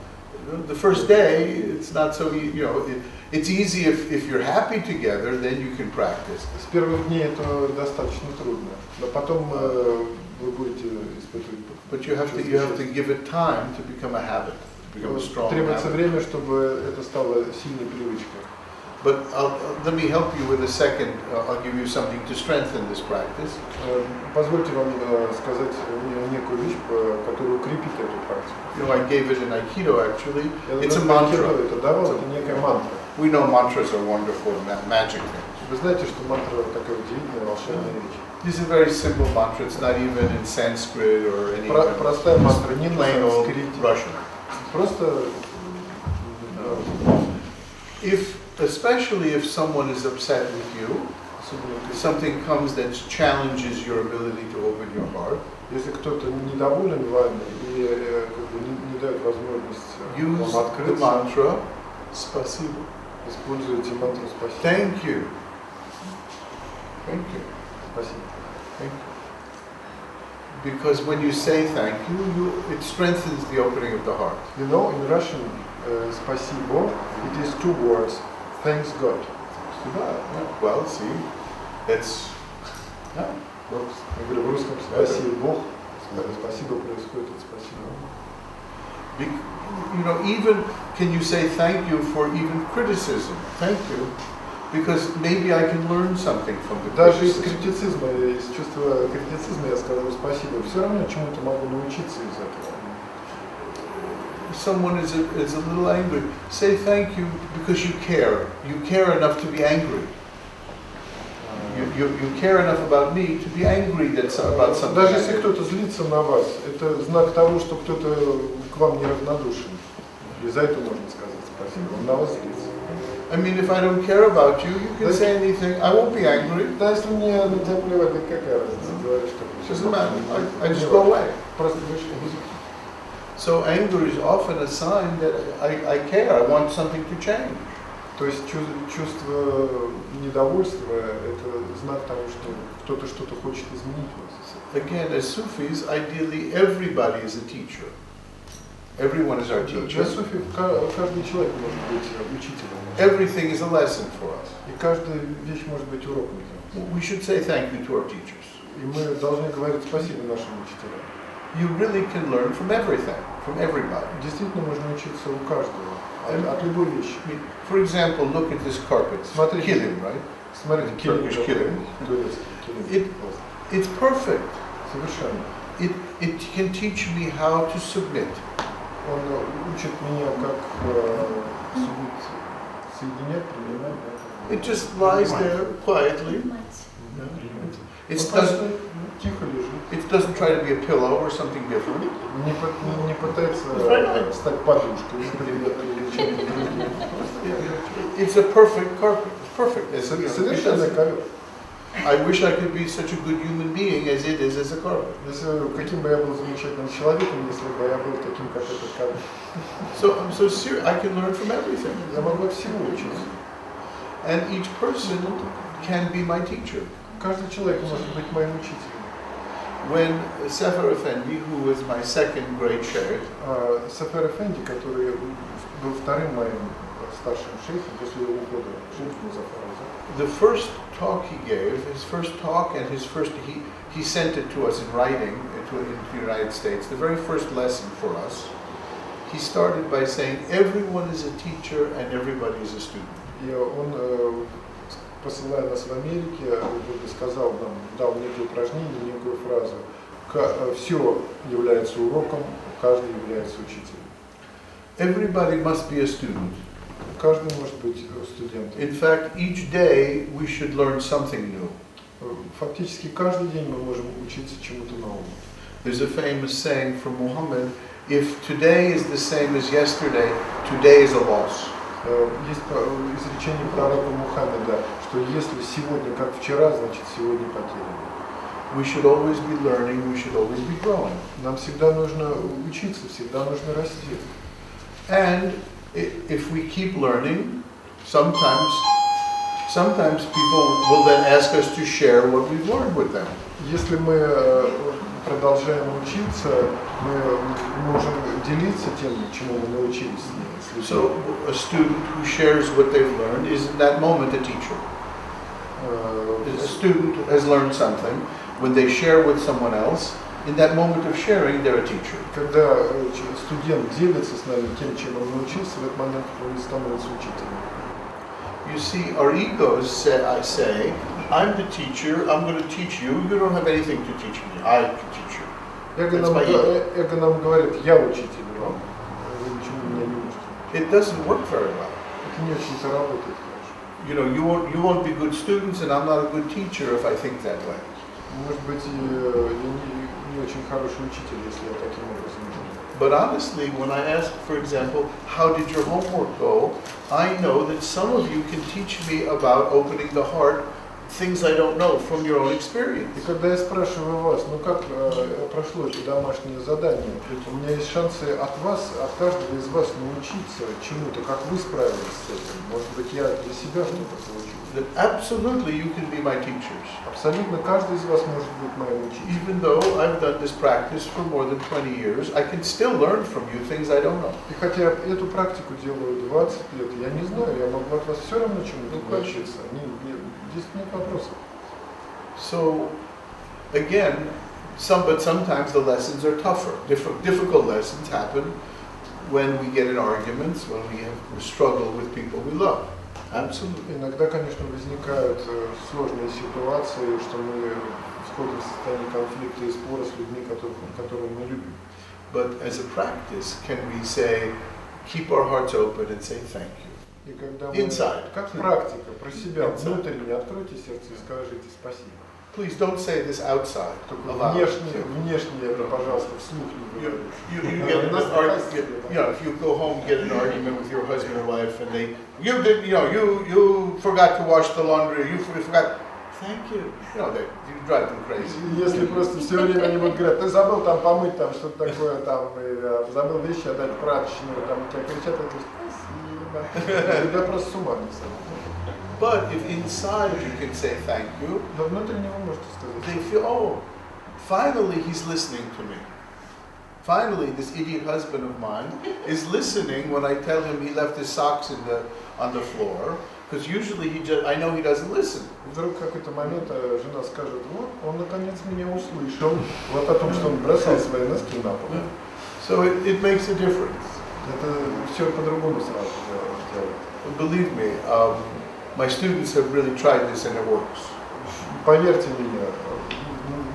The first day, it's not so easy. You know, it's easy if you're happy together, then you can practice. С первых дней это достаточно трудно, но потом вы будете испытывать. But you have to give it time to become a habit, to become a strong Требуется habit. время, чтобы это стало сильной привычкой. But let me help you with a second. I'll give you something to strengthen this practice. Позвольте вам сказать некую вещь, которая укрепит эту практику. You know, I gave it in Aikido actually. It's a mantra. Это давал, это некая мантра. We know mantras are wonderful, magic things. Вы знаете, что мантра такая удивительная, волшебная вещь. This is a very simple mantra. It's not even in Sanskrit or any Простая мантра, не на plain old санскрите. Russian. Просто Especially if someone is upset with you, something comes that challenges your ability to open your heart. если кто-то недоволен вами и не дает возможность Use вам the открыться, mantra, спасибо. используйте мантру спасибо. Thank you. Thank you. Спасибо. Thank you. Because when you say thank you, it strengthens the opening of the heart. You know, in Russian, спасибо, it is two words. Thanks God. Well, see, it's Я говорю в русском спасибо Бог. Спасибо происходит от спасибо. you know, even can you say thank you for even criticism? Thank you, because maybe I can learn something from the Даже из criticism. критицизма, из чувства критицизма я сказал спасибо. Все равно чему-то могу научиться из этого. Someone is a little angry. Say thank you because you care. You care enough to be angry. You care enough about me to be angry about something. Даже если кто-то злится на вас, это знак того, что кто-то к вам неравнодушен. И за это можно сказать спасибо. Он на вас злится. I mean, if I don't care about you, you can say anything. I won't be angry. Да, если мне на тебя плевать, да какая разница, говоришь, что Doesn't matter. I just go away. Просто вышли. So anger is often a sign that I care. I want something to change. То есть чувство недовольства – это знак того, что кто-то что-то хочет изменить в вас. Again, as Sufis, ideally everybody is a teacher. Everyone is our Для teacher. суфиев каждый человек может быть учителем. Everything is a lesson for us. И каждая вещь может быть уроком. We should say thank you to our teachers. И мы должны говорить спасибо нашим учителям. You really can learn from everything, from everybody. Действительно можно учиться у каждого, от любой вещи. For example, look at this carpet. Смотрите. Kilim, right? Смотрите, Turkish kilim. турецкий. It's perfect. Совершенно. It can teach me how to submit. Он учит меня, как соединять, принимать. It just lies there quietly. It doesn't try to be a pillow or something different. Не пытается стать подушкой. It's a perfect carpet. It's perfect. Совершенно ковер. I wish I could be such a good human being as it is as a carpet. Каким бы я был замечательным человеком, если бы я был таким, как этот ковер. So I'm so serious. I can learn from everything. Я могу от всего учиться. And each person can be my teacher. Каждый человек может быть моим учителем. When Sefer Effendi, who was my second great sheikh, Сефер Эфенди, который был вторым моим старшим шейхом после его ухода, шейх Музафара, the first talk he gave, his first talk and his first, he sent it to us in writing into the United States, the very first lesson for us, he started by saying, everyone is a teacher and everybody is a student. И он, посылая нас в Америке, сказал нам, дал некое упражнение, некую фразу. Все является уроком, каждый является учителем. Everybody must be a student. Каждый может быть студентом. In fact, each day we should learn something new. Фактически каждый день мы можем учиться чему-то новому. There's a famous saying from Muhammad, if today is the same as yesterday, today is a loss. Есть изречение пророка Мухаммеда, что если сегодня как вчера, значит сегодня потеряно. We should always be learning, we should always be growing. Нам всегда нужно учиться, всегда нужно расти. And if we keep learning, sometimes people will then ask us to share what we've learned with them. Если мы продолжаем учиться, мы можем делиться тем, чему мы научились. So a student who shares what they've learned is in that moment a teacher. A student has learned something. When they share with someone else, in that moment of sharing, they're a teacher. Когда студент делится с нами тем, чем он научился, в этот момент он становится учителем. You see, our egos say, I'm the teacher, I'm going to teach you, you don't have anything to teach me, I can teach you. Эго нам говорит, я учитель вам, вы ничего меня не учите. It doesn't work very well. Это не очень-то работает, конечно. You know, you won't be good students and I'm not a good teacher if I think that way. Может быть, я не очень хороший учитель, если я таким образом думаю. But honestly, when I ask, for example, how did your homework go, I know that some of you can teach me about opening the heart, things I don't know from your own experience. И когда я спрашиваю вас, ну как прошло это домашнее задание, у меня есть шансы от вас, от каждого из вас научиться чему-то, как вы справились с этим. Может быть, я для себя что-то получу. That absolutely you can be my teachers. Абсолютно каждый из вас может быть моим учителем. Even though I've done this practice for more than 20 years, I can still learn from you things I don't know. И хотя я эту практику делаю 20 лет, я не знаю, я могу от вас все равно чему-то научиться. Здесь нет вопросов. So, again, but sometimes the lessons are tougher. Difficult lessons happen when we get in arguments, when we struggle with people we love. Absolutely. Иногда, конечно, возникают сложные ситуации, что мы входим в состояние конфликта и спора с людьми, которых мы любим. But as a practice, can we say, keep our hearts open and say thank you? И когда мы, Inside. как практика, про себя Inside. внутренне откройте сердце и скажите спасибо. Please don't say this outside. Внешне это, пожалуйста, вслух не говорите. You get in an argument, if you go home and get an argument with your husband or wife, and you forgot to wash the laundry, you forgot. Thank you. You drive them crazy. Если просто все время они будут говорить, ты забыл там помыть, там что-то такое, там, забыл вещи отдать в прачечную, там, тебя кричат, ты говоришь, спасибо. Тебя просто с ума не сойдет. But if inside you can say thank you, Но внутренне вы можете сказать. they feel, finally he's listening to me. Finally, this idiot husband of mine is listening when I tell him he left his socks on the floor, because usually I know he doesn't listen. Вдруг в какой-то момент жена скажет, вот, он наконец меня услышал, вот о том, что он бросал свои носки на пол. So it makes a difference. Это все по-другому сразу делает. Believe me, my students have really tried this and it works. Поверьте мне,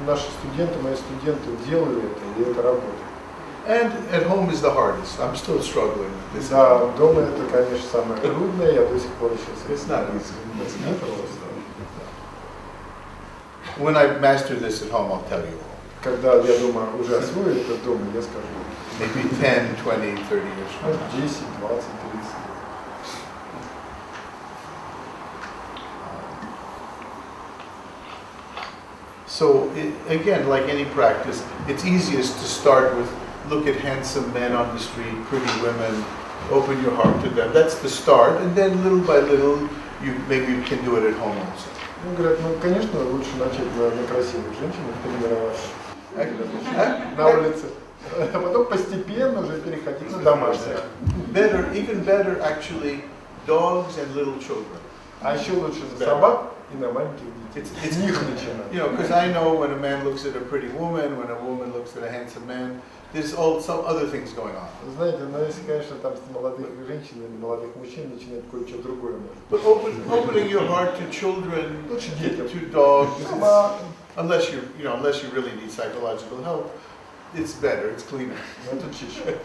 наши студенты, мои студенты делали это, и это работает. And at home is the hardest. I'm still struggling with this. Да, дома это, конечно, самое трудное, я до сих пор еще с It's not easy. It's not просто. When I master this at home, I'll tell you all. Когда я дома уже освою это дома, я скажу. Maybe 10, 20, 30 years from Может, now. 10, 20, 30. So again, like any practice, it's easiest to start with look at handsome men on the street, pretty women, open your heart to them. That's the start, and then little by little, maybe you can do it at home also. Ну, говорят, ну, конечно, лучше начать на красивых женщинах тренироваться на улице, а потом постепенно уже переходить на домашних. Even better, actually, dogs and little children. А еще лучше собак и на маленьких детей. С них начинать. Because I know when a man looks at a pretty woman, when a woman looks at a handsome man, there's some other things going on. Знаете, но если, конечно, там с молодых женщин или молодых мужчин начинать кое-что другое может. But opening your heart to children, Лучше детям. to dogs, unless you really need psychological help, it's better, it's cleaner. Это чище.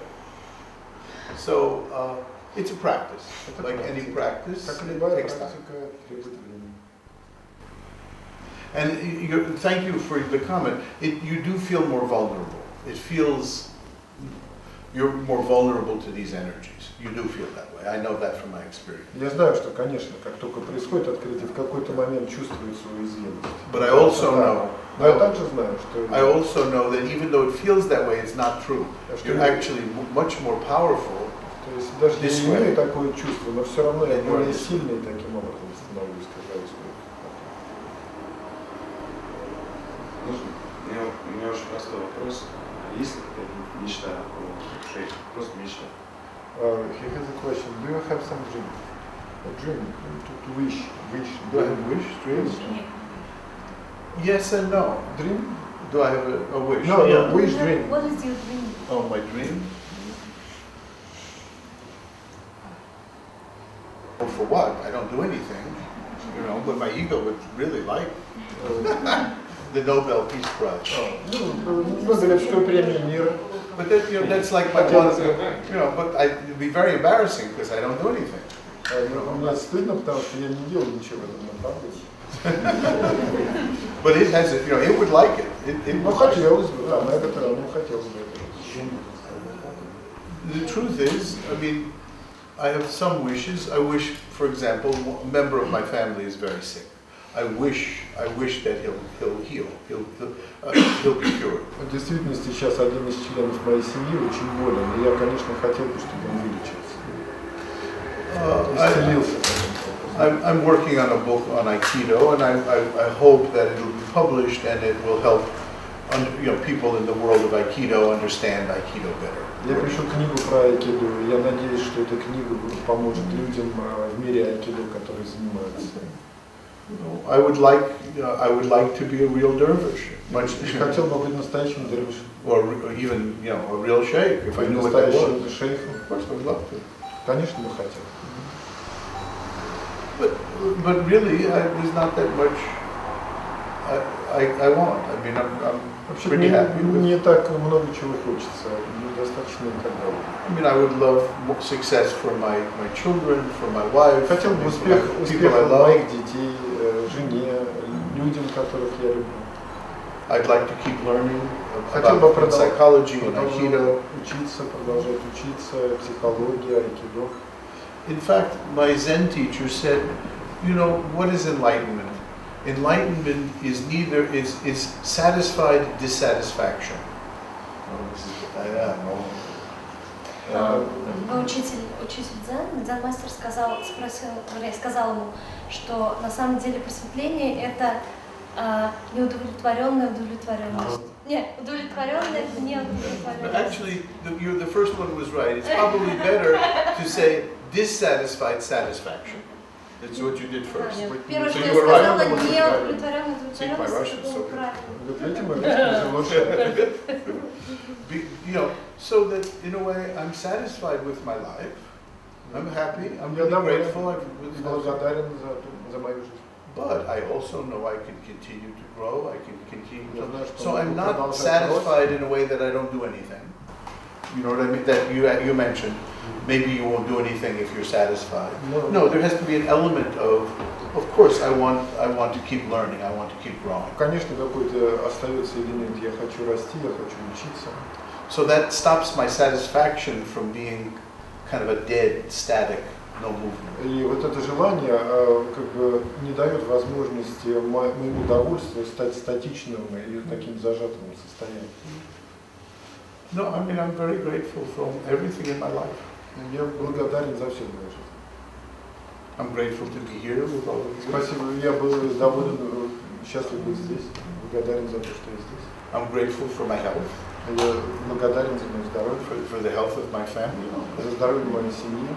So it's a practice. Like any practice, Как it любая takes time. практика требует времени. And thank you for the comment. You do feel more vulnerable. It feels you're more vulnerable to these energies. You do feel that way. I know that from my experience. Я знаю, что, конечно, как только происходит открытие, в какой-то момент чувствуется уязвимость. But I also know. Но я также знаю, что I also know that even though it feels that way, it's not true. You're actually much more powerful. То есть даже я не имею такое чувство, но все равно я более сильный таким образом становлюсь, когда устаю. У меня очень простой вопрос. Есть ли какая-то мечта о шейхе? Просто мечта. He has a question. Do you have some dream? A dream? To wish? Do I have wish? Dreams? Yes and no. Dream? Do I have a wish? No, Yeah. wish dream. What is your dream? Oh, my dream? Well, for what? I don't do anything, you know, but my ego would really like the Nobel Peace Prize. Нобелевскую премию мира. But that, you know, that's like my one, you know, but it'd be very embarrassing because I don't do anything. Мне стыдно, потому что я не делал ничего в этом направлении. But it has, you know, it would like it. Ну, хотелось бы, да, на это хотелось бы. The truth is, I mean, I have some wishes. I wish, for example, a member of my family is very sick. I wish that he'll heal. He'll be cured. В действительности сейчас один из членов моей семьи очень болен, и я, конечно, хотел бы, чтобы он вылечился. Исцелился. I'm working on a book on Aikido, and I hope that it will be published and it will help, you know, people in the world of Aikido understand Aikido better. Я пишу книгу про айкидо, и я надеюсь, что эта книга поможет людям в мире айкидо, которые занимаются. I would like to be a real dervish, Хотел бы быть настоящим дервишем. or even, you know, a real sheikh if I knew what that was. Настоящим шейхом. Of course, I would love to. Конечно, бы хотел. But really, there's not that much I want. I mean, I'm Вообще pretty happy with. не так много чего хочется, недостаточно и так далее. I mean, I would love success for my children, for my wife, Хотел бы for my people I успеха love. моих детей, жене, людям, которых я люблю. I'd like to keep learning Хотел бы about psychology and Aikido. учиться, продолжать учиться, психология, айкидо. In fact, my Zen teacher said, you know, what is enlightenment? Enlightenment is satisfied dissatisfaction. Учитель дзен-мастер сказал ему, что на самом деле просветление это неудовлетворенная удовлетворенность. Нет, удовлетворенная неудовлетворенность. Actually, the first one was right. It's probably better to say dissatisfied satisfaction. That's what you did first. Первое, So что you я were right. сказала, неудовлетворенная See, my удовлетворенность, Russian это is so было good. правильно. Вот видите, мы вместе лучше. You know, so that in a way I'm satisfied with my life. I'm happy. I'm Я really grateful. благодарен за мою жизнь. But I also know I can continue to grow. I can continue Я знаю, to. что So I'm могу not продолжать satisfied in a way that I don't do anything. You know what I mean? That you mentioned. Maybe you won't do anything if you're satisfied. No, there has to be an element of course, I want to keep learning. I want to keep growing. Конечно, какой-то остается элемент. Я хочу расти, я хочу учиться. So that stops my satisfaction from being kind of a dead, static, no movement. И вот это желание как бы не дает возможности моему удовольствию стать статичным и таким зажатым состоянием. No, I mean, I'm very grateful for everything in my life. Я благодарен за все в моей жизни. I'm grateful to be here with all of you. Спасибо, я был доволен, счастлив быть здесь, благодарен за то, что я здесь. I'm grateful for my health, Я благодарен за мое здоровье, for the health of my family. за здоровье моей семьи.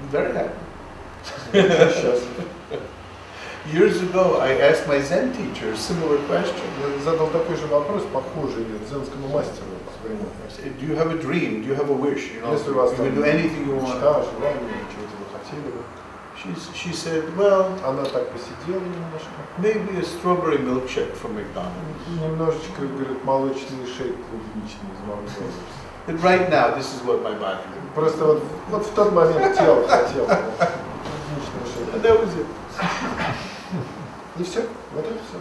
I'm very happy. Я очень счастлив. Years ago, I asked my Zen teacher a similar question. Я задал такой же вопрос, похожий дзенскому мастеру в свое время. I said, do you have a dream? Do you have a wish? You know, Если у вас you там can do anything you want. мечта, желание, чего-то вы хотели бы. She said, well, Она так посидела немножко. maybe a strawberry milkshake from McDonald's. Немножечко, говорит, молочный шейк клубничный из Макдональдса. But right now, this is what my body did. Просто вот в тот момент тело хотело клубничного шейка. And that was it. И все, вот это все.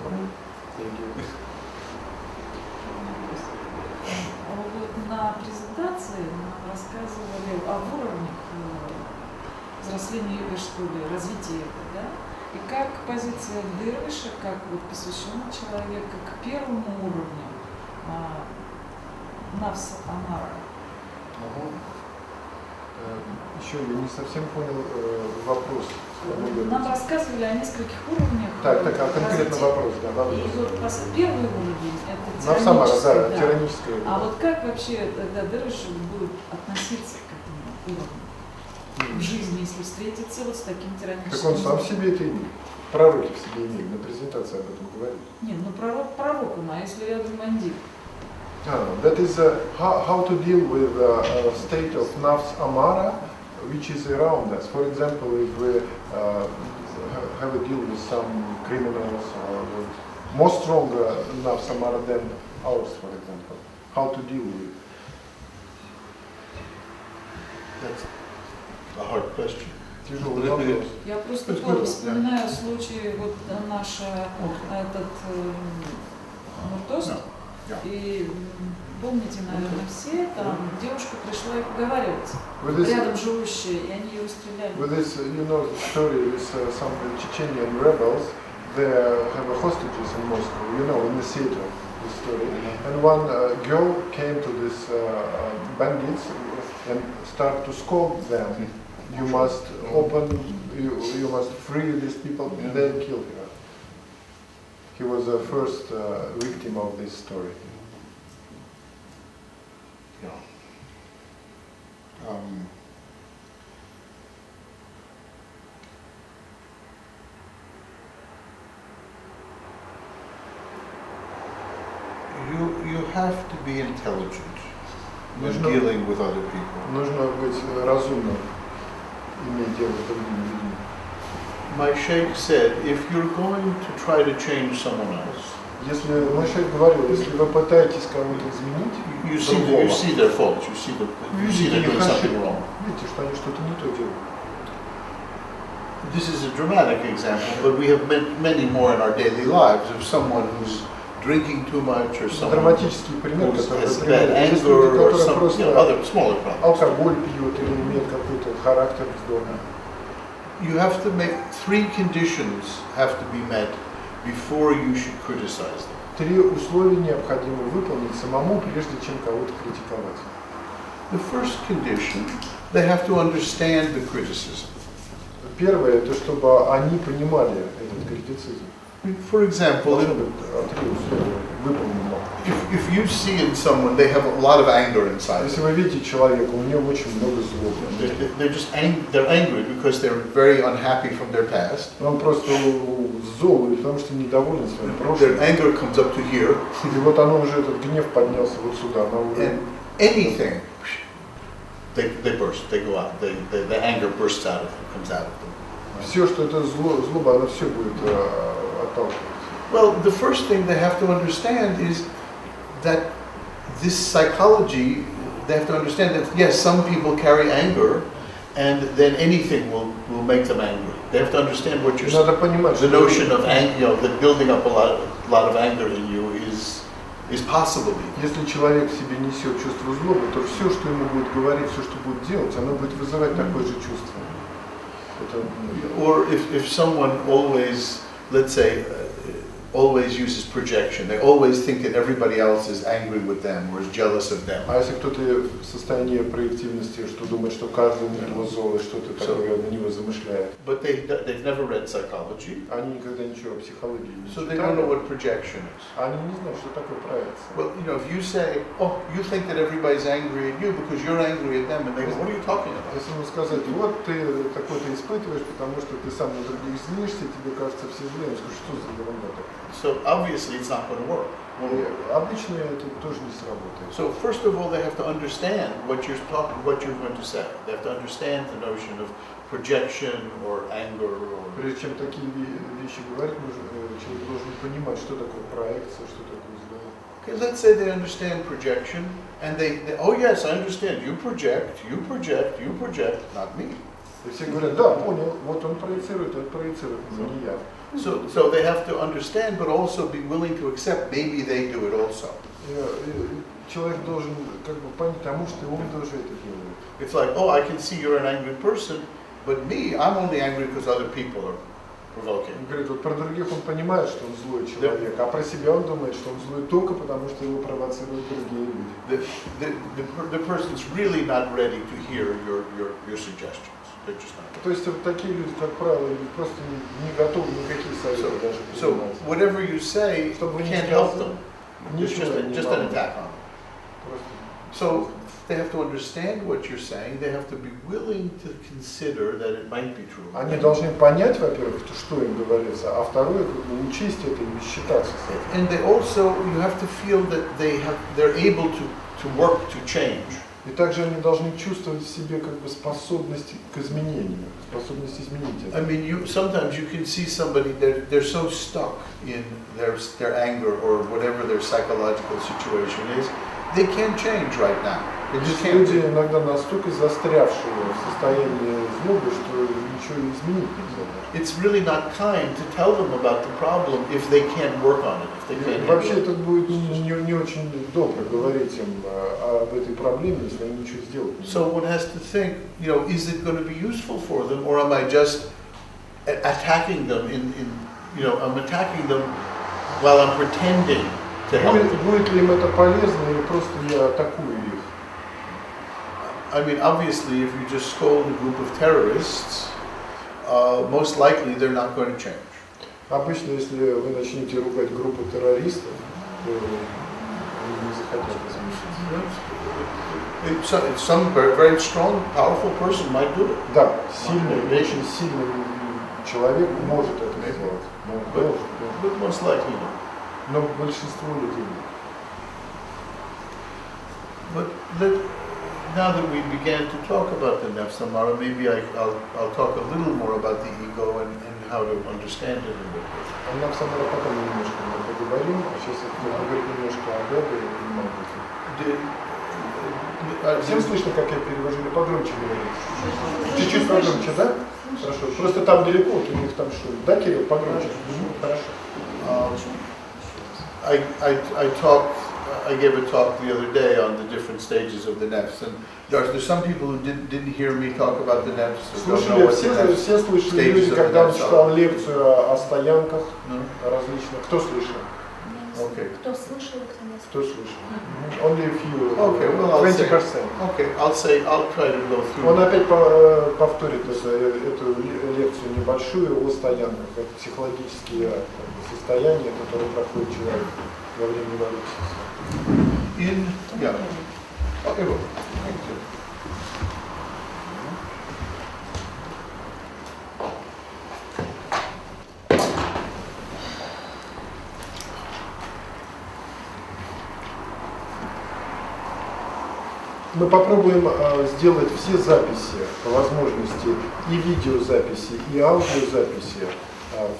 Вот на на презентации нам рассказывали о уровнях взросления юношеского или развития его, да? И как позиция дервиша, как вот посвященного человека к первому уровню навса амара. Еще я не совсем понял вопрос. Нам рассказывали о нескольких уровнях. Так, а конкретно вопрос, да. И вот первый уровень – это Навсамара, тираническое, да, тираническое. А вот как вообще тогда дервиш будет относиться к этому уровню в жизни, если встретиться вот с таким тираническим? Так он сам в себе это имеет. Пророки в себе имеют, на презентации об этом говорили. Нет, ну пророк он, а если рядом мандир? That is how to deal with the state of nafs amara, which is around us. For example, if we have a deal with some criminals or with more stronger nafs amara than ours, for example, how to deal with it? That's a hard question. Тяжелый вопрос. Я просто вспоминаю случай, вот наш этот Муртост, и помните, наверное, все, там девушка пришла и поговаривать, рядом живущие, и они ее расстреляли. With this, you know, the story with some Chechenian rebels, they have hostages in Moscow, you know, in the theater, the story. And one girl came to this bandits and started to scold them. You must you must free these people, and then kill her. He was the first victim of this story. Yeah. You have to be intelligent when dealing with other people. Нужно быть разумным, иметь дело с другими людьми. My sheikh said, if you're going to try to change someone else, Если мой шейх говорил, если вы пытаетесь кого-то изменить, you see their faults, you see they're doing something wrong. видите, что они что-то не то делают. This is a dramatic example, but we have many more in our daily lives of someone who's drinking too much or someone Драматический пример, who который, has например, bad есть anger люди, or которые some просто other smaller problems. алкоголь пьют или имеют какой-то характер вздорный. You have to make 3 conditions have to be met before you should criticize them. 3 условия необходимо выполнить самому, прежде чем кого-то критиковать. The first condition, they have to understand the criticism. Первое, это чтобы они понимали этот критицизм. For example, Должно быть 3 условия выполнено. if you see in someone they have a lot of anger inside, Если вы видите человека, у него очень много злобы. they're angry because they're very unhappy from their past. Он просто зол, потому что недоволен своим Their прошлым. anger comes up to here. И вот оно уже, этот гнев поднялся вот сюда, на уровень. And anything, they burst, they go out, the anger bursts out of them, comes out of them. Все, что это злоба, оно все будет отталкивать. Well, the first thing they have to understand is that this psychology, they have to understand that yes, some people carry anger, and then anything will make them angry. They have to understand what you're saying. Надо понимать, The notion of anger, that building up a lot of anger in you is possible. если человек в себе несет чувство злобы, то все, что ему будет говорить, все, что будет делать, оно будет вызывать такое же чувство. Or if someone always, let's say, always uses projection, they always think that everybody else is angry with them or is jealous of them. А если кто-то в состоянии проективности, что думает, что каждый на него зол, и что-то такое на него замышляет. But they've never read psychology, Они никогда ничего о психологии не so they don't know читали. what projection is. Они не знают, что такое проекция. Well, if you say, oh, you think that everybody's angry at you because you're angry at them, and they go, what are you talking about? Если ему сказать, вот ты такой-то испытываешь, потому что ты сам на других злишься, тебе кажется все злые, он скажет, что за ерунда такая. So obviously it's not going to work. И обычно это тоже не сработает. So first of all, they have to understand what you're going to say. They have to understand the notion of projection or anger. Or Прежде чем такие вещи говорить, человек должен понимать, что такое проекция, что такое зло. Okay, let's say they understand projection, and they oh yes, I understand. You project, not me. И все говорят, да, понял, вот он проецирует, но не я. So they have to understand, but also be willing to accept maybe they do it also. человек должен как бы понять, потому что он тоже это делает. It's like, oh, I can see you're an angry person, but me, I'm only angry because other people are provoking. Он говорит, вот про других он понимает, что он злой человек, а про себя он думает, что он злой только потому, что его провоцируют другие люди. The person's really not ready to hear your suggestions. They're just not. То есть вот такие люди, как правило, просто не готовы никакие советы даже So принимать. whatever you say can't help them. It's just an attack on them. So they have to understand what you're saying. They have to be willing to consider that it might be true. Они должны понять, во-первых, что им говорится, а второе, как бы учесть это и считаться с этим. And they also, you have to feel that they're able to work to change. И также они должны чувствовать в себе как бы способность к изменению, способность изменить это. I mean, sometimes you can see somebody they're so stuck in their anger or whatever their psychological situation is, they can't change right now. They just Есть can't. люди иногда настолько застрявшие в состоянии злобы, что ничего изменить нельзя. It's really not kind to tell them about the problem if they can't work on it. If they can't. Вообще это будет не очень добро говорить им об этой проблеме, если они ничего сделать не So one has to think, is it going to be useful for them, or am I just attacking them I'm attacking them while I'm pretending to help them? Будет ли им это полезно или просто я атакую их? I mean, obviously, if you just scold a group of terrorists, most likely they're not going to change. Обычно, если вы начнете ругать группу террористов, то они не захотят измениться. Some very strong, powerful person might do it. Да, сильный, очень сильный человек может это сделать. But most likely not. Но большинство людей нет. But now that we began to talk about the nafs amara, maybe I'll talk a little more about the ego and how to understand it a bit. А нам самое потом немножко поговорим, а сейчас я поговорю немножко об эго и понимаю. Всем слышно, как я перевожу, или погромче говорить? Чуть-чуть погромче, да? Хорошо. Просто там далеко, вот у них там шум. Да, Кирилл, погромче? Хорошо. I gave a talk the other day on the different stages of the nafs, and there's some people who didn't hear me talk about the nafs. Слушали, все слышали люди, когда он читал лекцию о стоянках различных. Кто слышал? Okay. Кто слышал, кто не Кто слышал? Only a few. Okay, well, 20%. Okay, I'll try to go through. Он опять повторит эту лекцию небольшую о стоянках. Это психологические состояния, которые проходит человек во время эволюции. Yeah. Okay, well, thank you. Мы попробуем сделать все записи по возможности, и видеозаписи, и аудиозаписи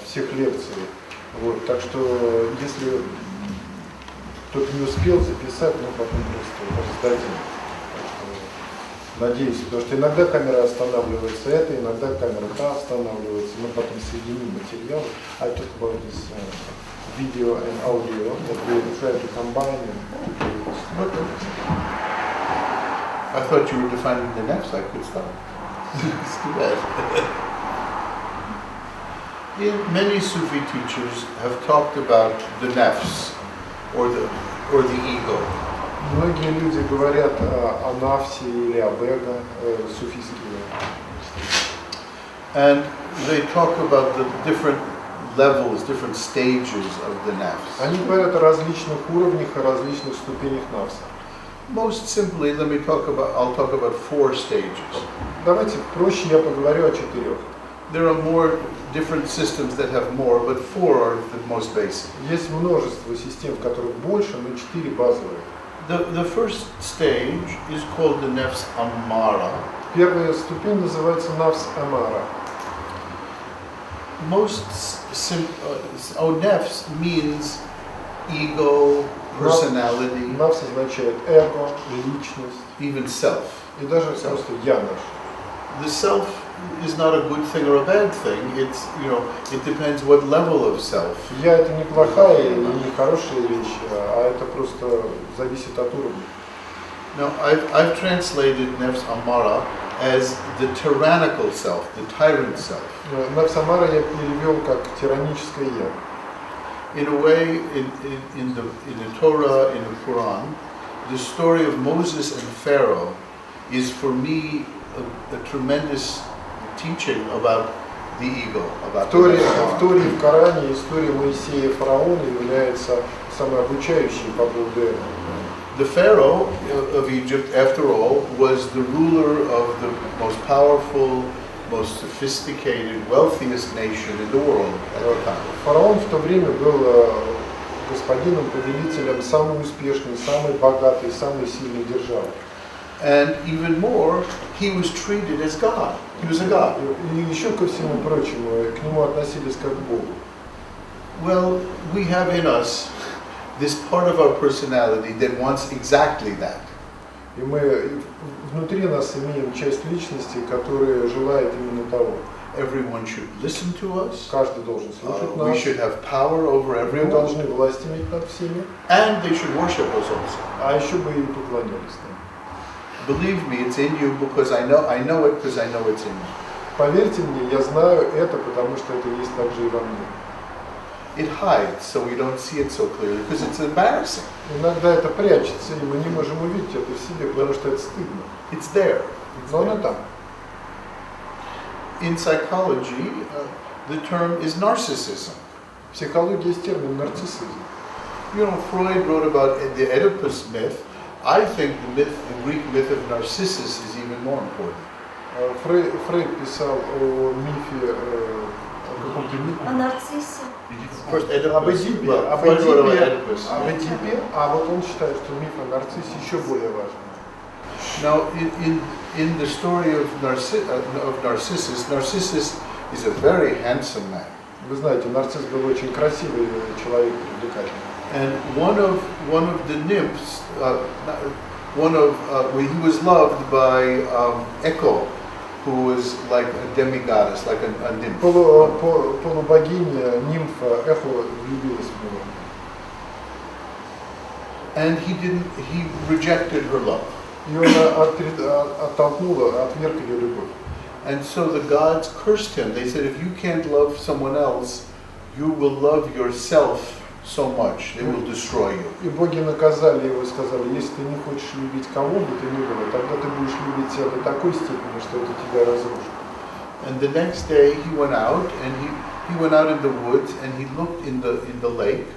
всех лекций. Вот, так что если кто-то не успел записать, мы потом просто раздадим. Надеюсь, потому что иногда камера останавливается это, иногда камера та останавливается, мы потом соединим материалы. I talk about this video and audio that we try to combine and to do this. I thought you were defining the nafs. I could stop. It's too bad. Many Sufi teachers have talked about the nafs or the ego. Многие люди говорят о нафсе или об эго, суфийские. And they talk about the different levels, different stages of the nafs. Они говорят о различных уровнях, о различных ступенях нафса. Most simply, I'll talk about 4 stages. Давайте проще я поговорю о 4. There are more different systems that have more, but 4 are the most basic. Есть множество систем, в которых больше, но 4 базовые. The first stage is called the nafs amara. Первая ступень называется нафс амара. Nafs means ego, personality, Нафс означает эго, личность, even self. и даже просто я наш. The self is not a good thing or a bad thing. It's, you know, it depends what level of self. Я это не плохая и не хорошая вещь, а это просто зависит от уровня. Now, I've translated Nefs Amara as the tyrannical self, the tyrant self. Нефс Амара я перевел как тираническое я. In a way, in the Torah, in the Quran, the story of Moses and Pharaoh is for me a tremendous teaching about the ego, about В Торе и в Коране история Моисея и фараона является самой обучающей по поводу этого. The Pharaoh of Egypt, after all, was the ruler of the most powerful, most sophisticated, wealthiest nation in the world at the time. Фараон в то время был господином, повелителем самой успешной, самой богатой, самой сильной державы. And even more, he was treated as God. He was a God. И еще ко всему прочему, к нему относились как к Богу. Well, we have in us this part of our personality that wants exactly that. И мы внутри нас имеем часть личности, которая желает именно того. Everyone should listen to us. Каждый должен слушать We нас. should have power over Мы everyone. должны власть иметь над всеми. And they should worship us also. А еще бы и поклонялись нам. Believe me, it's in you because I know it because I know it's in you. Поверьте мне, я знаю это, потому что это есть также и во мне. It hides, so we don't see it so clearly because it's embarrassing. Иногда это прячется, и мы не можем увидеть это в себе, потому что это стыдно. It's there. Но оно там. In psychology, the term is narcissism. В психологии есть термин нарциссизм. You know, Freud wrote about the Oedipus myth. I think the Greek myth of Narcissus is even more important. Фрейд писал о мифе, о каком-то О нарциссе. First, об Oedipus. Эдипе, Well, об Freud wrote about Эдипе, Oedipus. об Эдипе, а вот он считает, что миф о нарциссе еще более важен. Now, in the story of Narcissus, Narcissus is a very handsome man. Вы знаете, нарцисс был очень красивый человек, привлекательный. And one of the nymphs, he was loved by Echo, who was like a demigoddess, like a nymph. Полубогиня, нимфа Эхо влюбилась в него. And he rejected her love. И он отверг ее любовь. And so the gods cursed him. They said, if you can't love someone else, you will love yourself so much, they will destroy you. И боги наказали его и сказали, если ты не хочешь любить кого бы ты ни было, тогда ты будешь любить себя до такой степени, что это тебя разрушит. And the next day he went out, and he went out in the woods, and he looked in the lake,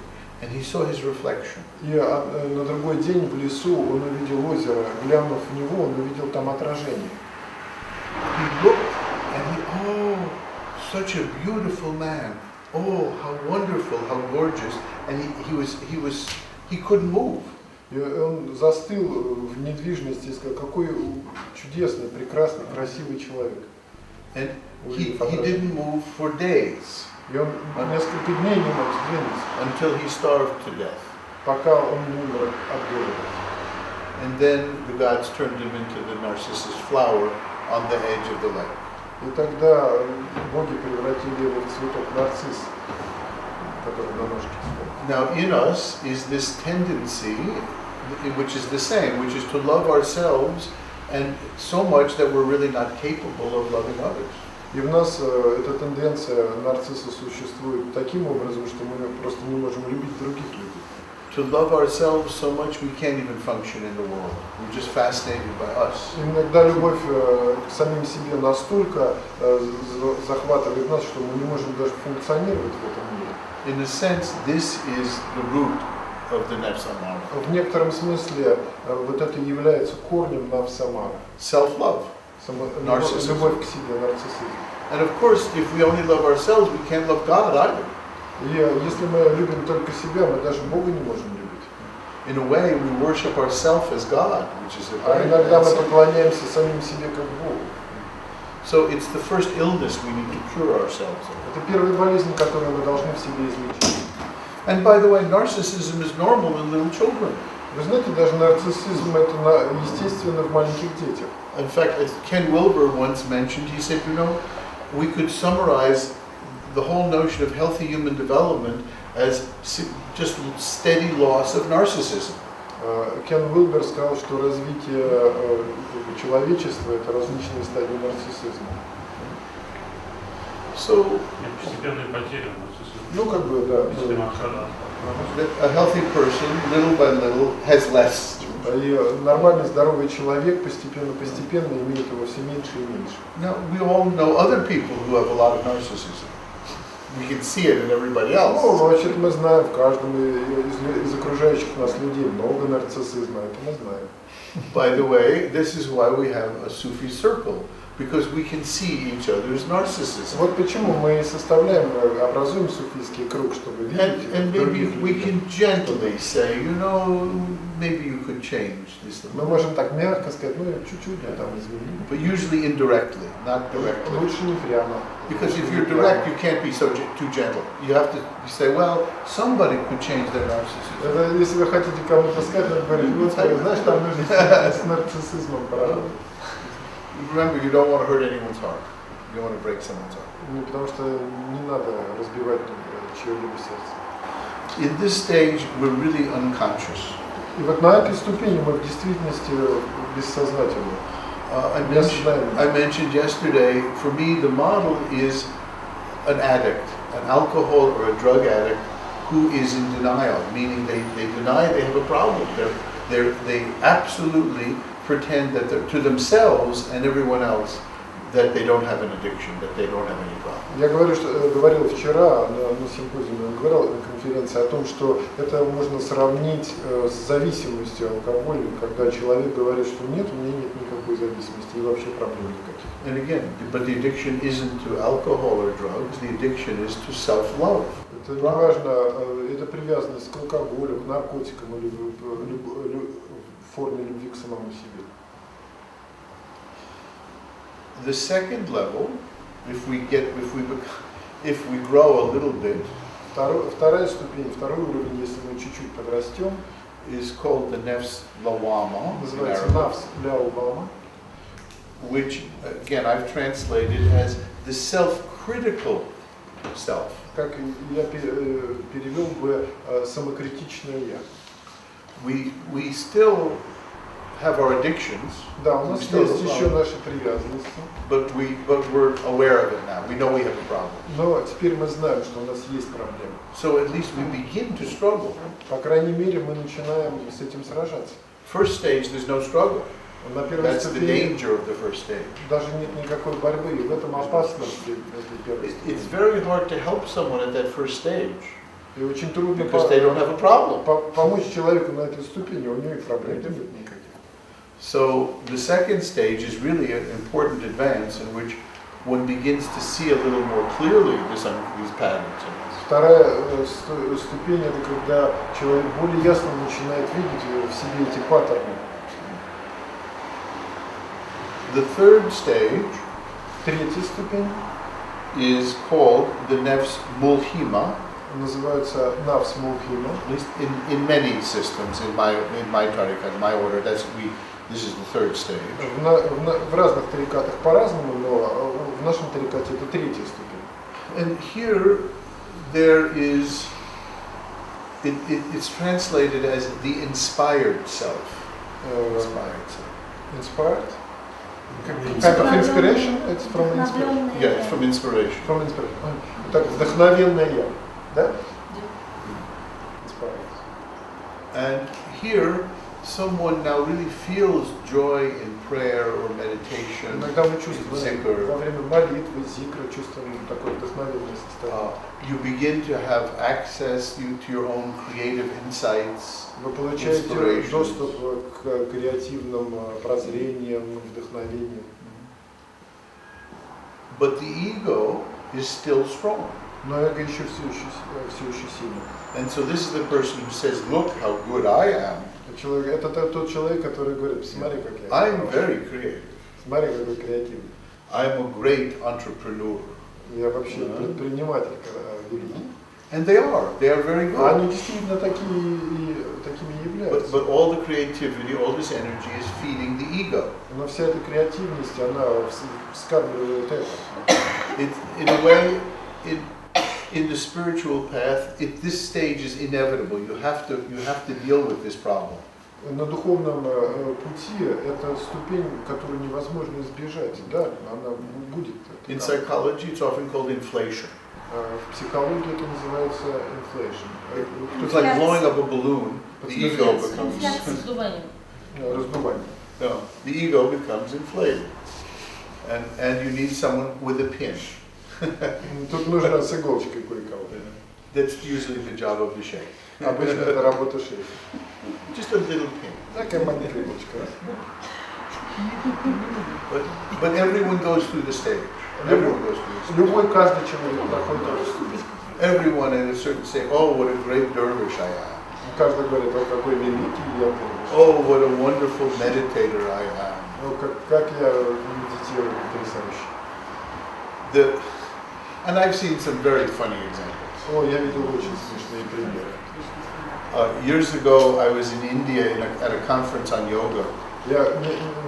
and he saw his reflection. И на другой день в лесу он увидел озеро, глянув в него, он увидел там отражение. He looked, and such a beautiful man. Oh, how wonderful, how gorgeous. And he couldn't move. И он застыл в недвижности и сказал, какой чудесный, прекрасный, красивый человек. And he didn't move for days. И он несколько дней не мог сдвинуться. Until he starved to death. Пока он не умер от голода. And then the gods turned him into the narcissus flower on the edge of the lake. И тогда боги превратили его в цветок нарцисс, который на ножке стоит. Now in us is this tendency, which is the same, which is to love ourselves and so much that we're really not capable of loving others. И в нас эта тенденция нарцисса существует таким образом, что мы просто не можем любить других людей. To love ourselves so much we can't even function in the world. We're just fascinated by us. Иногда любовь к самим себе настолько захватывает нас, что мы не можем даже функционировать в этом мире. In a sense, this is the root of the Nefs Amara. В некотором смысле вот это является корнем Nefs Amara. Self-love. Любовь к себе, нарциссизм. And of course, if we only love ourselves, we can't love God either. И если мы любим только себя, мы даже Бога не можем любить. In a way, we worship ourselves as God, which is a А very иногда bad мы thing. поклоняемся самим себе как Богу. So it's the first illness we need to cure ourselves of. Это первая болезнь, которую мы должны в себе излечить. And by the way, narcissism is normal in little children. Вы знаете, даже нарциссизм это естественно в маленьких детях. In fact, as Ken Wilber once mentioned, he said, you know, we could summarize the whole notion of healthy human development as just steady loss of narcissism. Кен Уилбер сказал, что развитие человечества это различные стадии нарциссизма. So, Постепенные потери нарциссизма. Ну как бы да. a healthy person, little by little, has less. И нормальный здоровый человек постепенно имеет его все меньше и меньше. Now, we all know other people who have a lot of narcissism. We can see it in everybody else. Ну, вообще-то мы знаем, в каждом из окружающих нас людей много нарциссизма, это мы знаем. By the way, this is why we have a Sufi circle, because we can see each other's narcissism. Вот почему мы образуем суфийский круг, чтобы видеть And maybe других we людей. can gently say, you know, maybe you could change this. Мы можем так мягко сказать, ну чуть-чуть там измени. But usually indirectly, not directly. Лучше не прямо. Because if you're direct, you can't be too gentle. You have to say, well, somebody could change their narcissism. Это, если вы хотите кому-то сказать, надо говорить, вот знаешь, там нужно с нарциссизмом поработать. Remember, you don't want to hurt anyone's heart. You don't want to break someone's heart. Ну, потому что не надо разбивать чье-либо сердце. In this stage, we're really unconscious. И вот на этой ступени мы в действительности бессознательны. I mentioned yesterday, for me, the model is an addict, an alcohol or a drug addict who is in denial, meaning they deny they have a problem. They absolutely pretend that they're, to themselves and everyone else, that they don't have an addiction, that they don't have any problem. Я говорил вчера на симпозиуме, говорил на конференции о том, что это можно сравнить с зависимостью алкоголя, когда человек говорит, что нет, у меня нет никакой зависимости и вообще проблем никаких. And again, but the addiction isn't to alcohol or drugs, the addiction is to self-love. Это не важно, это привязанность к алкоголю, к наркотикам или в форме любви к самому себе. The second level, if we grow a little bit, Вторая ступень, второй уровень, если мы чуть-чуть подрастем, is called the nefs lawama, называется нафс ляубама, which again I've translated as the self-critical self. как я перевел бы самокритичное я. We still have our addictions. Да, у нас есть еще наши привязанности. But we're aware of it now. We know we have a problem. Но теперь мы знаем, что у нас есть проблема. So at least we begin to struggle. По крайней мере, мы начинаем с этим сражаться. First stage, there's no struggle. На первой That's the ступени danger of the first stage. даже нет никакой борьбы, и в этом опасность этой первой It's ступени. very hard to help someone at that first stage И очень трудно because they don't have a problem. помочь человеку на этой ступени, у него и проблем нет никаких. So the second stage is really an important advance in which one begins to see a little more clearly these patterns. Вторая ступень – это когда человек более ясно начинает видеть в себе эти паттерны. The third stage Третья ступень is called the nefs mulhima, называется навс мулхима. at least in many systems, in my tariqat, in my order, this is the third stage. В разных тарикатах по-разному, но в нашем тарикате это третья ступень. And here there is, it's translated as the inspired self. Inspired self. Inspired? Kind of inspiration? It's from inspiration. Yeah, it's from inspiration. From inspiration. Так, вдохновенное я, да? Inspired. And here, someone now really feels joy in prayer or meditation, Иногда мы in чувствуем zikr. во время молитвы, зикра, чувствуем такое вдохновенное состояние. You begin to have access to your own creative insights. Вы получаете доступ к креативным прозрениям, вдохновениям. But the ego is still strong. Но эго еще все еще сильно. And so this is the person who says, look how good I am. Это тот человек, который говорит, смотри, как я. I'm very creative. Смотри, какой креативный. I'm a great entrepreneur. Я вообще предприниматель великий. And they are very good. Они действительно такими являются. But all the creativity, all this energy is feeding the ego. Но вся эта креативность, она вскармливает это. In a way, in the spiritual path, this stage is inevitable. You have to deal with this problem. На духовном пути это ступень, которую невозможно избежать. Да, она будет. In psychology, it's often called inflation. В психологии это называется inflation. It's like blowing up a balloon. The ego becomes раздувание. no, the ego becomes inflated, and you need someone with a pin. Тут нужно с иголочкой кое-кого. That's usually the job of the sheikh. Обычно это работа шейха. Just a little pin. Такая маленькая иголочка. But everyone goes through the stage. Everyone goes through the stage. Любой, каждый человек проходит эту ступень. Everyone at a certain stage, oh, what a great dervish I am. Каждый говорит, о, какой великий я был. Oh, what a wonderful meditator I am. Ну, как я медитирую потрясающе. And I've seen some very funny examples. О, я видел очень смешные примеры. Years ago, I was in India at a conference on yoga. Я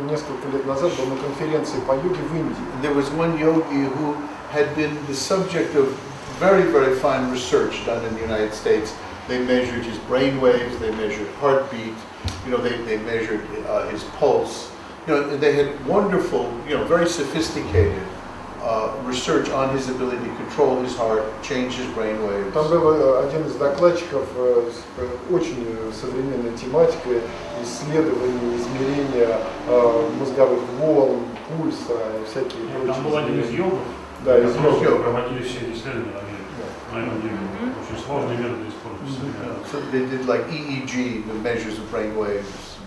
несколько лет назад был на конференции по йоге в Индии. There was one yogi who had been the subject of very, very fine research done in the United States. They measured his brain waves, they measured heartbeat, they measured his pulse. They had wonderful, very sophisticated research on his ability to control his heart, change his brain waves. Там был один из докладчиков с очень современной тематикой исследования, измерения мозговых волн, пульса и всякие прочие. Там был один из йогов, да, из йогов. проводили все эти исследования на этом деле. Очень сложные методы используются. So they did like EEG, the measures of brain waves.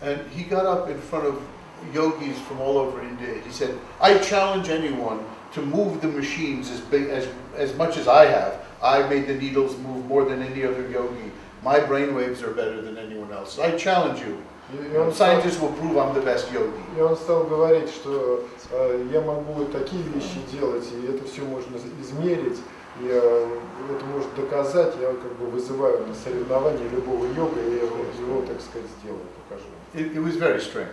And he got up in front of yogis from all over India. He said, I challenge anyone to move the machines as much as I have. I made the needles move more than any other yogi. My brain waves are better than anyone else. I challenge you. Scientists will prove I'm the best yogi. И он стал говорить, что я могу такие вещи делать, и это все можно измерить, и это может доказать. Я как бы вызываю на соревнования любого йога, и я его, так сказать, сделаю, покажу. It was very strange.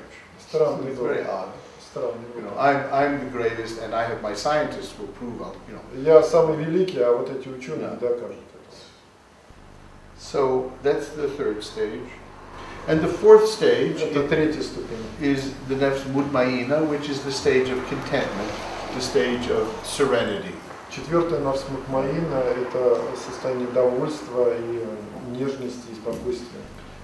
Странный It's very odd. Странный. I'm the greatest, and I have my scientists will prove I'll. Я самый великий, а вот эти ученые докажут это. So that's the third stage. And the fourth stage is the nafs mutmaina, which is the stage of contentment, the stage of serenity. Четвертое nafs mutmaina – это состояние довольства и нежности и спокойствия.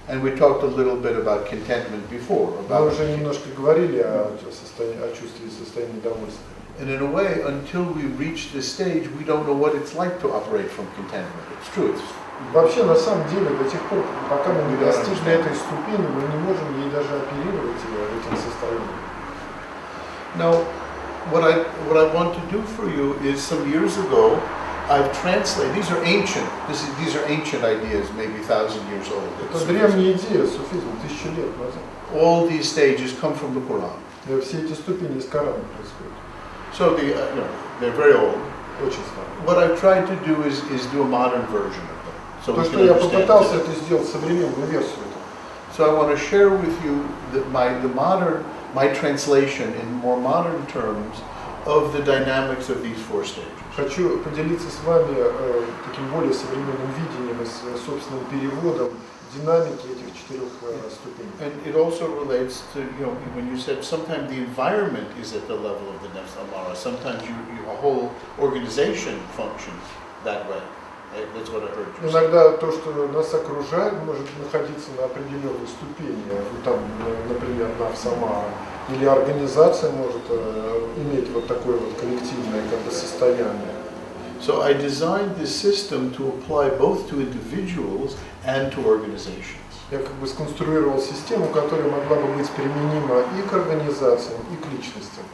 And we talked a little bit about contentment before. Мы уже немножко говорили о чувстве состояния довольства. And in a way, until we reach this stage, we don't know what it's like to operate from contentment. It's true. Вообще, на самом деле, до тех пор, пока мы не достигли этой ступени, мы не можем ей даже оперировать этим состоянием. Now, what I want to do for you is, some years ago, I've translated. These are ancient. These are ancient ideas, maybe 1,000 years old. Это древняя идея суфизма, 1000 лет назад. All these stages come from the Quran. Все эти ступени из Корана происходят. So they're very old. Очень старые. What I've tried to do is do a modern version of them. So то, что я попытался, это сделать современную версию. So I want to share with you my translation in more modern terms of the dynamics of these four stages. Хочу поделиться с вами таким более современным видением и собственным переводом динамики этих четырех ступеней. And it also relates to, when you said sometimes the environment is at the level of the nafs amara. Sometimes a whole organization functions that way. That's what I heard you say. Иногда то, что нас окружает, может находиться на определенной ступени. Там, например, nafs amara. Или организация может иметь вот такое вот коллективное как бы состояние. So I designed this system to apply both to individuals and to organizations. Я как бы сконструировал систему, которая могла бы быть применима и к организациям, и к личностям.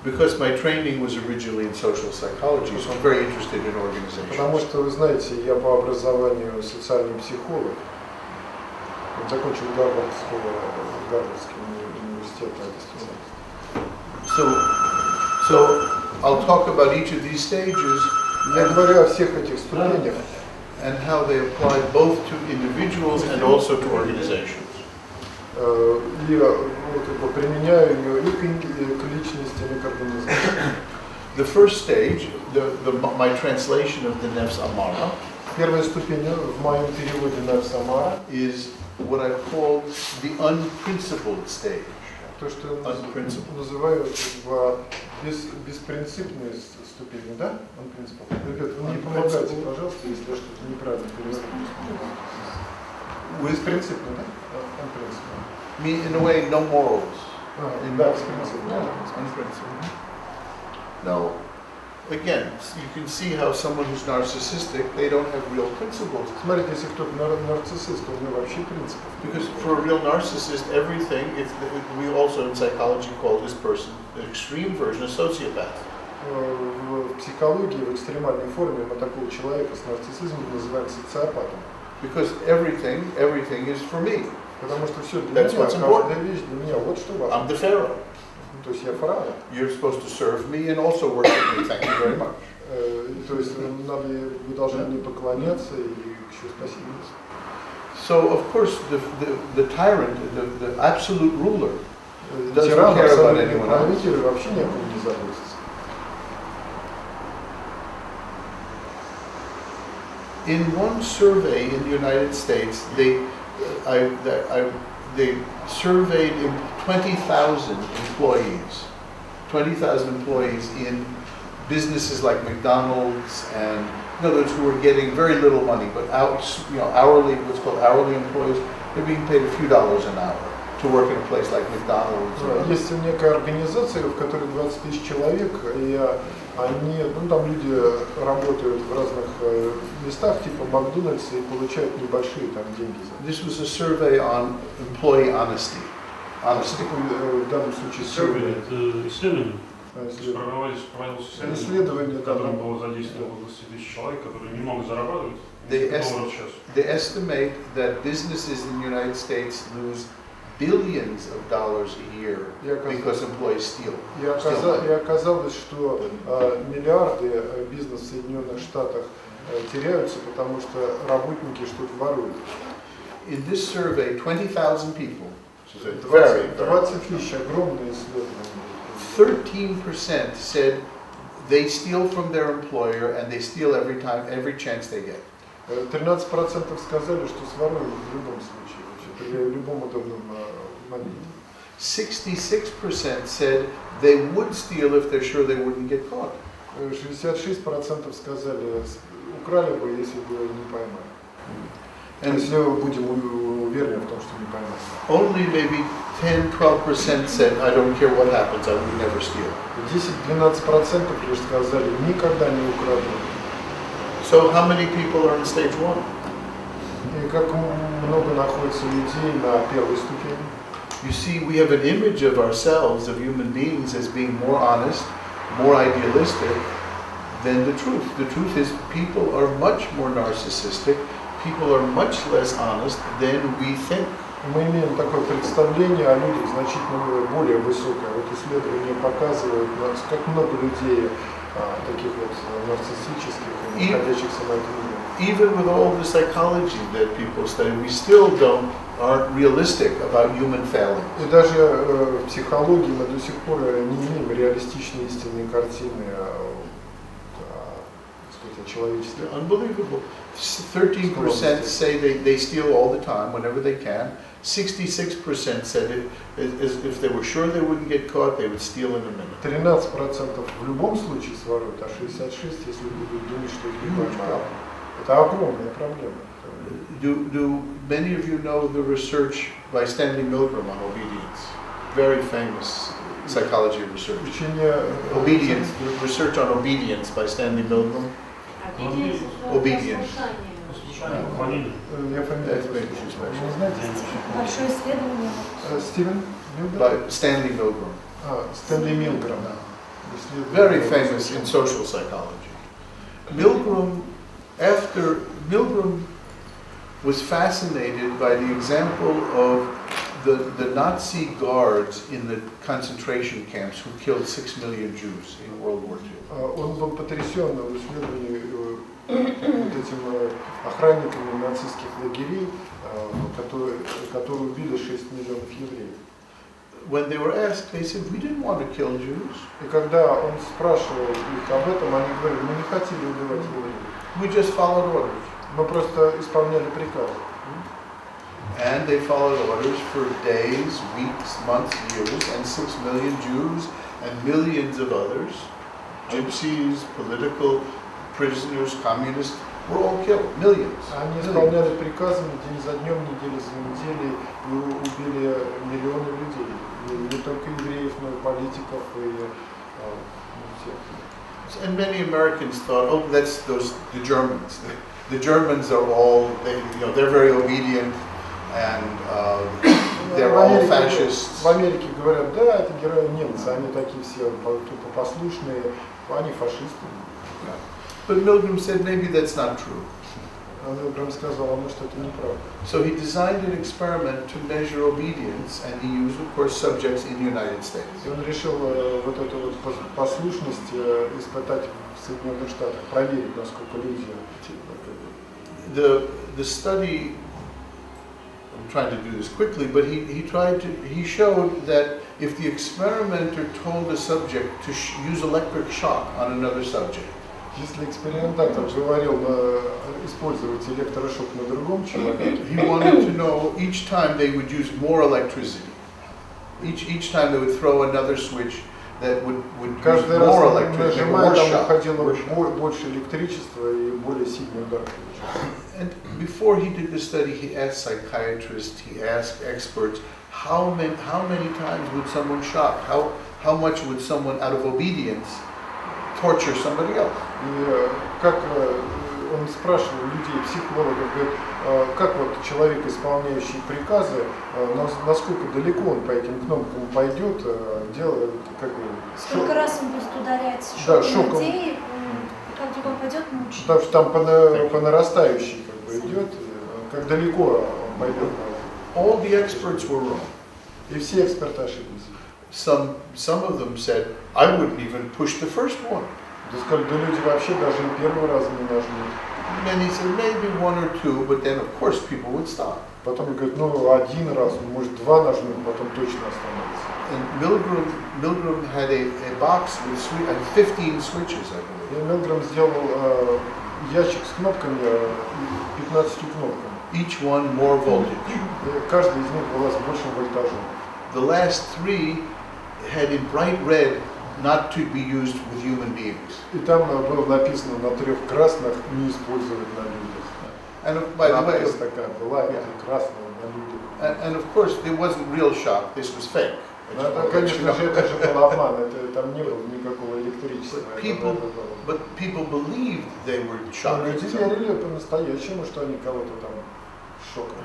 Because my training was originally in social psychology, so I'm very interested in organizations. Потому что, вы знаете, я по образованию социальный психолог. Я закончил Гарвардский университет. So I'll talk about each of these stages Я говорю о всех этих ступенях. And how they apply both to individuals and also to organizations. И вот, применяю ее и к личностям, и к организациям. The first stage, my translation of the Nefs Amara, Первая ступень в моем переводе Nefs Amara is what I call the unprincipled stage. то, что называют беспринципные ступени, да? Unprincipled. Ребята, вы мне помогайте, пожалуйста, если я что-то неправильно перевожу. Беспринципно, да? Unprincipled. In a way, no morals. Да, беспринципно. Unprincipled. Now, again, you can see how someone who's narcissistic, they don't have real principles. Смотрите, если кто-то нарциссист, то у него вообще принципов. Because for a real narcissist, everything, we also in psychology call this person an extreme version of sociopath. В психологии, в экстремальной форме мы такого человека с нарциссизмом называем социопатом. Because everything is for me. Потому что все для меня, каждая вещь для меня, вот что важно. I'm the pharaoh. То есть я фараон. You're supposed to serve me and also worship me. Thank you very much. То есть вы должны мне поклоняться и еще спасибо. So of course the tyrant, the absolute ruler, doesn't Тиран, care about anyone else. правитель вообще ни о ком не заботится. In one survey in the United States, they surveyed 20,000 employees. 20,000 employees in businesses like McDonald's and others who were getting very little money, but hourly, what's called hourly employees, they're being paid a few dollars an hour to work in a place like McDonald's. Есть некая организация, в которой 20 тысяч человек, и они, там люди работают в разных местах, типа Макдональдса, и получают небольшие там деньги. This was a survey on employee honesty. В данном случае исследование. Исследование, в котором было задействовано 20 тысяч человек, которые немного зарабатывают. They estimate that businesses in the United States lose billions of dollars a year because employees steal. И оказалось, что миллиарды бизнесов в Соединенных Штатах теряются, потому что работники что-то воруют. In this survey, 20,000 people, 20 тысяч, огромное исследование. 13% said they steal from their employer and they steal every chance they get. 13% сказали, что своруют в любом случае, при любом удобном моменте. 66% said they would steal if they're sure they wouldn't get caught. 66% сказали, украли бы, если бы не поймали. And если будем уверены в том, что не поймали. Only maybe 10-12% said, I don't care what happens, I would never steal. 10-12% лишь сказали, никогда не украду. So how many people are in stage 1? И как много находится людей на первой ступени? You see, we have an image of ourselves, of human beings, as being more honest, more idealistic than the truth. The truth is people are much more narcissistic, people are much less honest than we think. Мы имеем такое представление о людях значительно более высокое. Вот исследования показывают, как много людей таких вот нарциссических, находящихся на этом уровне. Even with all the psychology that people study, we still aren't realistic about human failings. И даже в психологии мы до сих пор не имеем реалистичной истинной картины о человечестве. Unbelievable. 13% say they steal all the time, whenever they can. 66% said if they were sure they wouldn't get caught, they would steal in a minute. 13% в любом случае своруют, а 66%, если будут думать, что их не поймают. Это огромная проблема. Do many of you know the research by Stanley Milgram on obedience? Very famous psychology research. Obedience, research on obedience by Stanley Milgram. Obedience. Большое исследование. Стивен Милграм? By Stanley Milgram. Стэнли Милграм. Very famous in social psychology. Milgram was fascinated by the example of the Nazi guards in the concentration camps who killed 6 million Jews in World War II. Он был потрясен в исследовании вот этими охранниками нацистских лагерей, которые убили 6 миллионов евреев. When they were asked, they said, we didn't want to kill Jews. И когда он спрашивал их об этом, они говорили, мы не хотели убивать евреев. We just followed orders. Мы просто исполняли приказ. And they followed orders for days, weeks, months, years, and 6 million Jews and millions of others, gypsies, political prisoners, communists, were all killed. Millions. Они исполняли приказы день за днем, неделю за неделей, и убили миллионы людей. Не только евреев, но и политиков, и всех. And many Americans thought, oh, that's the Germans. The Germans are all, they're very obedient, and they're all fascists. В Америке говорят, да, это герои немцы, они такие все тупо послушные, они фашисты. But Milgram said maybe that's not true. Milgram сказал, а может это неправда. So he designed an experiment to measure obedience, and he used, of course, subjects in the United States. И он решил вот эту вот послушность испытать в Соединенных Штатах, проверить, насколько люди. The study, I'm trying to do this quickly, but he showed that if the experimenter told a subject to use electric shock on another subject, если экспериментатор говорил использовать электрошок на другом человеке, he wanted to know each time they would use more electricity. Each time they would throw another switch that would use more electricity, more shock. Больше электричества и более сильный удар. And before he did the study, he asked psychiatrists, he asked experts, how many times would someone shock? How much would someone, out of obedience, torture somebody else? И как он спрашивал людей, психологов, говорит, как вот человек, исполняющий приказы, насколько далеко он по этим кнопкам пойдет, делает, как бы... Сколько раз он будет ударять шоком людей, как далеко он пойдет, мучить. Потому что там по нарастающей как бы идет, как далеко он пойдет. All the experts were wrong. И все эксперты ошиблись. Some of them said, I wouldn't even push the first one. Да сказали, да люди вообще даже и первый раз не нажмут. Many said maybe one or two, but then of course people would stop. Потом говорят, ну один раз, может два нажмут, потом точно остановится. And Milgram had a box with 15 switches, I believe. И Milgram сделал ящик с кнопками, 15 кнопками. Each one more voltage. Каждая из них была с большим вольтажом. The last 3 had in bright red not to be used with human beings. И там было написано на 3 красных не использовать на людях. And by the way, такая была, красная на людях. And of course, there wasn't real shock. This was fake. Это, конечно же, это же был обман. Там не было никакого электричества. But people believed they were shocked. Люди верили по-настоящему, что они кого-то там шокали.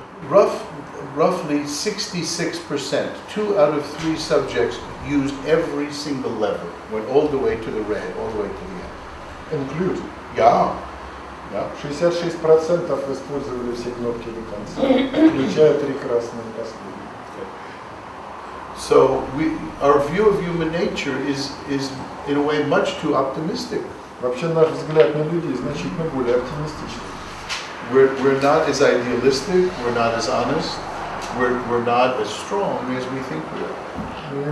Roughly 66%, 2 out of 3 subjects used every single lever, went all the way to the red, all the way to the end. Include? Yeah. 66% использовали все кнопки до конца, включая 3 красные последние. So our view of human nature is in a way much too optimistic. Вообще наш взгляд на людей значительно более оптимистичный. We're not as idealistic, we're not as honest, we're not as strong as we think we are.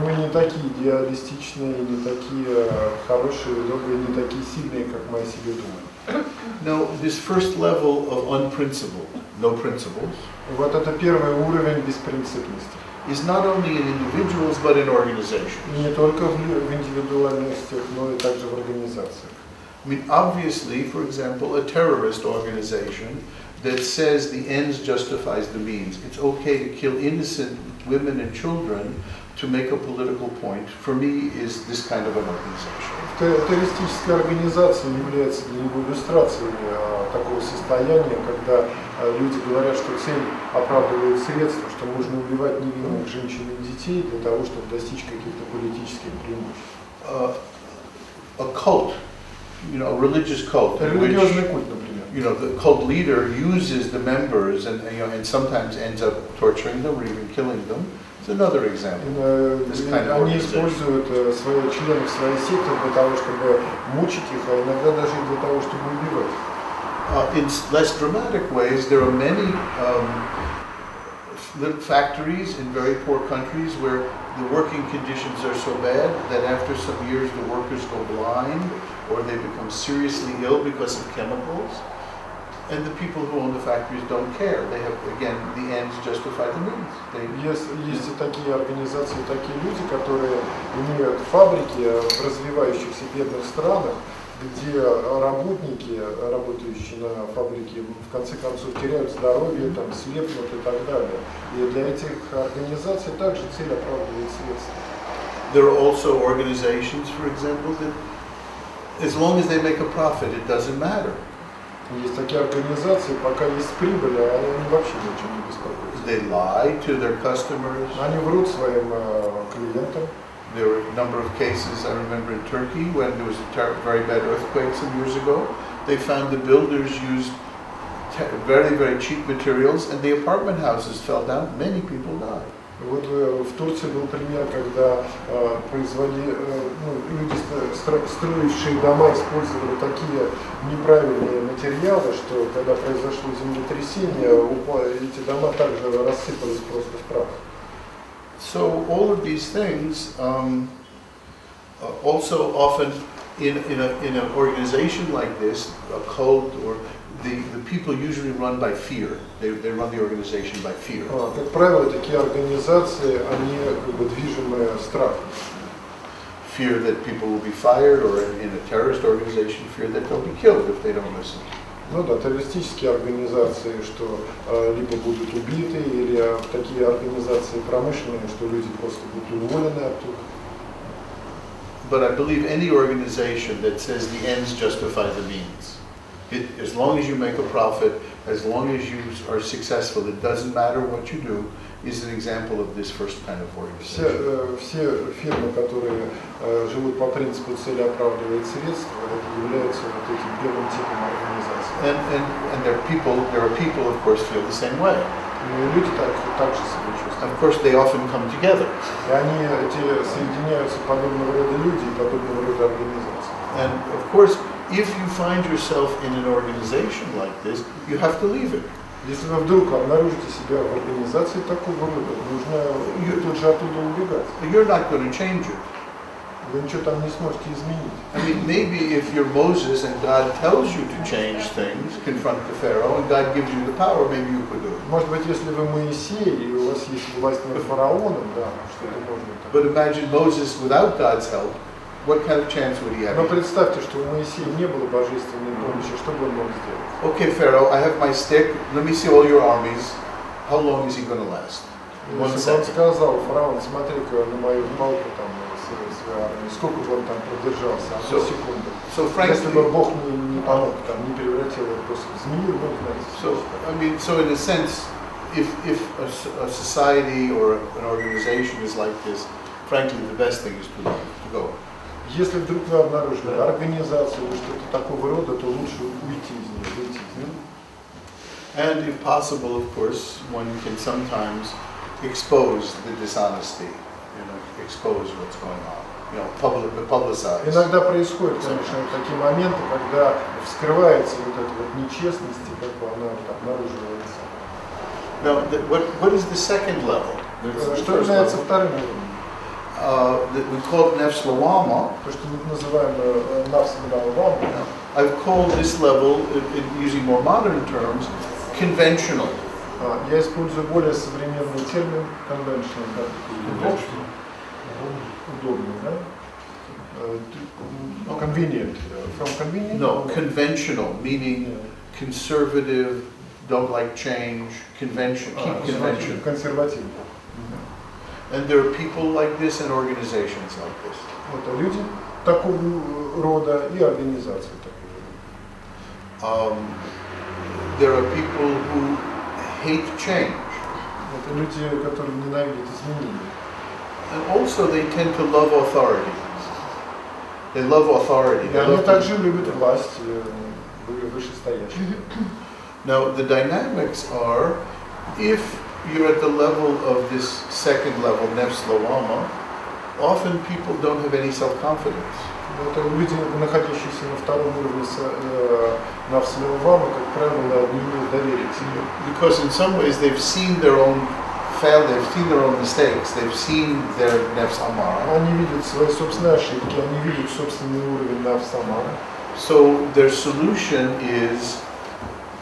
Мы не такие идеалистичные, не такие хорошие, добрые, не такие сильные, как мы о себе думаем. Now, this first level of unprincipled, no principles, вот это первый уровень беспринципности. Is not only in individuals but in organizations. Не только в индивидуальностях, но и также в организациях. I mean, obviously, for example, a terrorist organization that says the ends justifies the means. It's okay to kill innocent women and children to make a political point. For me, is this kind of an organization. Террористическая организация является для него иллюстрацией такого состояния, когда люди говорят, что цель оправдывает средства, что можно убивать невинных женщин и детей для того, чтобы достичь каких-то политических преимуществ. A cult, a religious cult. Религиозный культ, например. you know, the cult leader uses the members and, you know, and sometimes ends up torturing them or even killing them. It's another example. This kind of Они organization. используют своих членов своей секты для того, чтобы мучить их, а иногда даже и для того, чтобы убивать. In less dramatic ways, there are many little factories in very poor countries where the working conditions are so bad that after some years the workers go blind or they become seriously ill because of chemicals. And the people who own the factories don't care. They have, again, the ends justify the means. Есть и такие организации, такие люди, которые имеют фабрики в развивающихся бедных странах, где работники, работающие на фабрике, в конце концов теряют здоровье, там, слепнут и так далее. И для этих организаций также цель оправдывает средства. There are also organizations, for example, that as long as they make a profit, it doesn't matter. Есть такие организации, пока есть прибыль, они вообще ни о чем не беспокоятся. They lie to their customers. Они врут своим клиентам. There were a number of cases, I remember in Turkey, when there was a very bad earthquake some years ago. They found the builders used very, very cheap materials and the apartment houses fell down. Many people died. Вот в Турции был пример, когда люди, строившие дома, использовали такие неправильные материалы, что когда произошло землетрясение, эти дома также рассыпались просто в прах. So all of these things also often in an organization like this, a cult, or the people usually run by fear. They run the organization by fear. Как правило, такие организации, они как бы движимы страхом. Fear that people will be fired, or in a terrorist organization, fear that they'll be killed if they don't listen. Ну да, террористические организации, что либо будут убиты, или такие организации промышленные, что люди просто будут уволены оттуда. But I believe any organization that says the ends justify the means. As long as you make a profit, as long as you are successful, it doesn't matter what you do, is an example of this first kind of organization. Все фирмы, которые живут по принципу цели оправдывает средства, являются вот этим первым типом организации. And there are people, of course, feel the same way. И люди также себя чувствуют. Of course, they often come together. И они соединяются подобного рода люди и подобного рода организации. And of course, if you find yourself in an organization like this, you have to leave it. Если вы вдруг обнаружите себя в организации такого рода, нужно тут же оттуда убегать. You're not going to change it. Вы ничего там не сможете изменить. I mean, maybe if you're Moses and God tells you to change things, confront the Pharaoh, and God gives you the power, maybe you could do it. Может быть, если вы Моисей и у вас есть власть над фараоном, да, что-то можно так. But imagine Moses without God's help. What kind of chance would he have? Но представьте, что у Моисея не было божественной помощи, что бы он мог сделать? Okay, Pharaoh, I have my stick. Let me see all your armies. How long is he going to last? Если бы он сказал, фараон, смотри-ка на мою палку, там, своей армии, сколько бы он там продержался, одну секунду. Если бы Бог не помог, там, не превратил его просто в змею, ну, знаете. So in a sense, if a society or an organization is like this, frankly, the best thing is to go. Если вдруг вы обнаружили организацию или что-то такого рода, то лучше уйти из нее, выйти из нее. And if possible, of course, one can sometimes expose the dishonesty, expose what's going on, publicize. Иногда происходят, конечно, такие моменты, когда вскрывается вот эта вот нечестность, и как бы она обнаруживается. Now, what is the second level? Что является вторым уровнем? That we call nefs lawama. То, что мы называем nefs lawama. I've called this level, using more modern terms, conventional. Я использую более современный термин conventional, удобный, да? Convenient. From convenient? No, conventional, meaning conservative, don't like change, convention, keep convention. Консервативный. And there are people like this and organizations like this. Это люди такого рода и организации такого рода. There are people who hate change. Это люди, которые ненавидят изменения. And also they tend to love authority. They love authority. И они также любят власть. вышестоящих. Now the dynamics are, if you're at the level of this second level, nefs lawama, often people don't have any self-confidence. Это люди, находящиеся на втором уровне навс лавама, как правило, не имеют доверия к себе. Because in some ways they've seen their own they've seen their own mistakes, they've seen their nefs amara. Они видят свои собственные ошибки, они видят собственный уровень навс амара. So their solution is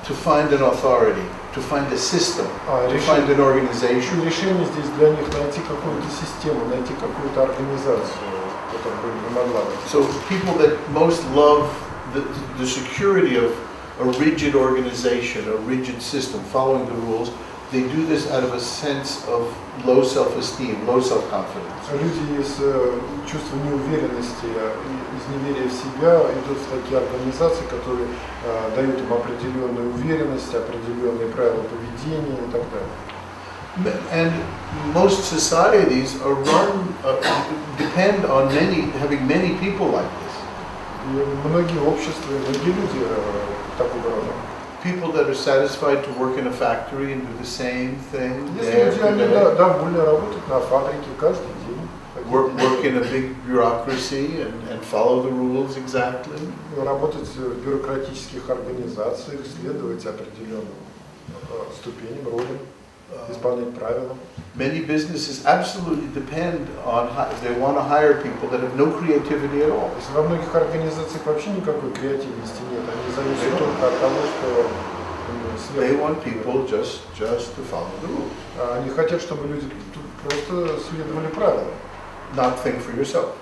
to find an authority, to find a system, to find an organization. Решение здесь для них найти какую-то систему, найти какую-то организацию, которая бы помогла. So people that most love the security of a rigid organization, a rigid system, following the rules, they do this out of a sense of low self-esteem, low self-confidence. Люди из чувства неуверенности, из неверия в себя идут в такие организации, которые дают им определенную уверенность, определенные правила поведения и так далее. And most societies are depend on having many people like this. И многие общества, многие люди такого рода. People that are satisfied to work in a factory and do the same thing Есть day люди, after они day. довольны работать на фабрике каждый день. Work in a big bureaucracy and follow the rules exactly. Работать в бюрократических организациях, следовать определенным ступеням, ролям, исполнять правила. Many businesses absolutely depend on, they want to hire people that have no creativity at all. То есть во многих организациях вообще никакой креативности нет, они зависят только от того, что They want people just to follow the rules. Они хотят, чтобы люди просто следовали правилам. Not think for yourself.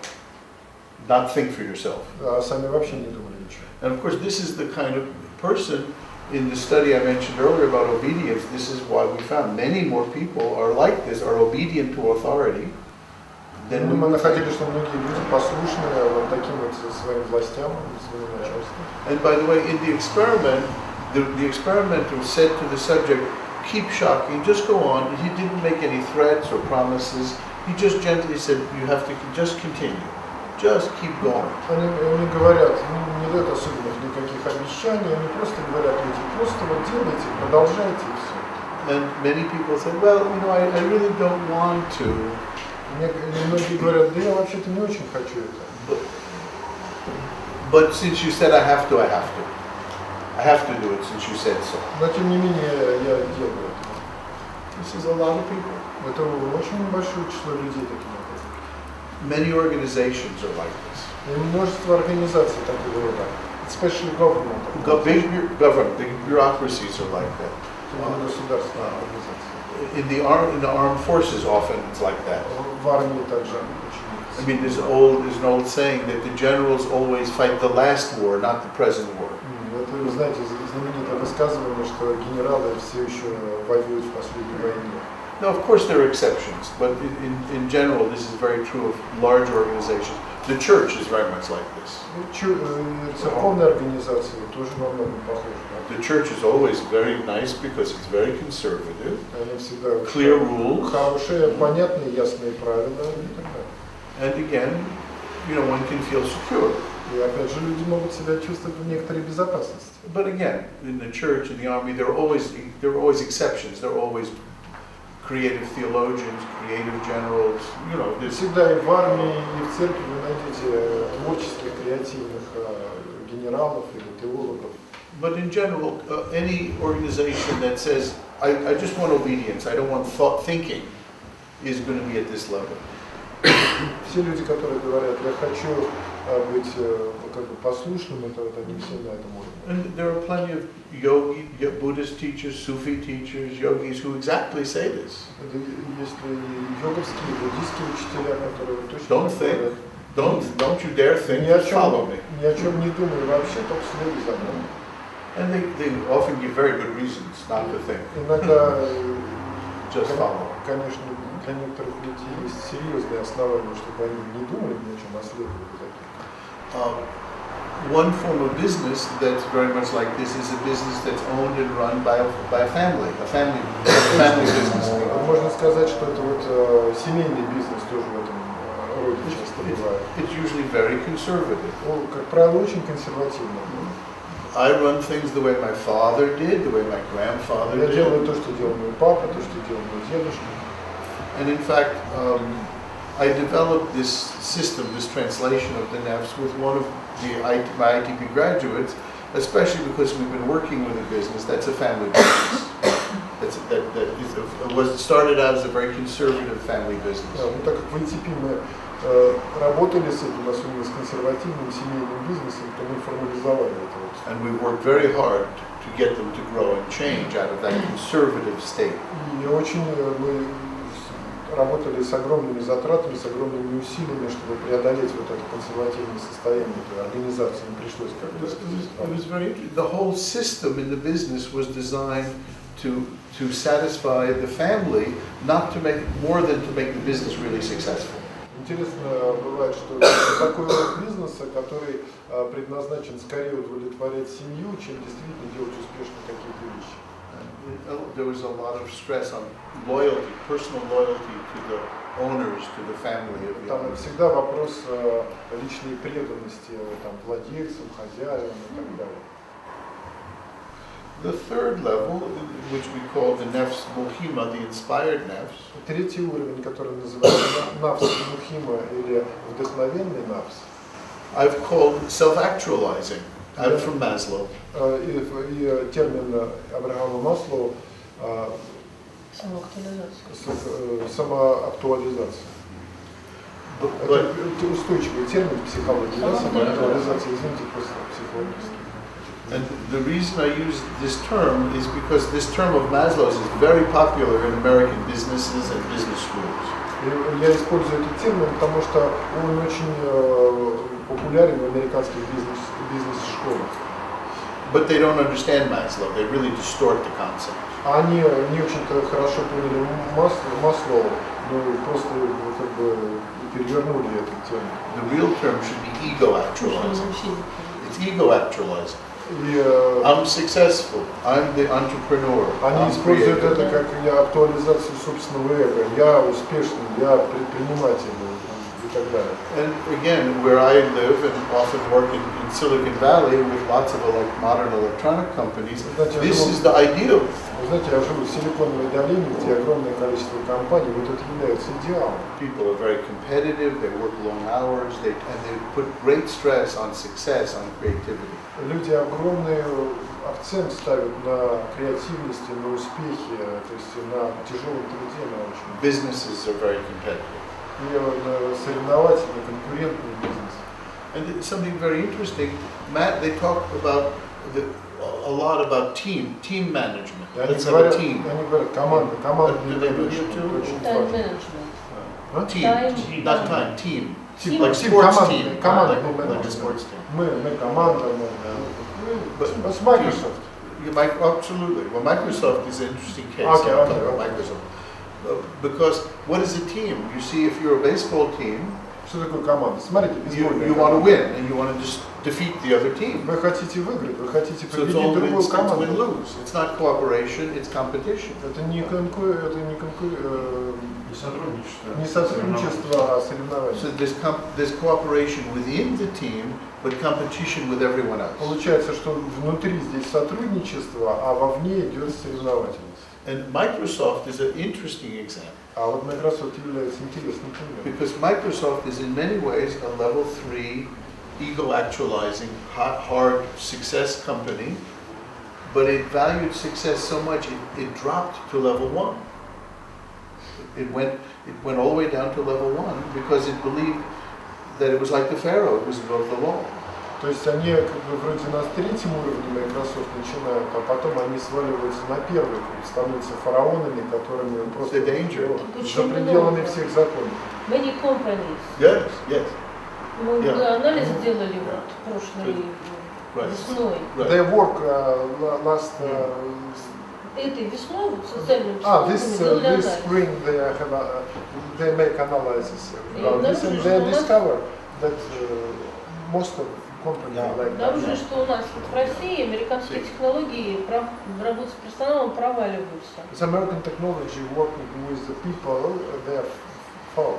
Not think for yourself. А сами вообще не думали ничего. And of course, this is the kind of person, in the study I mentioned earlier about obedience, this is why we found many more people are like this, are obedient to authority. Then Мы находили, что многие люди послушны вот таким вот своим властям, своему начальству. And by the way, in the experiment, the experimenter said to the subject, keep shocking, just go on. He didn't make any threats or promises. He just gently said, you have to just continue. Just keep going. Они говорят, не дают особенных никаких обещаний, они просто говорят людям, просто вот делайте, продолжайте и все. And many people said, well, I really don't want to. Многие говорят, да я вообще-то не очень хочу это. But since you said I have to, I have to. I have to do it since you said so. Но тем не менее я делаю это. This is a lot of people. Это очень большое число людей таким образом. Many organizations are like this. И множество организаций такого рода. Especially government. Big bureaucracies are like that. Государственные организации. In the armed forces, often it's like that. В армии также очень. I mean, there's an old saying that the generals always fight the last war, not the present war. Это, вы знаете, знаменитое высказывание, что генералы все еще воюют в последней войне. Now, of course, there are exceptions, but in general, this is very true of large organizations. The church is very much like this. Церковные организации тоже во многом похожи. The church is always very nice because it's very conservative. Они всегда Clear rules. Хорошие, понятные, ясные правила и так далее. And again, one can feel secure. И опять же, люди могут себя чувствовать в некоторой безопасности. But again, in the church, in the army, there are always exceptions. There are always creative theologians, creative generals. Всегда и в армии, и в церкви вы найдете творческих, креативных генералов или теологов. But in general, any organization that says, I just want obedience, I don't want thinking, is going to be at this level. Все люди, которые говорят, я хочу быть послушным, это они все на этом уровне. And there are plenty of Buddhist teachers, Sufi teachers, yogis who exactly say this. Есть йоговские, буддийские учителя, которые точно говорят. Don't you dare think, just follow me. Ни о чем не думай вообще, только следуй за мной. And they often give very good reasons not to think. Иногда, just follow. Конечно, для некоторых людей есть серьезные основания, чтобы они не думали ни о чем, а следовали за ним. One form of business that's very much like this is a business that's owned and run by a family business. Можно сказать, что это вот семейный бизнес тоже в этом роде часто бывает. It's usually very conservative. Как правило, очень консервативно. I run things the way my father did, the way my grandfather Я did. делаю то, что делал мой папа, то, что делал мой дедушка. And in fact, I developed this system, this translation of the nefs with one of my ITP graduates, especially because we've been working with a business that's a family business. Was started out as a very conservative family business. Ну, так как в ITP мы работали с этим, особенно с консервативным семейным бизнесом, то мы формализовали это. And we worked very hard to get them to grow and change out of that conservative state. И очень мы работали с огромными затратами, с огромными усилиями, чтобы преодолеть вот это консервативное состояние этой организации. Не пришлось как-то. It was very interesting. The whole system in the business was designed to satisfy the family, not to make more than to make the business really successful. Интересно бывает, что такой род бизнеса, который предназначен скорее удовлетворять семью, чем действительно делать успешно какие-то вещи. There was a lot of stress on loyalty, personal loyalty to the owners, to the family of the Там owners. всегда вопрос личной преданности там, владельцам, хозяевам и так далее. The third level, which we call the nefs muhima, the inspired nefs, Третий уровень, который называется навс мухима или вдохновенный навс, I've called self-actualizing, out from Maslow. и термин Абрахама Маслоу самоактуализация. Это устойчивый термин в психологии, да, самоактуализация, извините, просто психологически. And the reason I use this term is because this term of Maslow's is very popular in American businesses and business schools. Я использую этот термин, потому что он очень популярен в американских бизнес-школах. But they don't understand Maslow. They really distort the concept. Они не очень-то хорошо поняли Маслоу, но просто как бы перевернули этот термин. The real term should be ego-actualizing. It's ego-actualizing. I'm successful. I'm the entrepreneur. Они используют это как актуализацию собственного эго. Я успешный, я предприниматель и так далее. And again, where I live and often work in Silicon Valley with lots of modern electronic companies, this is the ideal. Вы знаете, я живу в Силиконовой долине, где огромное количество компаний, вот это является идеалом. People are very competitive, they work long hours, and they put great stress on success, on creativity. Люди огромный акцент ставят на креативности, на успехе, то есть на тяжелом труде, на очень. Businesses are very competitive. И соревновательный, конкурентный бизнес. And something very interesting, Matt, they talk about a lot about team management. Let's have a team. Они говорят, команда Do they do you too? Team, not time, team. Like sports team, like a sports team. Мы команда, but с Microsoft. Absolutely. Well, Microsoft is an interesting case. Okay, I'll okay, talk about okay. Microsoft. Because what is a team? You see, if you're a baseball team, Что такое команда? Смотрите, бейсбольная you want to команда. win and you want to just defeat the other team. Вы хотите выиграть, вы хотите So it's победить all другую it's команду. win-lose. It's not cooperation, it's competition. Это не Не сотрудничество. сотрудничество, а соревнование. So there's cooperation within the team, but competition with everyone else. Получается, что внутри здесь сотрудничество, а вовне идет соревновательность. And Microsoft is an interesting example. А вот Microsoft является интересным примером. Because Microsoft is in many ways a level 3 ego-actualizing, hard success company, but it valued success so much it dropped to level 1. It went all the way down to level 1 because it believed that it was like the Pharaoh, it was above the law. То есть они как бы вроде на третьем уровне Microsoft начинают, а потом они сваливаются на первый, становятся фараонами, которыми просто за пределами всех законов. Many companies. Yes, yes. Мы анализ делали вот прошлой весной. They work last. Этой весной вот социальным психологам This делали анализ. spring they make analysis about this and they discover that most of companies like Обнаружили, что у нас вот в России американские технологии в работе с персоналом проваливаются. American technology working with the people, they are fall.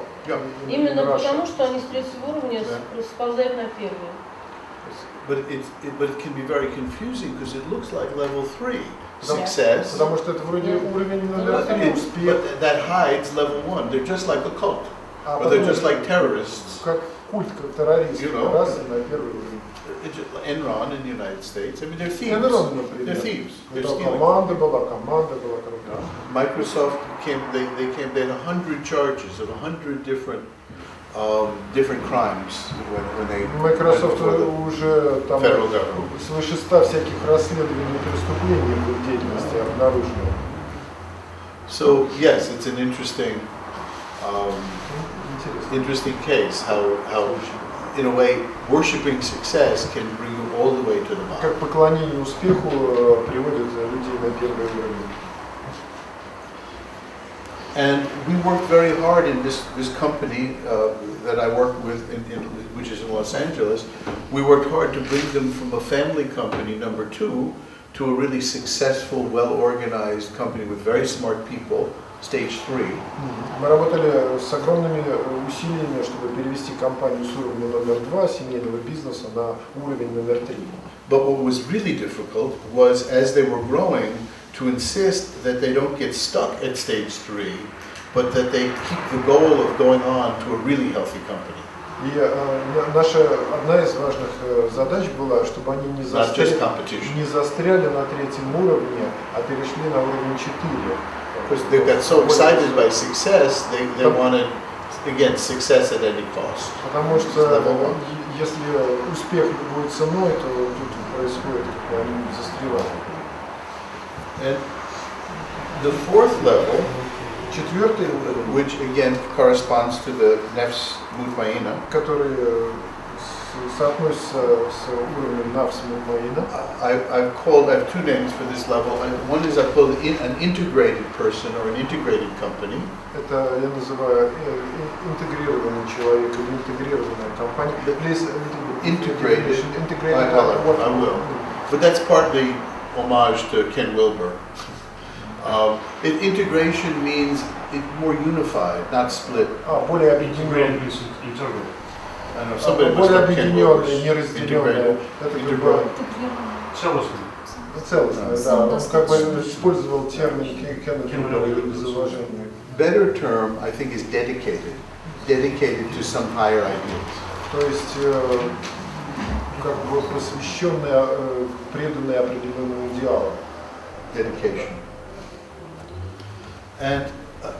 Именно потому, что они с третьего уровня сползают на первый. But it can be very confusing because it looks like level 3 Потому- success. Потому что это вроде уровень номер 3, But успех. that hides level 1. They're just like a cult, А or they're потом just like terrorists. как культ, как террорист, You know. раз и на первый уровень. Enron in the United States. I mean, they're thieves. Enron, They're например. thieves. They're Это stealing. команда была, короче. Microsoft they had 100 charges of 100 different crimes when they Microsoft went before the уже там federal government. свыше 100 всяких расследований преступлений в их деятельности обнаружено. So yes, it's an interesting Интересно. interesting case how in a way worshiping success can bring you all the way to the bottom. Как поклонение успеху приводит людей на первый уровень. And we worked very hard in this company that I work with, which is in Los Angeles. We worked hard to bring them from a family company, number 2, to a really successful, well-organized company with very smart people, stage 3. Мы работали с огромными усилиями, чтобы перевести компанию с уровня номер 2 семейного бизнеса на уровень номер 3. But what was really difficult was, as they were growing, to insist that they don't get stuck at stage 3, but that they keep the goal of going on to a really healthy company. И наша одна из важных задач была, чтобы они не застряли на третьем уровне, а перешли на уровень 4. Because they got so excited by success, they wanted, again, success at any cost. Потому что если успех любой ценой, то тут происходит, как они застревают. And the 4th level, Четвертый уровень, which again corresponds to the nefs mutmaina, который соотносится с уровнем нафс мутмаина. I have 2 names for this level. One is I call an integrated person or an integrated company. Это я называю интегрированный человек или интегрированная компания. Integrated. I will. But that's partly homage to Ken Wilber. Integration means it's more unified, not split. Более объединенный. I know somebody must Более have Ken Wilber's объединенное, неразделенное. Это как бы целостное, да. Он как бы использовал термин Кена Wilber из уважения. Better term, I think, is dedicated to some higher ideals. То есть как бы посвященные, преданные определенным идеалам. Dedication. And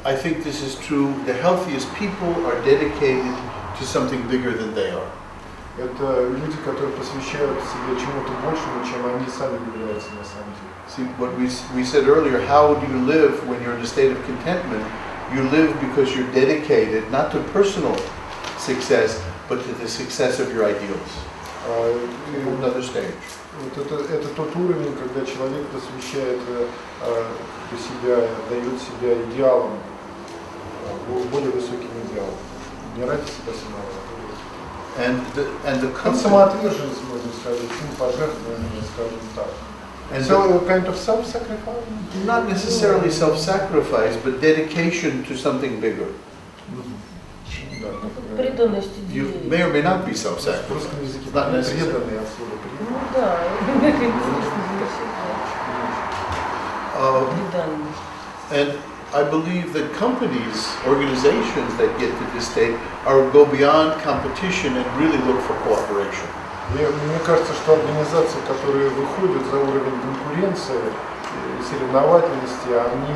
I think this is true. The healthiest people are dedicated to something bigger than they are. Это люди, которые посвящают себе чему-то большему, чем они сами являются на самом деле. See, what we said earlier, how do you live when you're in a state of contentment? You live because you're dedicated not to personal success, but to the success of your ideals. Another stage. Это тот уровень, когда человек посвящает себя, дает себя идеалам, более высоким идеалам. Не ради себя самого. And the самоотверженность, можно сказать, пожертвование, скажем так. And so kind of self-sacrifice? Not necessarily self-sacrifice, but dedication to something bigger. Преданность You идее. may or may not be self-sacrifice. В русском языке Not necessarily. преданный от слова преданный. Ну да, And I believe that companies, organizations that get to this state go beyond competition and really look for cooperation. Мне кажется, что организации, которые выходят за уровень конкуренции и соревновательности, они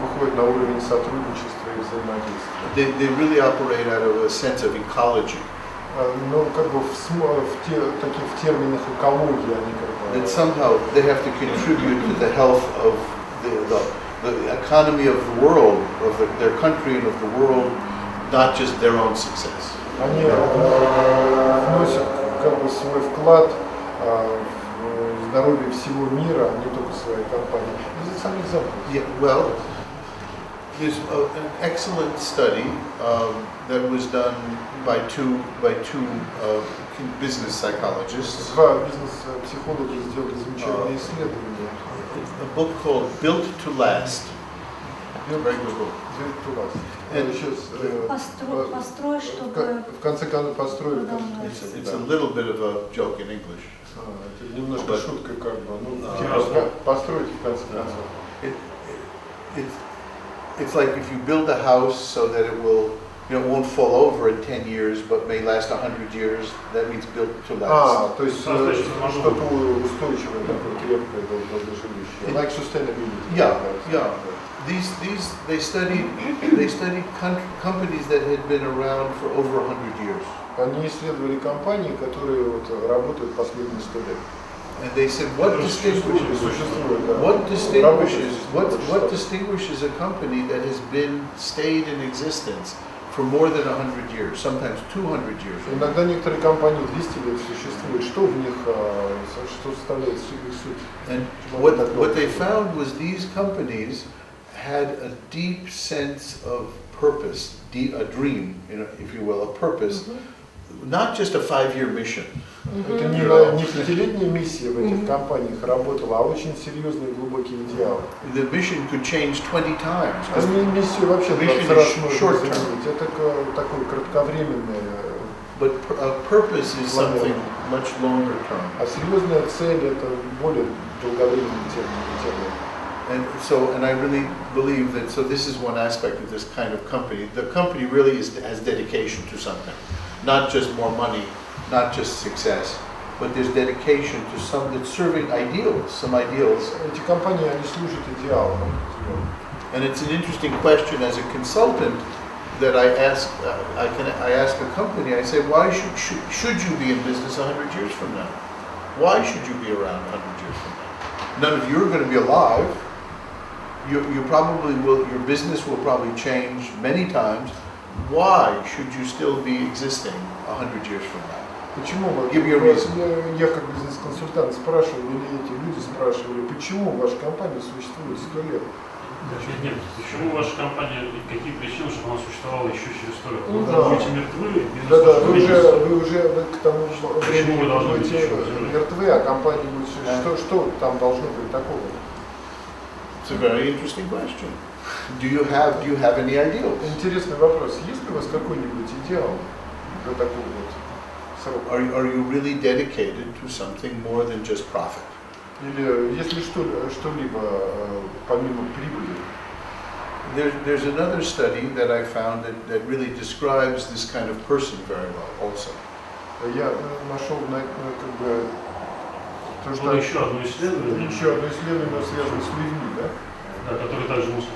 выходят на уровень сотрудничества и взаимодействия. They really operate out of a sense of ecology. Ну, как бы в терминах экологии они как бы... That somehow they have to contribute to the health of the economy of the world, of their country and of the world, not just their own success. Они вносят как бы свой вклад в здоровье всего мира, а не только своей компании. Yeah, well, there's an excellent study that was done by two business psychologists. Два бизнес-психолога сделали замечательное исследование. A book called Built to Last. Very good book. Built to Last. Построй, чтобы... В конце концов построить. It's a little bit of a joke in English. Это немножко шутка как бы. Ну, It- построить в конце концов. It's like if you build a house so that it will, won't fall over in 10 years, but may last 100 years. That means built to last. То есть что-то устойчивое, такое крепкое для жилища. Like sustainability. Yeah. They studied companies that had been around for over 100 years. Они исследовали компании, которые вот работают последние 100 лет. And they said, what distinguishes a company that has stayed in existence for more than 100 years, sometimes 200 years? Иногда некоторые компании 200 лет существуют. Что в них, что составляет их суть? And what they found was these companies had a deep sense of purpose, a dream, if you will, a purpose, not just a 5-year mission. Это не пятилетняя миссия в этих компаниях работала, а очень серьезный глубокий идеал. The mission could change 20 times. Они миссию вообще 20 раз можно изменить. Это такое кратковременное. But purpose is something much longer term. А серьезная цель это более долговременная тема. And I really believe that. So this is one aspect of this kind of company. The company really has dedication to something, not just more money, not just success, but there's dedication to some that's serving ideals, some ideals. Эти компании они служат идеалам. And it's an interesting question as a consultant that I ask. I ask a company. I say, why should you be in business 100 years from now? Why should you be around 100 years from now? None of you are going to be alive. You probably will. Your business will probably change many times. Why should you still be existing 100 years from now? Почему? Give me a reason. Я как бизнес-консультант спрашивал, или эти люди спрашивали, почему ваша компания существует 100 лет? Нет, почему ваша компания, какие причины, чтобы она существовала еще через 100 лет? Вы будете мертвы, вы уже к тому времени будете мертвы, а компания будет существовать. Что там должно быть такого? It's a very interesting question. Do you have any ideals? Интересный вопрос. Есть ли у вас какой-нибудь идеал для такого вот срока? Are you really dedicated to something more than just profit? Или если что-либо помимо прибыли? There's another study that I found that really describes this kind of person very well also. Я нашел как бы то, что еще одно исследование, связано с людьми, да? Да, который также мусор.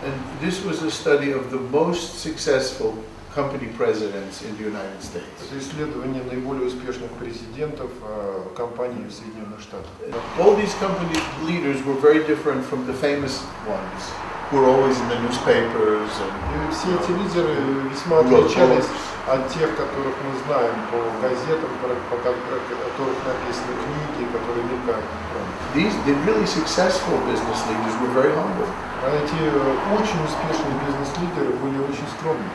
And this was a study of the most successful company presidents in the United States. Это исследование наиболее успешных президентов компаний в Соединенных Штатах. All these company leaders were very different from the famous ones who were always in the newspapers and все эти лидеры весьма отличались от тех, которых мы знаем по газетам, по которых написаны книги, которые мелькают. The really successful business leaders were very humble. А эти очень успешные бизнес-лидеры были очень скромны.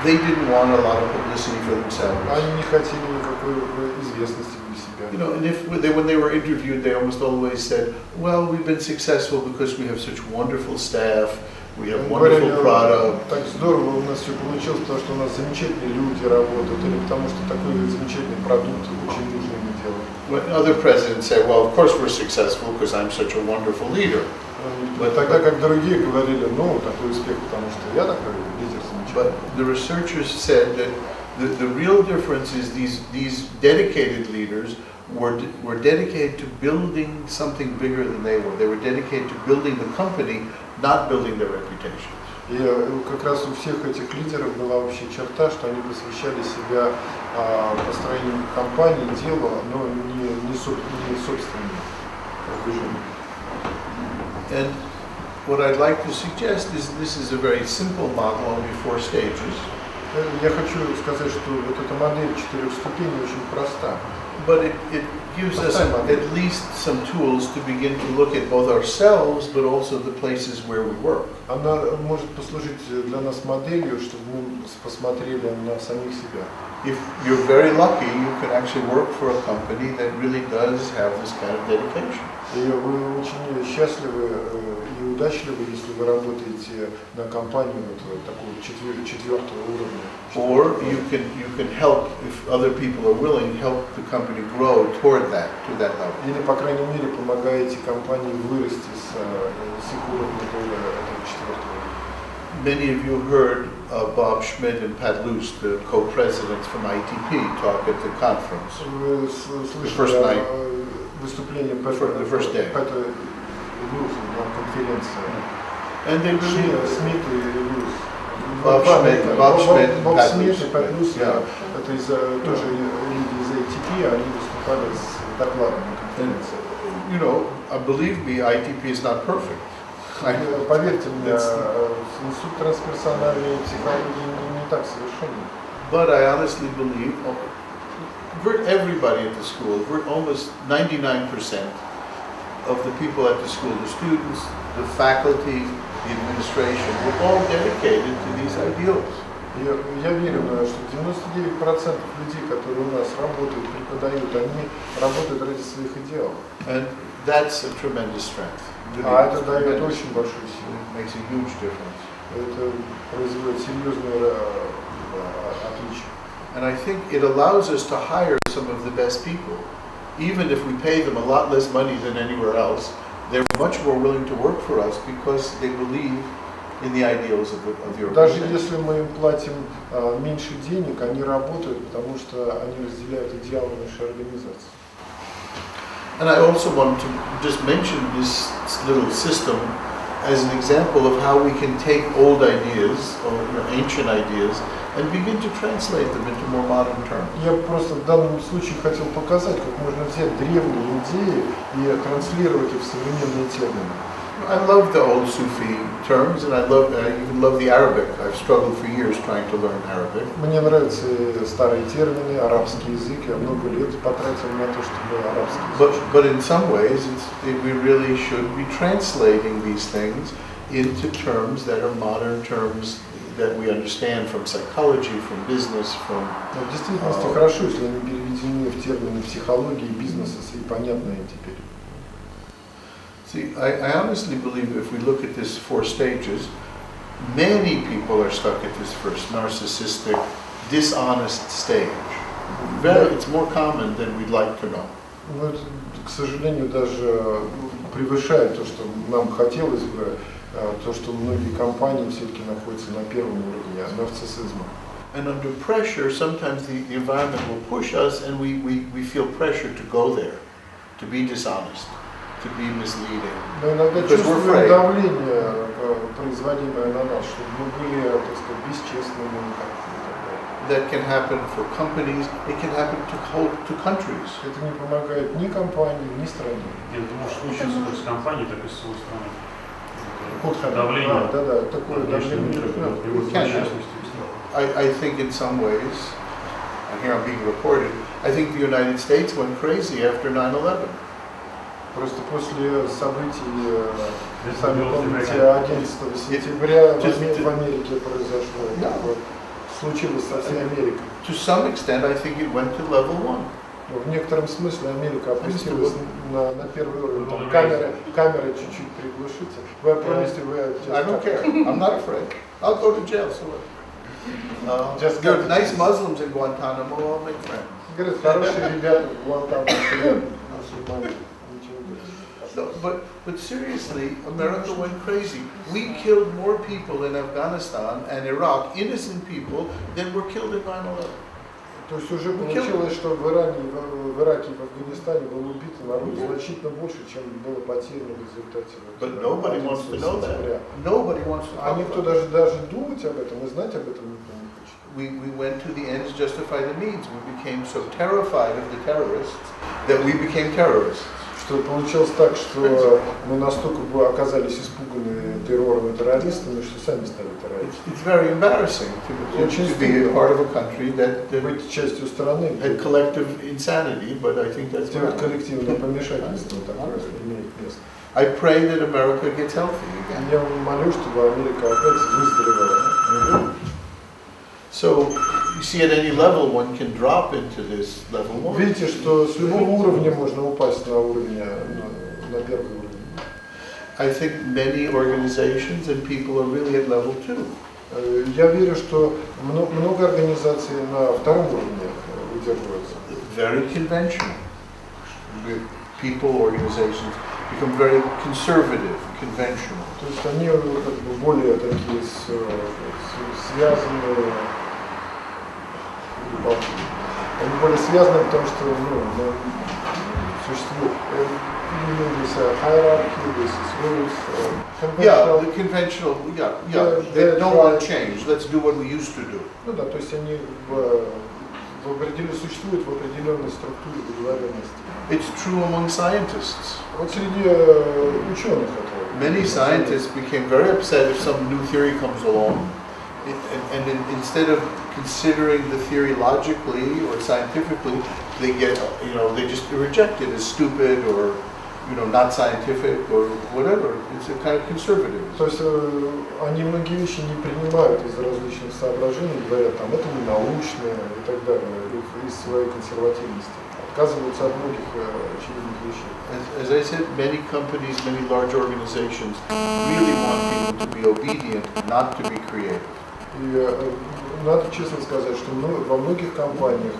They didn't want a lot of publicity for themselves. Они не хотели никакой известности для себя. And when they were interviewed, they almost always said, "Well, we've been successful because we have such wonderful staff, we have wonderful product." Так здорово у нас все получилось, потому что у нас замечательные люди работают, или потому что такой замечательный продукт очень нужный мы делаем. When other presidents say, "Well, of course we're successful because I'm such a wonderful leader." Тогда как другие говорили, такой успех, потому что я такой лидер замечательный. But the researchers said that the real difference is these dedicated leaders were dedicated to building something bigger than they were. They were dedicated to building the company, not building their reputation. И как раз у всех этих лидеров была общая черта, что они посвящали себя построению компании, делу, но не собственному движению. And what I'd like to suggest is this is a very simple model, only 4 stages. Я хочу сказать, что вот эта модель 4 ступеней очень проста. But it gives us at least some tools to begin to look at both ourselves, but also the places where we work. Она может послужить для нас моделью, чтобы мы посмотрели на самих себя. If you're very lucky, you can actually work for a company that really does have this kind of dedication. И вы очень счастливы и удачливы, если вы работаете на компанию вот такого четвертого уровня. Or you can help, if other people are willing, help the company grow toward that, to that level. Или, по крайней мере, помогаете компании вырасти с их уровня до этого четвертого уровня. Many of you heard Bob Schmidt and Pat Luce, the co-presidents from ITP, talk at the conference. Вы слышали выступление Пэта Люса на конференции. And they really, Смит и Люс. Bob Schmidt и Пэт Люс, это тоже люди из ITP, они выступали с докладом на конференции. You know, believe me, ITP is not perfect. Поверьте мне, институт трансперсональной психологии не так совершенен. But I honestly believe everybody at the school, almost 99% of the people at the school, the students, the faculty, the administration, we're all dedicated to these ideals. Я верю, что 99% людей, которые у нас работают, преподают, они работают ради своих идеалов. And that's a tremendous strength. А это дает очень большую силу. It makes a huge difference. Это производит серьезное отличие. And I think it allows us to hire some of the best people. Even if we pay them a lot less money than anywhere else, they're much more willing to work for us because they believe in the ideals of the organization. Даже если мы им платим меньше денег, они работают, потому что они разделяют идеалы нашей организации. And I also want to just mention this little system as an example of how we can take old ideas or ancient ideas and begin to translate them into more modern terms. Я просто в данном случае хотел показать, как можно взять древние идеи и транслировать их в современные термины. I love the old Sufi terms, and I even love the Arabic. I've struggled for years trying to learn Arabic. Мне нравятся старые термины, арабский язык. Я много лет потратил на то, чтобы арабский язык. But in some ways, we really should be translating these things into terms that are modern terms that we understand from psychology, from business, from. В действительности хорошо, если они переведены в термины психологии, бизнеса и понятные теперь. See, I honestly believe if we look at this 4 stages, many people are stuck at this first narcissistic, dishonest stage. It's more common than we'd like to know. Но это, к сожалению, даже превышает то, что нам хотелось бы, то, что многие компании все-таки находятся на первом уровне нарциссизма. And under pressure, sometimes the environment will push us and we feel pressure to go there, to be dishonest, to be misleading. Но иногда чувствуем давление, производимое на нас, чтобы мы были, так сказать, бесчестными. That can happen for companies, it can happen to countries. Это не помогает ни компании, ни стране. Я думаю, что случится как с компанией, так и с целой страной. Давление. Да, такое давление. I think in some ways, and here I'm being recorded, I think the United States went crazy after 9/11. Просто после событий, сами помните, 11 сентября в Америке произошло, случилось со всей Америкой. To some extent, I think it went to level 1. В некотором смысле Америка опустилась на первый уровень. Там камеры чуть-чуть приглушите. Вы помните, вы... I don't care. I'm not afraid. I'll go to jail. So there are nice Muslims in Guantanamo. I'll make friends. Говорят, хорошие ребята в Гуантанамо, мусульмане. But seriously, America went crazy. We killed more people in Afghanistan and Iraq, innocent people, than were killed in 9/11. То есть уже получилось, что в Ираке и в Афганистане было убито народ значительно больше, чем было потеряно в результате. But nobody wants to know that. Nobody wants to know. А никто даже думать об этом и знать об этом никто не хочет. We went to the ends justify the means. We became so terrified of the terrorists that we became terrorists. что получилось так, что мы настолько оказались испуганы террором и террористами, что сами стали террористами. It's very embarrassing to be a part of a country that Быть частью страны, had collective insanity, but I think that's где what коллективное помешательство такое имеет место. I pray that America gets healthy again. Я молю, чтобы Америка опять выздоровела. So, you see, at any level, one can drop into this level one. Видите, что с любого уровня можно упасть на уровень, на первый уровень. I think many organizations and people are really at level 2. Я верю, что много организаций на втором уровне удерживаются. Very conventional. People, organizations become very conservative, conventional. То есть они как бы более такие связанные, они более связаны, потому что существует hierarchy, this is rules, Yeah, the conventional, they don't want change. Let's do what we used to do. Ну да, то есть они существуют в определенной структуре договоренности. It's true among scientists. Вот среди ученых это. Many scientists became very upset if some new theory comes along, and instead of considering the theory logically or scientifically, they just reject it as stupid or, not scientific or whatever. It's a kind of conservative. То есть они многие вещи не принимают из различных соображений, говорят, там, это не научное и так далее, из своей консервативности. Отказываются от многих очевидных вещей. As I said, many companies, many large organizations really want people to be obedient, not to be creative. И надо честно сказать, что во многих компаниях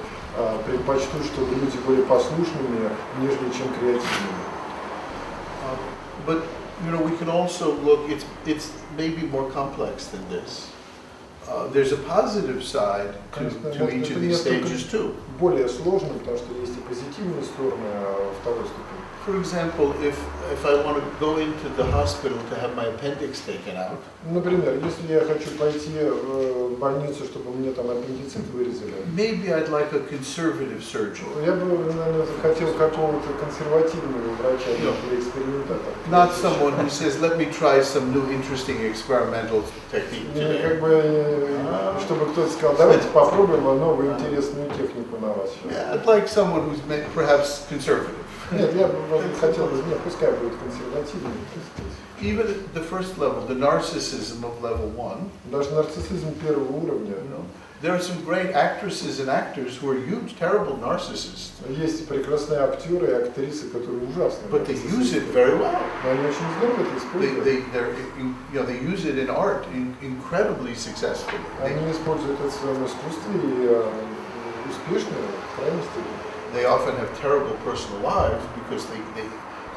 предпочтут, чтобы люди были послушными, нежели чем креативными. But we can also look. It's maybe more complex than this. There's a positive side to each of these stages too. Более сложно, потому что есть и позитивные стороны второй ступени. For example, if I want to go into the hospital to have my appendix taken out. Например, если я хочу пойти в больницу, чтобы мне там аппендицит вырезали. Maybe I'd like a conservative surgeon. Я бы, наверное, захотел какого-то консервативного врача для экспериментатора. Not someone who says, "Let me try some new interesting experimental technique today." Как бы, чтобы кто-то сказал, давайте попробуем новую интересную технику на вас. Yeah, I'd like someone who's perhaps conservative. Нет, я бы хотел, пускай будет консервативный. Even at the first level, the narcissism of level 1. Даже нарциссизм первого уровня. There are some great actresses and actors who are huge, terrible narcissists. Есть прекрасные актеры и актрисы, которые ужасны. But they use it very well. Но они очень здорово это используют. They use it in art incredibly successfully. Они используют это в своем искусстве и успешно, в крайней степени. They often have terrible personal lives because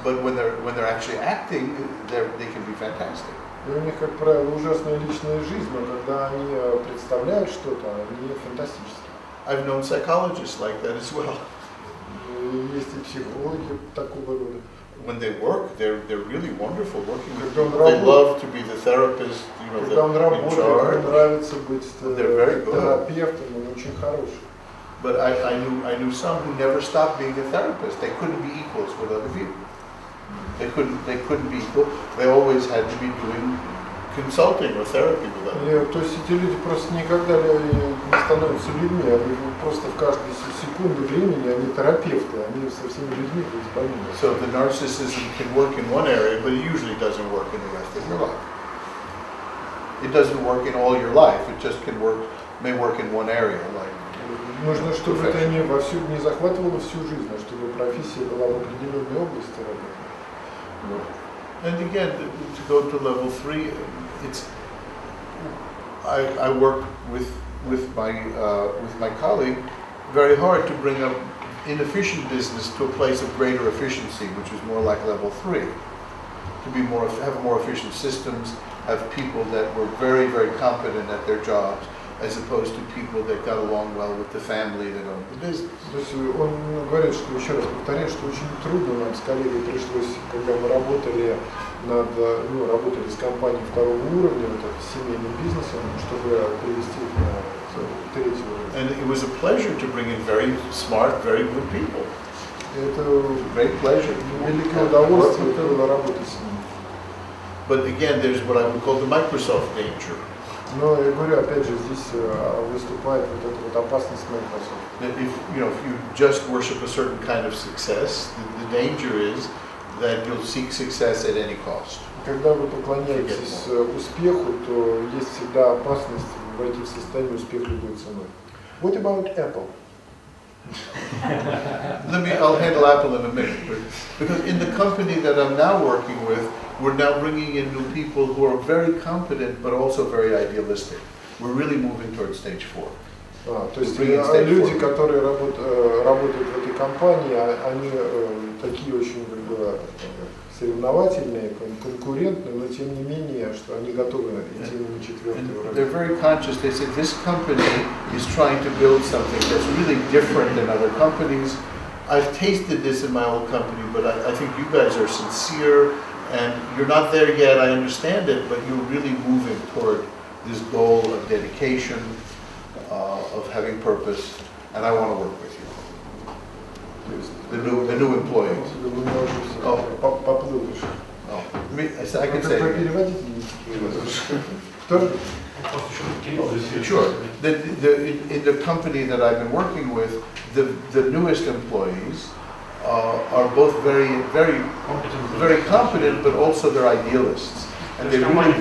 but when they're actually acting, they can be fantastic. И у них, как правило, ужасная личная жизнь, но когда они представляют что-то, они фантастические. I've known psychologists like that as well. Есть и психологи такого рода. When they work, they're really wonderful working with Когда он people. They работает, love to be the therapist, когда он in работает, charge. ему нравится быть They're very good. терапевтом, он очень хороший. But I knew some who never stopped being a therapist. They couldn't be equals with other people. They couldn't be equal. They always had to be doing consulting or therapy with other people. То есть эти люди просто никогда не становятся людьми, они просто в каждую секунду времени они терапевты, они со всеми людьми исполняют. So the narcissism can work in one area, but it usually doesn't work in the rest of your life. It doesn't work in all your life. It just may work in one area, like. Нужно, чтобы это не захватывало всю жизнь, а чтобы профессия была в определенной области работы. And again, to go to level 3, I work with my colleague very hard to bring up inefficient business to a place of greater efficiency, which is more like level 3. To have more efficient systems, have people that were very, very competent at their jobs, as opposed to people that got along well with the family that owned the business. То есть он говорит, что, еще раз повторяю, что очень трудно нам с коллегой пришлось, когда мы работали с компанией второго уровня, с семейным бизнесом, чтобы привести их на третий уровень. And it was a pleasure to bring in very smart, very good people. Это Great pleasure. великое удовольствие было работать с ним. But again, there's what I would call the Microsoft danger. Но я говорю, опять же, здесь выступает вот эта вот опасность Microsoft. That if you just worship a certain kind of success, the danger is that you'll seek success at any cost. Когда вы поклоняетесь успеху, то есть всегда опасность войти в состояние успеха любой ценой. What about Apple? I'll handle Apple in a minute, because in the company that I'm now working with, we're now bringing in new people who are very competent, but also very idealistic. We're really moving towards stage 4. То есть люди, которые работают в этой компании, они такие очень соревновательные, конкурентные, но тем не менее, что они готовы идти на 4-й уровень. They're very conscious. They said this company is trying to build something that's really different than other companies. I've tasted this in my old company, but I think you guys are sincere, and you're not there yet. I understand it, but you're really moving toward this goal of dedication, of having purpose, and I want to work with you. The new employees. I can say. Sure. In the company that I've been working with, the newest employees are both very competent, but also they're idealists. And they really.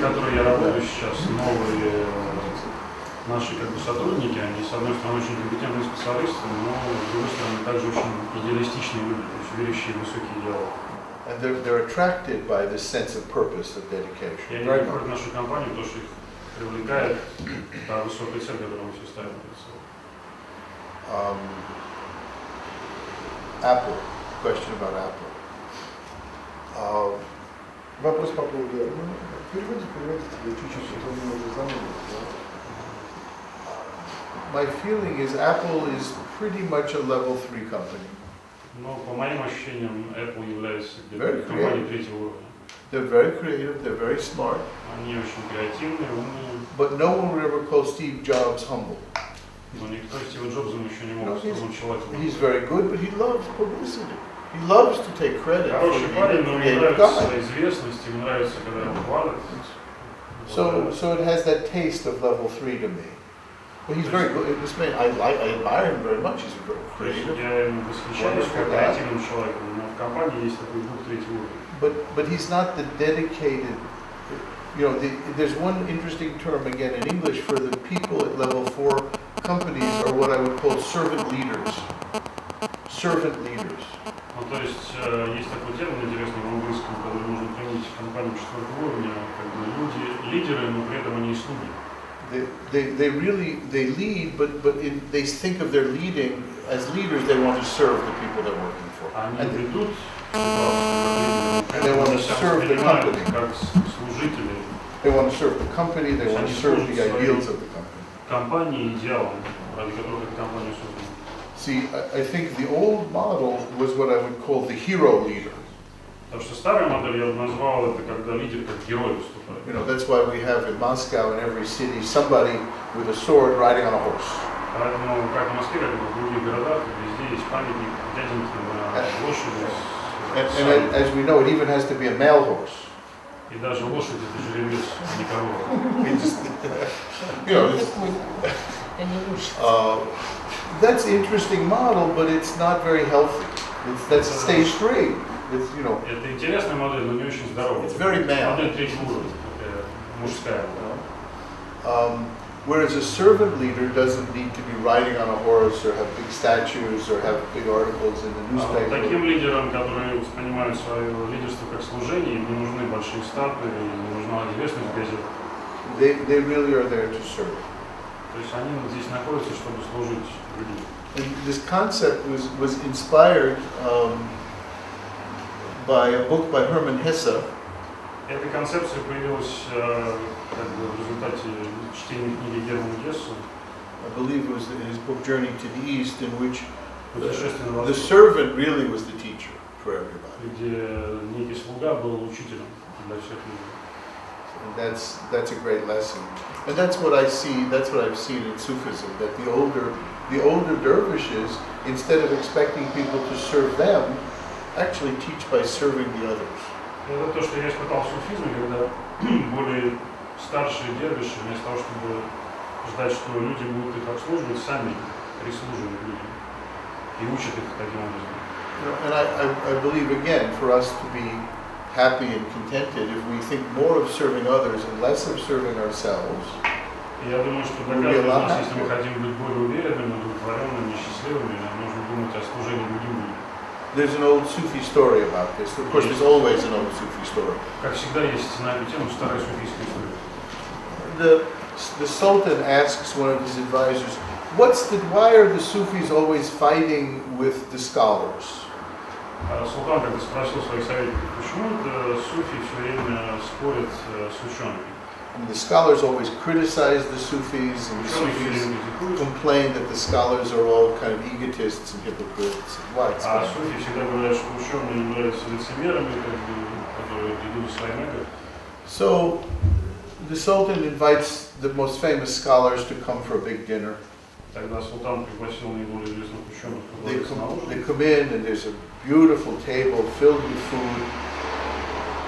Наши сотрудники, они с одной стороны очень компетентные специалисты, но с другой стороны также очень идеалистичные люди, то есть верящие в высокие идеалы. And they're attracted by this sense of purpose, of dedication. И они приходят в нашу компанию, потому что их привлекает та высокая цель, которую мы все ставим перед собой. Apple. Question about Apple. Вопрос по поводу переводите, я чуть-чуть это немного замылил. My feeling is Apple is pretty much a level 3 company. Но по моим ощущениям, Apple является где-то компанией 3-го уровня. They're very creative, they're very smart. Они очень креативные, умные. But no one would ever call Steve Jobs humble. Но никто Стива Джобсом еще не мог сказать человеку. He's very good, but he loves publicity. He loves to take credit for Хороший парень, но ему being a creative нравится guy. известность, ему нравится, когда его хвалят. So it has that taste of level 3 to me. Well, he's very good. This man, I admire him very much. He's very creative. Я им восхищаюсь как креативным человеком, но в компании есть такой 2-3 уровень. But he's not the dedicated. There's one interesting term again in English for the people at level 4 companies are what I would call servant leaders. Servant leaders. Ну, то есть есть такой термин интересный в английском, который можно применить в компании 4-го уровня, как бы люди лидеры, но при этом они и слуги. They lead, but they think of their leading as leaders. They want to serve the people they're working for. Они ведут, they want to serve the company. как служители. They want to serve the company. They want to serve the ideals of the company. Компании идеалом, ради которых эта компания создана. See, I think the old model was what I would call the hero leader. Потому что старая модель я бы назвал это, когда лидер как герой выступает. That's why we have in Moscow in every city somebody with a sword riding on a horse. Поэтому, как в Москве, как и в других городах, везде есть памятник дяденьке на лошади. And as we know, it even has to be a male horse. И даже лошадь это жеребец, а не корова. That's an interesting model, but it's not very healthy. That's stage 3. Это интересная модель, но не очень здоровая. It's very male. Модель 3-го уровня, такая мужская. Whereas a servant leader doesn't need to be riding on a horse or have big statues or have big articles in the newspaper. Таким лидерам, которые воспринимают свое лидерство как служение, им не нужны большие статуи, не нужна известность в газетах. They really are there to serve. То есть они здесь находятся, чтобы служить людям. And this concept was inspired by a book by Hermann Hesse. Эта концепция появилась в результате чтения книги Германа Гесса. I believe it was his book Journey to the East, in which Путешествие на the восток, servant really was the teacher for everybody. где некий слуга был учителем для всех людей. And that's a great lesson. And that's what I see, that's what I've seen in Sufism, that the older the older dervishes, instead of expecting people to serve them, actually teach by serving the others. Это то, что я испытал в суфизме, когда более старшие дервиши, вместо того, чтобы ждать, что люди будут их обслуживать, сами прислуживают людям и учат их таким образом. And I believe, again, for us to be happy and contented, if we think more of serving others and less of serving ourselves, И я думаю, что для каждого из нас, если мы хотим быть более уверенными, удовлетворенными, счастливыми, нам нужно думать о служении другим людям. there's an old Sufi story about this. Of course, there's always an old Sufi story. Как всегда, есть на эту тему старая суфийская история. The Sultan asks one of his advisors, why are the Sufis always fighting with the scholars? Султан как-то спросил своих советников, почему суфи все время спорят с учеными? And the scholars always criticize the Sufis, and the Sufis complain that the scholars are all kind of egotists and hypocrites. Why? А суфи всегда говорят, что ученые являются лицемерами, которые идут своим эго. So the Sultan invites the most famous scholars to come for a big dinner. Тогда султан пригласил наиболее известных ученых. They come in and there's a beautiful table filled with food.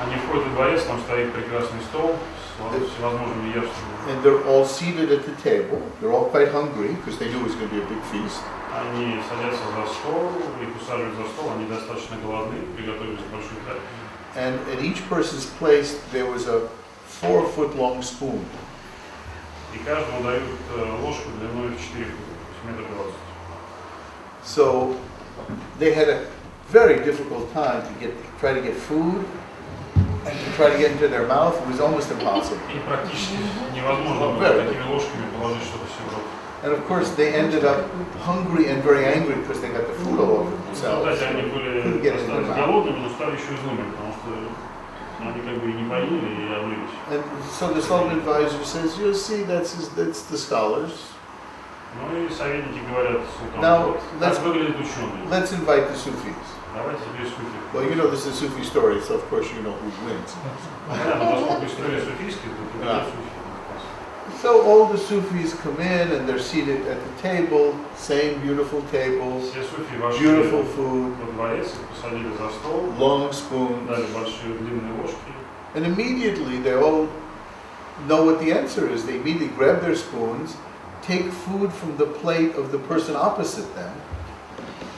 Они входят во дворец, там стоит прекрасный стол с всевозможными явствами. And they're all seated at the table. They're all quite hungry because they knew it was going to be a big feast. Они садятся за стол, их усаживают за стол, они достаточно голодны, приготовились к большой трапезе. And at each person's place there was a 4-foot-long spoon. И каждому дают ложку длиной в 4 фута, то есть метр 20. So they had a very difficult time to try to get food and to try to get into their mouth. It was almost impossible. И практически невозможно было такими ложками положить что-то себе в рот. And of course they ended up hungry and very angry because they got the food all over В themselves. результате они были достаточно голодными, но стали еще и злыми, потому что они как бы и не поели, и облились. And so the Sultan advisor says, you see, that's the scholars. Ну и советники говорят Now, султану, как выглядят ученые. Let's invite the Sufis. Давайте теперь суфи. Well, you know this is a Sufi story, so of course you know who wins. Понятно, поскольку история суфийская, то победят суфи. So all the Sufis come in and they're seated at the table, same beautiful tables, Все суфи вошли beautiful food, во дворец, их посадили за стол, long spoons, дали большие длинные ложки. and immediately they all know what the answer is. They immediately grab their spoons, take food from the plate of the person opposite them,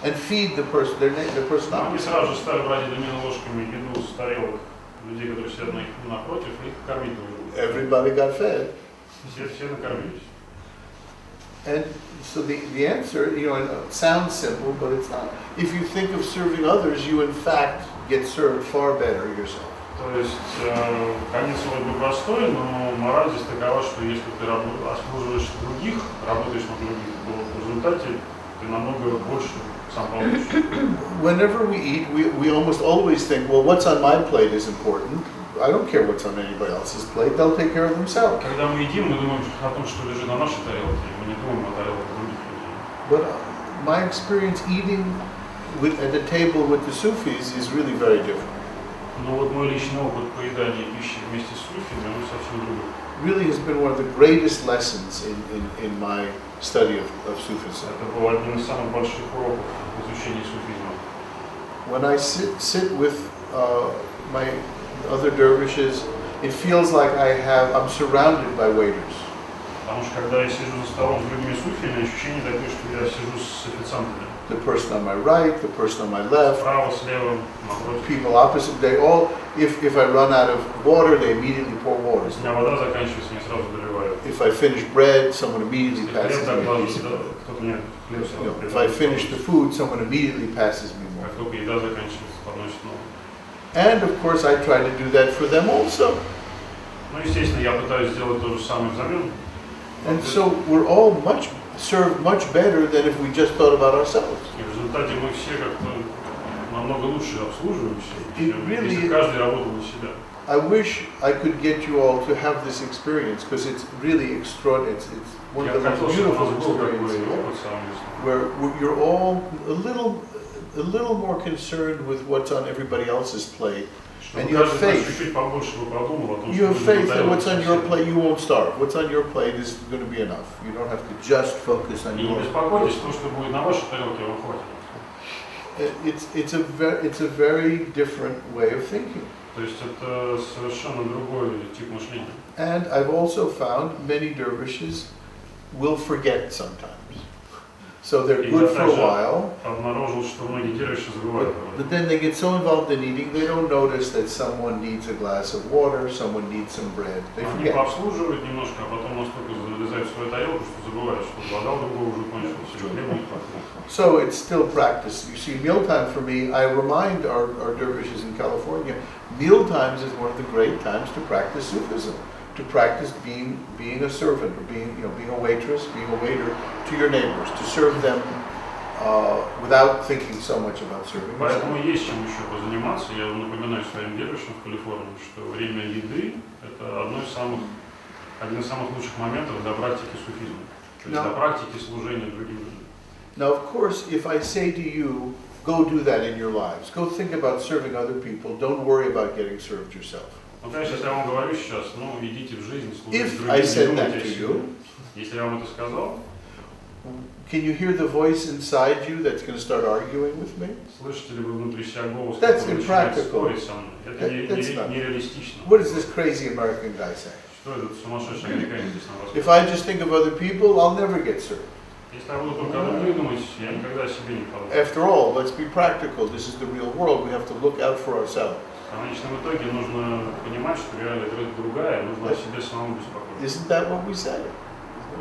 and feed the person Они opposite. сразу же стали брать длинными ложками еду с тарелок людей, которые сидят напротив, и их кормить друг друга. Everybody got fed. Все накормились. And so the answer, it sounds simple, but it's not. If you think of serving others, you in fact get served far better yourself. То есть конец вроде бы простой, но мораль здесь такова, что если ты обслуживаешь других, работаешь на других, то в результате ты намного больше сам получишь. Whenever we eat, we almost always think, well, what's on my plate is important. I don't care what's on anybody else's plate. They'll take care of themselves. Когда мы едим, мы думаем о том, что лежит на нашей тарелке, мы не думаем о тарелках других людей. But my experience eating at the table with the Sufis is really very different. Но вот мой личный опыт поедания пищи вместе с суфиями, он совсем другой. Really has been one of the greatest lessons in my study of Sufism. Это был один из самых больших уроков в изучении суфизма. When I sit with my other dervishes, it feels like I'm surrounded by waiters. Потому что когда я сижу за столом с другими суфиями, ощущение такое, что я сижу с официантами. The person on my right, the person on my left, Справа, слева, напротив. people opposite, they all, if I run out of water, they immediately pour water. Если у меня вода заканчивается, мне сразу доливают. If I finish bread, someone immediately Если passes хлеб me a piece докладывается, of bread. кто-то мне хлеб сразу If I finish the food, someone immediately passes me more. Как только еда заканчивается, подносит новую. And of course, I try to do that for them also. Ну, естественно, я пытаюсь сделать то же самое взамен. And so we're all served much better than if we just thought about ourselves. И в результате мы все как-то намного лучше обслуживаемся, чем really если каждый работал на себя. I wish I could get you all to have this experience because it's really extraordinary. It's one Я of the хотел, most чтобы у beautiful нас был такой experiences опыт совместный. where you're all a little more concerned with what's on everybody else's plate And you have faith. чуть-чуть побольше бы продумал о том, You have что faith that what's on your совсем. plate, you won't starve. What's on your plate is going to be enough. You don't have to just focus on И не your. беспокойтесь, то, что будет на вашей тарелке, вам хватит. It's a very different way of thinking. То есть это совершенно другой тип мышления. And I've also found many dervishes will forget sometimes. So they're И good я for a также while, обнаружил, что многие дервиши забывают об этом. but then they get so involved in eating, they don't notice that someone needs a glass of water, someone needs some bread. They Они forget. пообслуживают немножко, а потом настолько залезают в свою тарелку, что забывают, что вода у другого уже кончилась, или хлеба не хватит. So it's still practice. You see, mealtime for me, I remind our dervishes in California, meal times is one of the great times to practice Sufism, to practice being a servant, or being a waitress, being a waiter to your neighbors, to serve them without thinking so much about serving yourself. Поэтому есть чем еще позаниматься. Я напоминаю своим дедушкам в Калифорнии, что время еды – это один из самых лучших моментов для практики суфизма, то есть для практики служения другим людям. Now, of course, if I say to you, go do that in your lives, go think about serving other people, don't worry about getting served yourself. Ну, конечно, если я вам говорю сейчас, идите в жизнь, служите If другим, I не said думайте that о to себе. you, Если я вам это сказал, can you hear the voice inside you that's going to start arguing with me? слышите ли вы внутри себя голос, That's который начинает impractical. спорить со мной? Это That's not. нереалистично. What does this crazy American guy say? Что этот сумасшедший американец здесь на вас? If I just think of other people, I'll never get served. Если я буду только о других думать, я никогда о себе не подумаю. After all, let's be practical. This is the real world. We have to look out for ourselves. В конечном итоге нужно понимать, что реальность другая, нужно о себе самому беспокоиться. Isn't that what we say?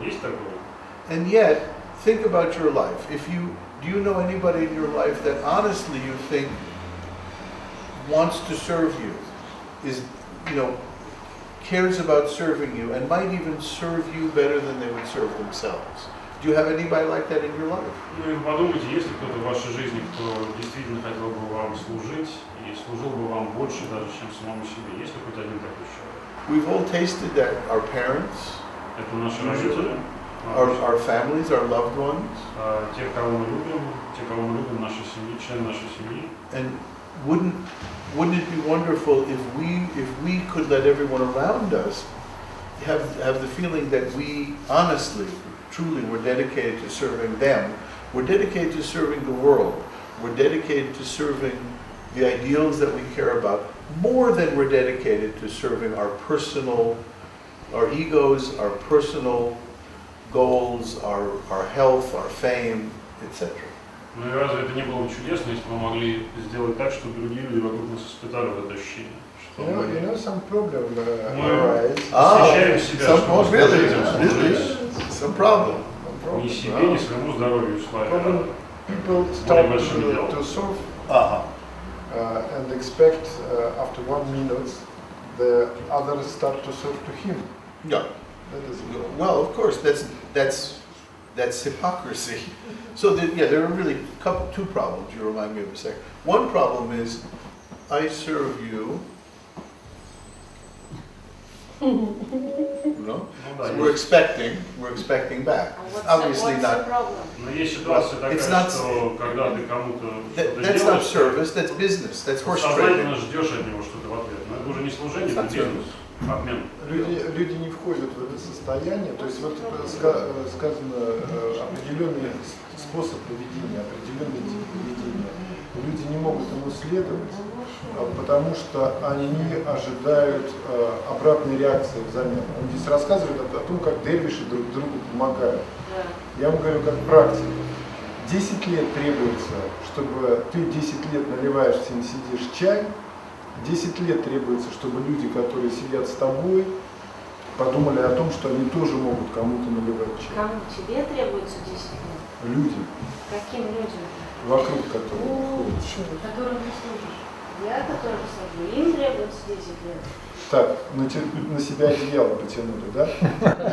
Есть такое? And yet, think about your life. Do you know anybody in your life that honestly you think wants to serve you, cares about serving you, and might even serve you better than they would serve themselves? Do you have anybody like that in your life? Ну и подумайте, есть ли кто-то в вашей жизни, кто действительно хотел бы вам служить и служил бы вам больше даже, чем самому себе? Есть ли хоть один такой человек? We've all tasted that. Our parents, Это наши родители, our families, our loved ones. те, кого мы любим, наши семьи, члены нашей семьи. And wouldn't it be wonderful if we could let everyone around us have the feeling that we honestly, truly were dedicated to serving them, we're dedicated to serving the world, we're dedicated to serving the ideals that we care about, more than we're dedicated to serving our egos, our personal goals, our health, our fame, etc. Ну и разве это не было бы чудесно, если бы мы могли сделать так, чтобы другие люди вокруг нас испытали вот это ощущение? Что мы some problem arise. arise. Защищаем себя, чтобы служить Some problem. ни себе, ни своему здоровью и славе. People start to serve and expect after 1 minute the others start to serve to him. Yeah. That is Well, of course, that's hypocrisy. So there are really two problems. You remind me of a second. One problem is, I serve you. Ну да, So we're expecting back. Obviously not. Но есть ситуация такая, что когда ты кому-то что-то That's not делаешь, service. That's business. That's horse trading. сознательно ждешь от него что-то в ответ. Но это уже не служение, это бизнес, обмен. Люди не входят в это состояние, то есть вот сказано определенный способ поведения, определенный тип поведения. Люди не могут ему следовать, потому что они не ожидают обратной реакции взамен. Он здесь рассказывает о том, как дервиши друг другу помогают. Я вам говорю как практик. 10 лет требуется, чтобы ты 10 лет наливаешь всем сидишь чай, 10 лет требуется, чтобы люди, которые сидят с тобой, подумали о том, что они тоже могут кому-то наливать чай. Кому? Тебе требуется 10 лет? Людям. Каким людям? Вокруг которых ходят. Которым ты служишь. Я, которым служу, им требуется 10 лет. Так, на себя одеяло потянули, да?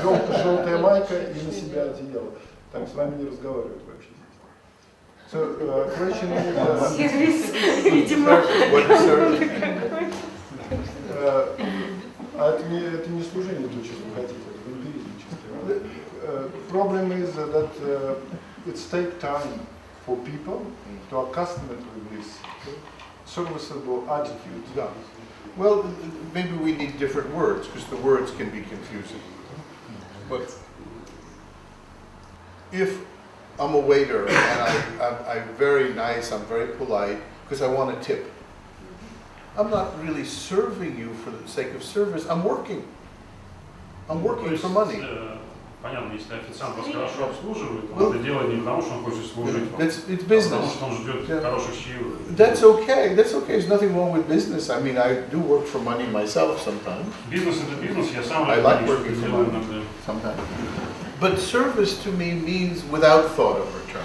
Желтая майка и на себя одеяло. Так, с вами не разговаривают вообще. So, question is, Видимо. это не служение, то, что вы хотите, это вампиризм. Problem is that it's take time for people to accustom with this. serviceable attitude. Yeah. Well, maybe we need different words, because the words can be confusing. But if I'm a waiter and I'm very nice, I'm very polite, because I want a tip, I'm not really serving you for the sake of service, I'm working. I'm working for money. Понятно, если официант вас хорошо обслуживает, он это делает не потому, что он хочет служить вам, It's business. потому что он ждет хороших чаевых. That's okay. That's okay. There's nothing wrong with business. I mean, I do work for money myself sometimes. Бизнес это бизнес, я сам I like working for делаю money иногда. sometimes. But service to me means without thought of return.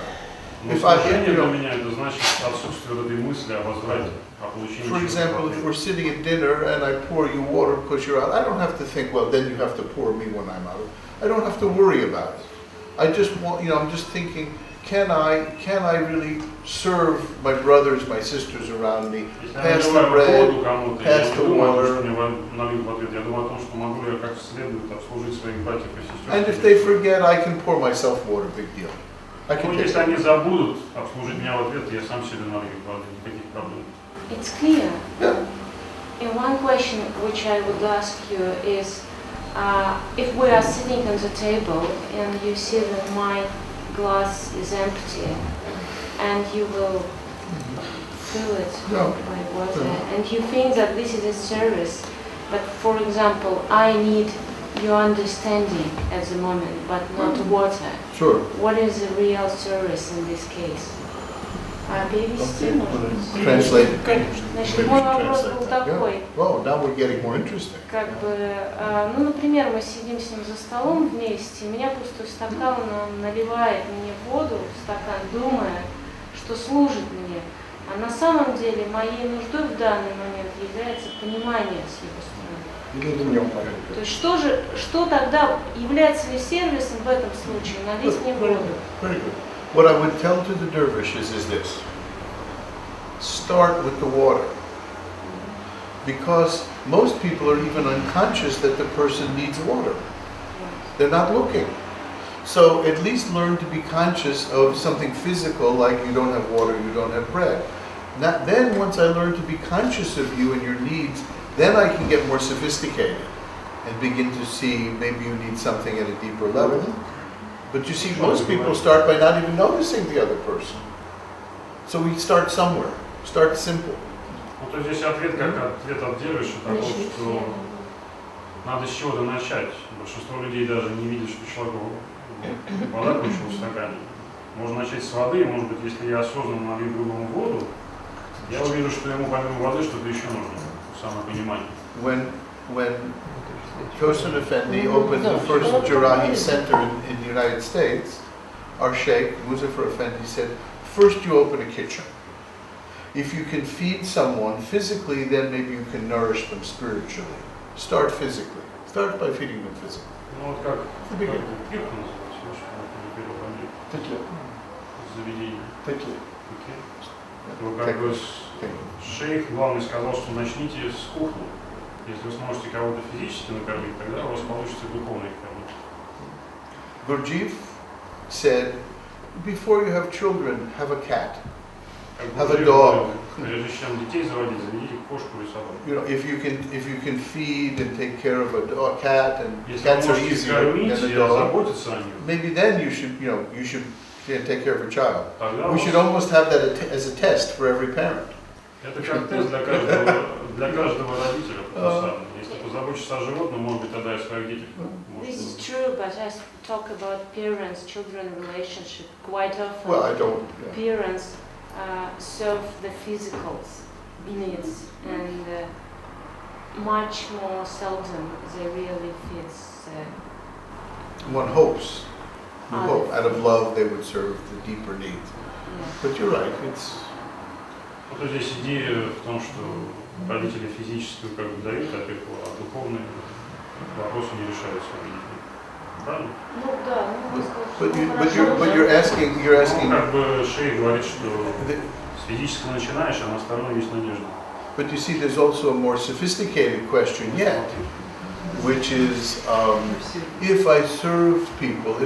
Но If I, служение you для know, меня это значит отсутствие вот этой мысли о возврате, о получении for example, if we're sitting at dinner and I pour you water because you're out, I don't have to think, well, then you have to pour me when I'm out. I don't have to worry about it. I just want, you know, I'm just thinking, can I really serve my brothers, my sisters around me, pass the bread, pass the water, and if they forget, I can pour myself water, big deal. I can take если it. они забудут обслужить меня в ответ, я сам себе налью воды, никаких проблем. It's clear. Yeah. And one question which I would ask you is, if we are sitting on the table and you see that my glass is empty and you will fill it Yeah. by water and you think that this is a service, but for example, I need your understanding at the moment, but not water. Sure. What is the real service in this case? Перевести можно? Translate. Значит, мой вопрос был такой. Yeah. Well, now we're getting more interesting. Как бы, ну, например, мы сидим с ним за столом вместе, меня пустой стакан, он наливает мне воду в стакан, думая, что служит мне. А на самом деле моей нуждой в данный момент является понимание с его стороны. То есть что тогда, является ли сервисом в этом случае, налить мне воду? Very good. What I would tell to the dervishes is this. Start with the water. Because most people are even unconscious that the person needs water. They're not looking. So at least learn to be conscious of something physical, like you don't have water, you don't have bread. Then once I learn to be conscious of you and your needs, then I can get more sophisticated and begin to see maybe you need something at a deeper level. But you see, most people start by not even noticing the other person. So we start somewhere. Start simple. Ну, то здесь ответ как ответ от девушки, такой, что надо с чего-то начать. Большинство людей даже не видят, что человеку вода кончилась в стакане. Можно начать с воды, может быть, если я осознанно налью другому воду, я увижу, что ему помимо воды что-то еще нужно, самопонимание. When Tosin Effendi opened the first Jarahi center in the United States, our Sheikh, Muzaffar Effendi, said, first you open a kitchen. If you can feed someone physically, then maybe you can nourish them spiritually. Start physically. Start by feeding them physically. Ну вот как кирка называется, Такие. заведение. Такие. То как бы шейх главный сказал, что начните с кухни. Если вы сможете кого-то физически накормить, тогда у вас получится духовный кормить. Gurdjieff said, before you have children, have a cat. Have a dog. Прежде чем детей заводить, заведите кошку или собаку. You know, if you can feed and take care of a cat, and Если cats вы are можете easier кормить than a и dog, заботиться о нем, maybe then you should take care of a child. тогда We should almost have that as a test for every parent. это как тест для каждого родителя. Если позаботишься о животном, может быть, тогда и о своих детях. This is true, but I talk about parents-children relationship quite often. Well, I don't. Yeah. Parents serve the physical needs and much more seldom they really fits. One hopes. You Others. hope out of love they would serve the deeper needs. Yeah. But you're right. It's Вот здесь идея в том, что родители физическую как бы дают опеку, а духовные вопросы не решаются родителями. Правильно? Ну да, ну but you're asking Ну, как бы шейх говорит, что с физического начинаешь, а на остальное есть надежда. But you see, there's also a more sophisticated question yet, which is if I serve people,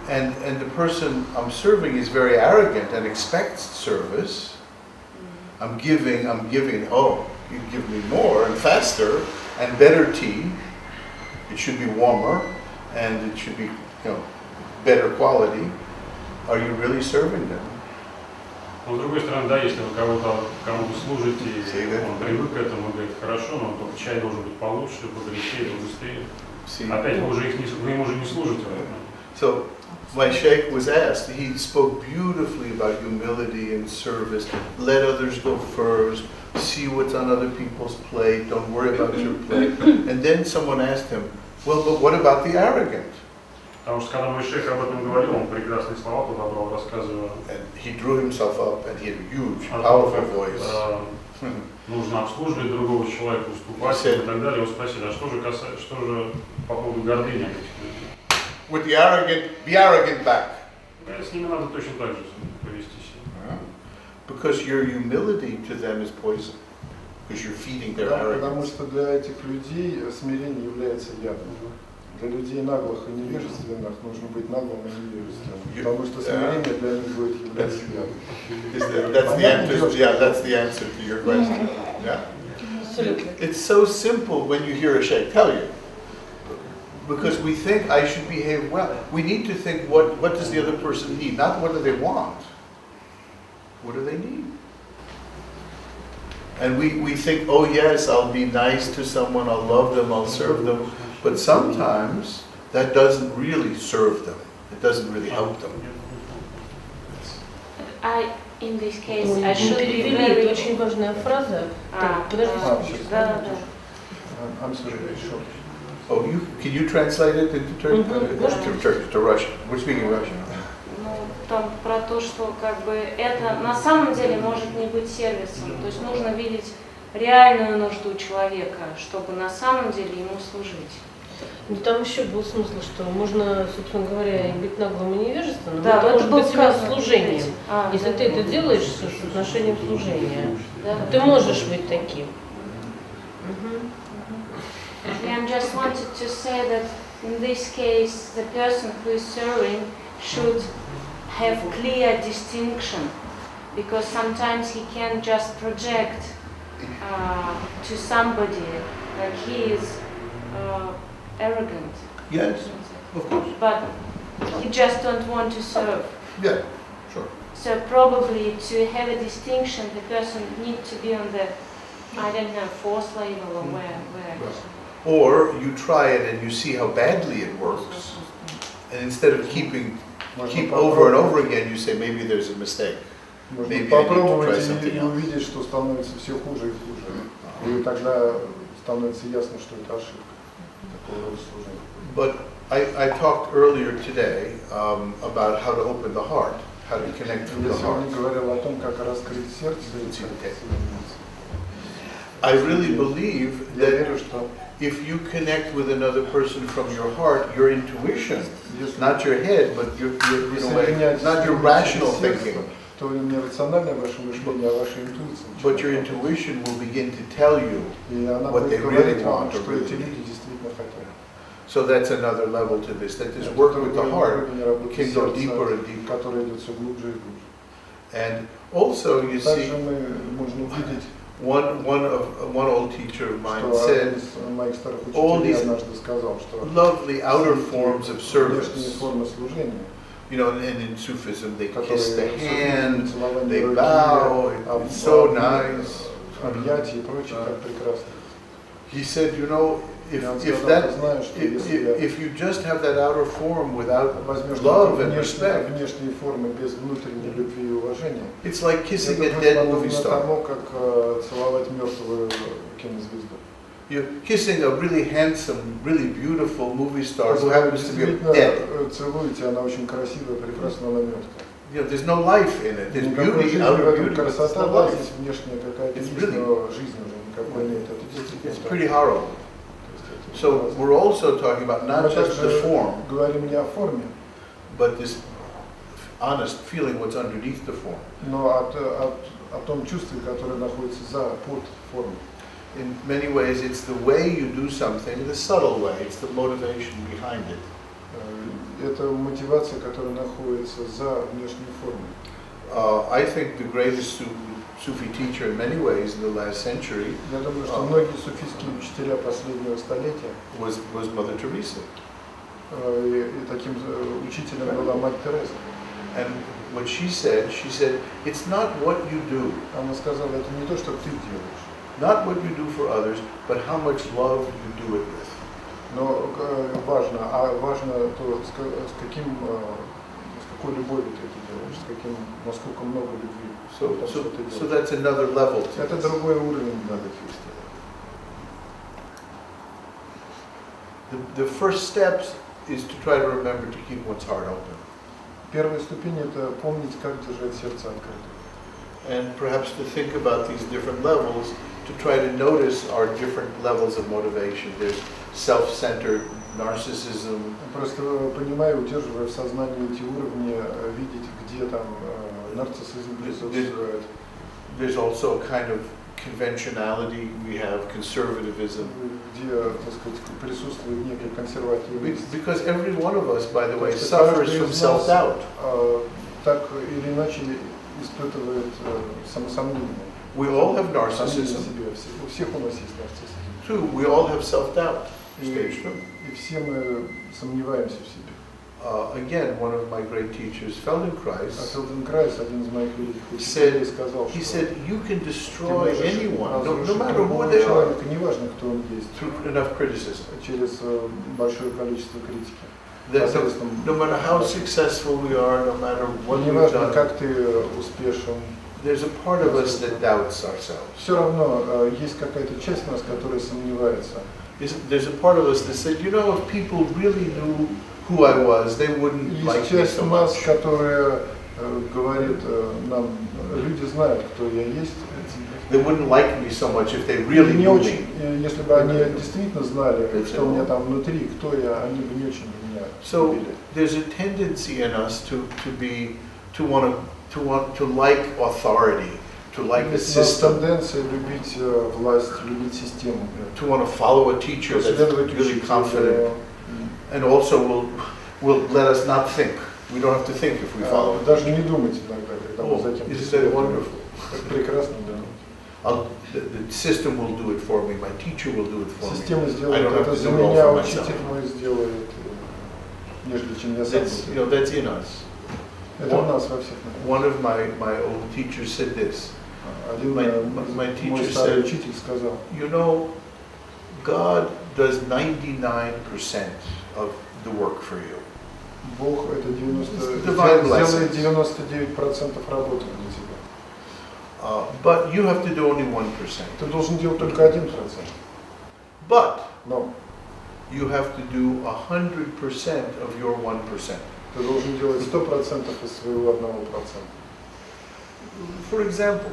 and the person I'm serving is very arrogant and expects service, I'm giving, oh, you give me more and faster and better tea. It should be warmer and it should be, better quality. Are you really serving them? Но с другой стороны, да, если вы кому-то служите, и он привык к этому, он говорит, хорошо, но только чай должен быть получше, погорячее, побыстрее. Опять вы ему уже не служите. So my sheikh was asked, he spoke beautifully about humility and service. Let others go first, see what's on other people's plate, don't worry about your plate. And then someone asked him, well, but what about the arrogant? Потому что когда мой шейх об этом говорил, он прекрасные слова подобрал, рассказывая. And he drew himself up and he had a huge, powerful voice. Нужно обслуживать другого человека, уступать и так далее. Его спросили, а что же по поводу гордыни этих людей? With the arrogant, be arrogant back. С ними надо точно так же повести себя. Because your humility to them is poison. Because you're feeding their arrogance. Потому что для этих людей смирение является ядом. Для людей наглых и невежественных нужно быть наглым и невежественным. Потому что смирение для них будет являться ядом. That's the answer to your question. Yeah? It's so simple when you hear a sheikh tell you. Because we think I should behave well. We need to think what does the other person need, not what do they want. What do they need? And we think, oh yes, I'll be nice to someone, I'll love them, I'll serve them. But sometimes that doesn't really serve them. It doesn't really help them. In this case, I should be very... Это очень важная фраза. Подождите. Да. I'm sorry, sure. Oh, can you translate it into Turkish, to Russian? We're speaking Russian. Ну, там про то, что как бы это на самом деле может не быть сервисом. То есть нужно видеть реальную нужду человека, чтобы на самом деле ему служить. Ну, там еще был смысл, что можно, собственно говоря, и быть наглым и невежественным, да, но это может быть сказано служением. Если ты это делаешь с отношением служения, ты можешь быть таким. I just wanted to say that in this case, the person who is serving should have clear distinction, because sometimes he can just project to somebody that he is arrogant. Yes, of course. But he just don't want to serve. Yeah, sure. So probably to have a distinction, the person needs to be on the, I don't know, fourth level or where. Or you try it and you see how badly it works, and instead of keep over and over again, you say maybe there's a mistake. Можно попробовать и увидеть, что становится все хуже и хуже. И тогда становится ясно, что это ошибка. But I talked earlier today about how to open the heart, how to connect through the heart. I really believe that if you connect with another person from your heart, your intuition, not your head, but your not your rational thinking, but your intuition will begin to tell you what they really want or really need. So that's another level to this, that this work with the heart can go deeper and deeper. And also, you see, one old teacher of mine said, all these lovely outer forms of service, you know, and in Sufism they kiss the hand, they bow, it's so nice. He said, you know, if you just have that outer form without love and respect, it's like kissing a dead movie star. You're kissing a really handsome, really beautiful movie star who happens to be dead. You know, there's no life in it. There's beauty, outer beauty, but there's no life. It's pretty horrible. So we're also talking about not just the form, but this honest feeling what's underneath the form. In many ways, it's the way you do something, the subtle way. It's the motivation behind it. Это мотивация, которая находится за внешней формой. I think the greatest Sufi teacher in many ways in the last century Я думаю, что многие суфийские учителя последнего столетия was Mother Teresa. и таким учителем была мать Тереза. And what she said, it's not what you do, Она сказала, это не то, что ты делаешь, not what you do for others, but how much love you do it with. но важно то, с какой любовью ты это делаешь, насколько много любви. So that's another level to Это this. другой уровень надо вести. The first steps is to try to remember to keep one's heart open. Первая ступень это помнить, как держать сердце открытым. And perhaps to think about these different levels, to try to notice our different levels of motivation. There's self-centered narcissism. Просто понимая, удерживая в сознании эти уровни, видеть, где там нарциссизм присутствует. There's also a kind of conventionality. We have conservatism. Где, так сказать, присутствует некий консервативизм. Because every one of us, by the way, suffers from self-doubt. Так или иначе испытывает самосомнение. We all have narcissism. У всех у нас есть нарциссизм. Two, we all have self-doubt. И все мы сомневаемся в себе. Again, one of my great teachers, Feldenkrais, Feldenkrais, один из моих великих учителей, сказал, he что said, you can ты destroy можешь anyone, no разрушить matter who любого they are, человека, неважно, кто он есть, through enough criticism. через большое количество критики. That no matter how successful we are, no matter what we've Неважно, done, как ты успешен, there's a part of us that doubts ourselves. все равно есть какая-то часть нас, которая сомневается. There's a part of us that said, you know, if people really knew who I was, they wouldn't like Есть me часть so нас, much. которая говорит нам, люди знают, кто я есть. They wouldn't like me so much if they really Не knew очень, me. если бы они действительно знали, что у меня там внутри, кто я, они бы не очень меня So любили. there's a tendency in us to like authority, to like the Есть у нас system, тенденция любить власть, любить систему. to want to follow a teacher that's Следовать really учителю. confident, and also will let us not think. We don't have to think if we follow it. Даже не думать иногда, когда мы за кем-то Isn't that следуем. wonderful? Прекрасно, да. The system will do it for me. My teacher will do it for me. Система I сделает don't have это to за do it all меня, for myself. учитель мой сделает, нежели чем я сам That's, буду. that's in us. Это у нас во всех. One of my old teachers said this. Один my мой teacher старый said, учитель сказал, you know, God does 99% of the work for you. Бог это 90, Divine делает blessings. 99% работы для тебя. But you have to do only 1%. Ты должен делать только 1%. But Но you have to do 100% of your 1%. ты должен делать 100% из своего 1%. For example,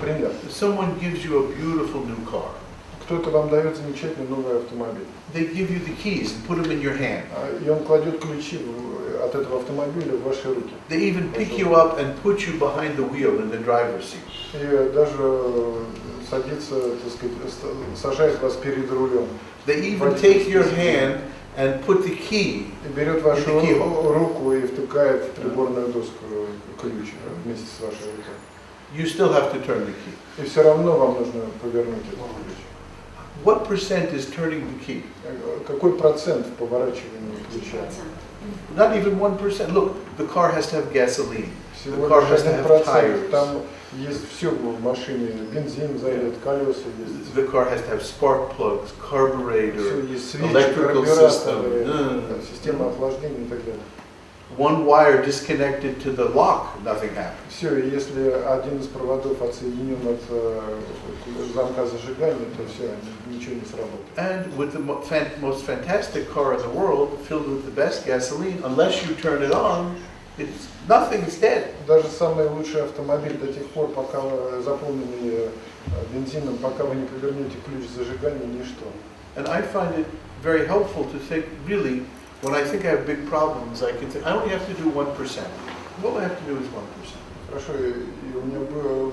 Пример. someone gives you a beautiful new car. Кто-то вам дает замечательный новый автомобиль. They give you the keys and put them in your hand. И он кладет ключи от этого автомобиля в ваши руки. They even pick you up and put you behind the wheel in the driver's seat. И даже садится, так сказать, сажает вас перед рулем. They even take your hand and put the key. И берет вашу руку и втыкает в приборную доску ключ вместе с вашей рукой. You still have to turn the key. И все равно вам нужно повернуть этот ключ. What percent is turning the key? Какой процент в поворачивании ключа? Not even 1%. Look, the car has to have gasoline. The Всего car лишь has to have 1%. tires. Там есть все в машине. Бензин залит, колеса есть. The car has to have spark plugs, Все carburetor, есть свечи, electrical карбюраторы, system. система охлаждения и так далее. One wire disconnected to the lock, nothing happens. Все, и если один из проводов отсоединен от замка зажигания, то все, ничего не сработает. And with the most fantastic car in the world, filled with the best gasoline, unless you turn it on, it's nothing is dead. Даже самый лучший автомобиль до тех пор, пока заполненный бензином, пока вы не повернете ключ зажигания, ничто. And I find it very helpful to think, really, when I think I have big problems, I can think, I only have to do 1%. All I have to do is 1%. Хорошо, и у меня было,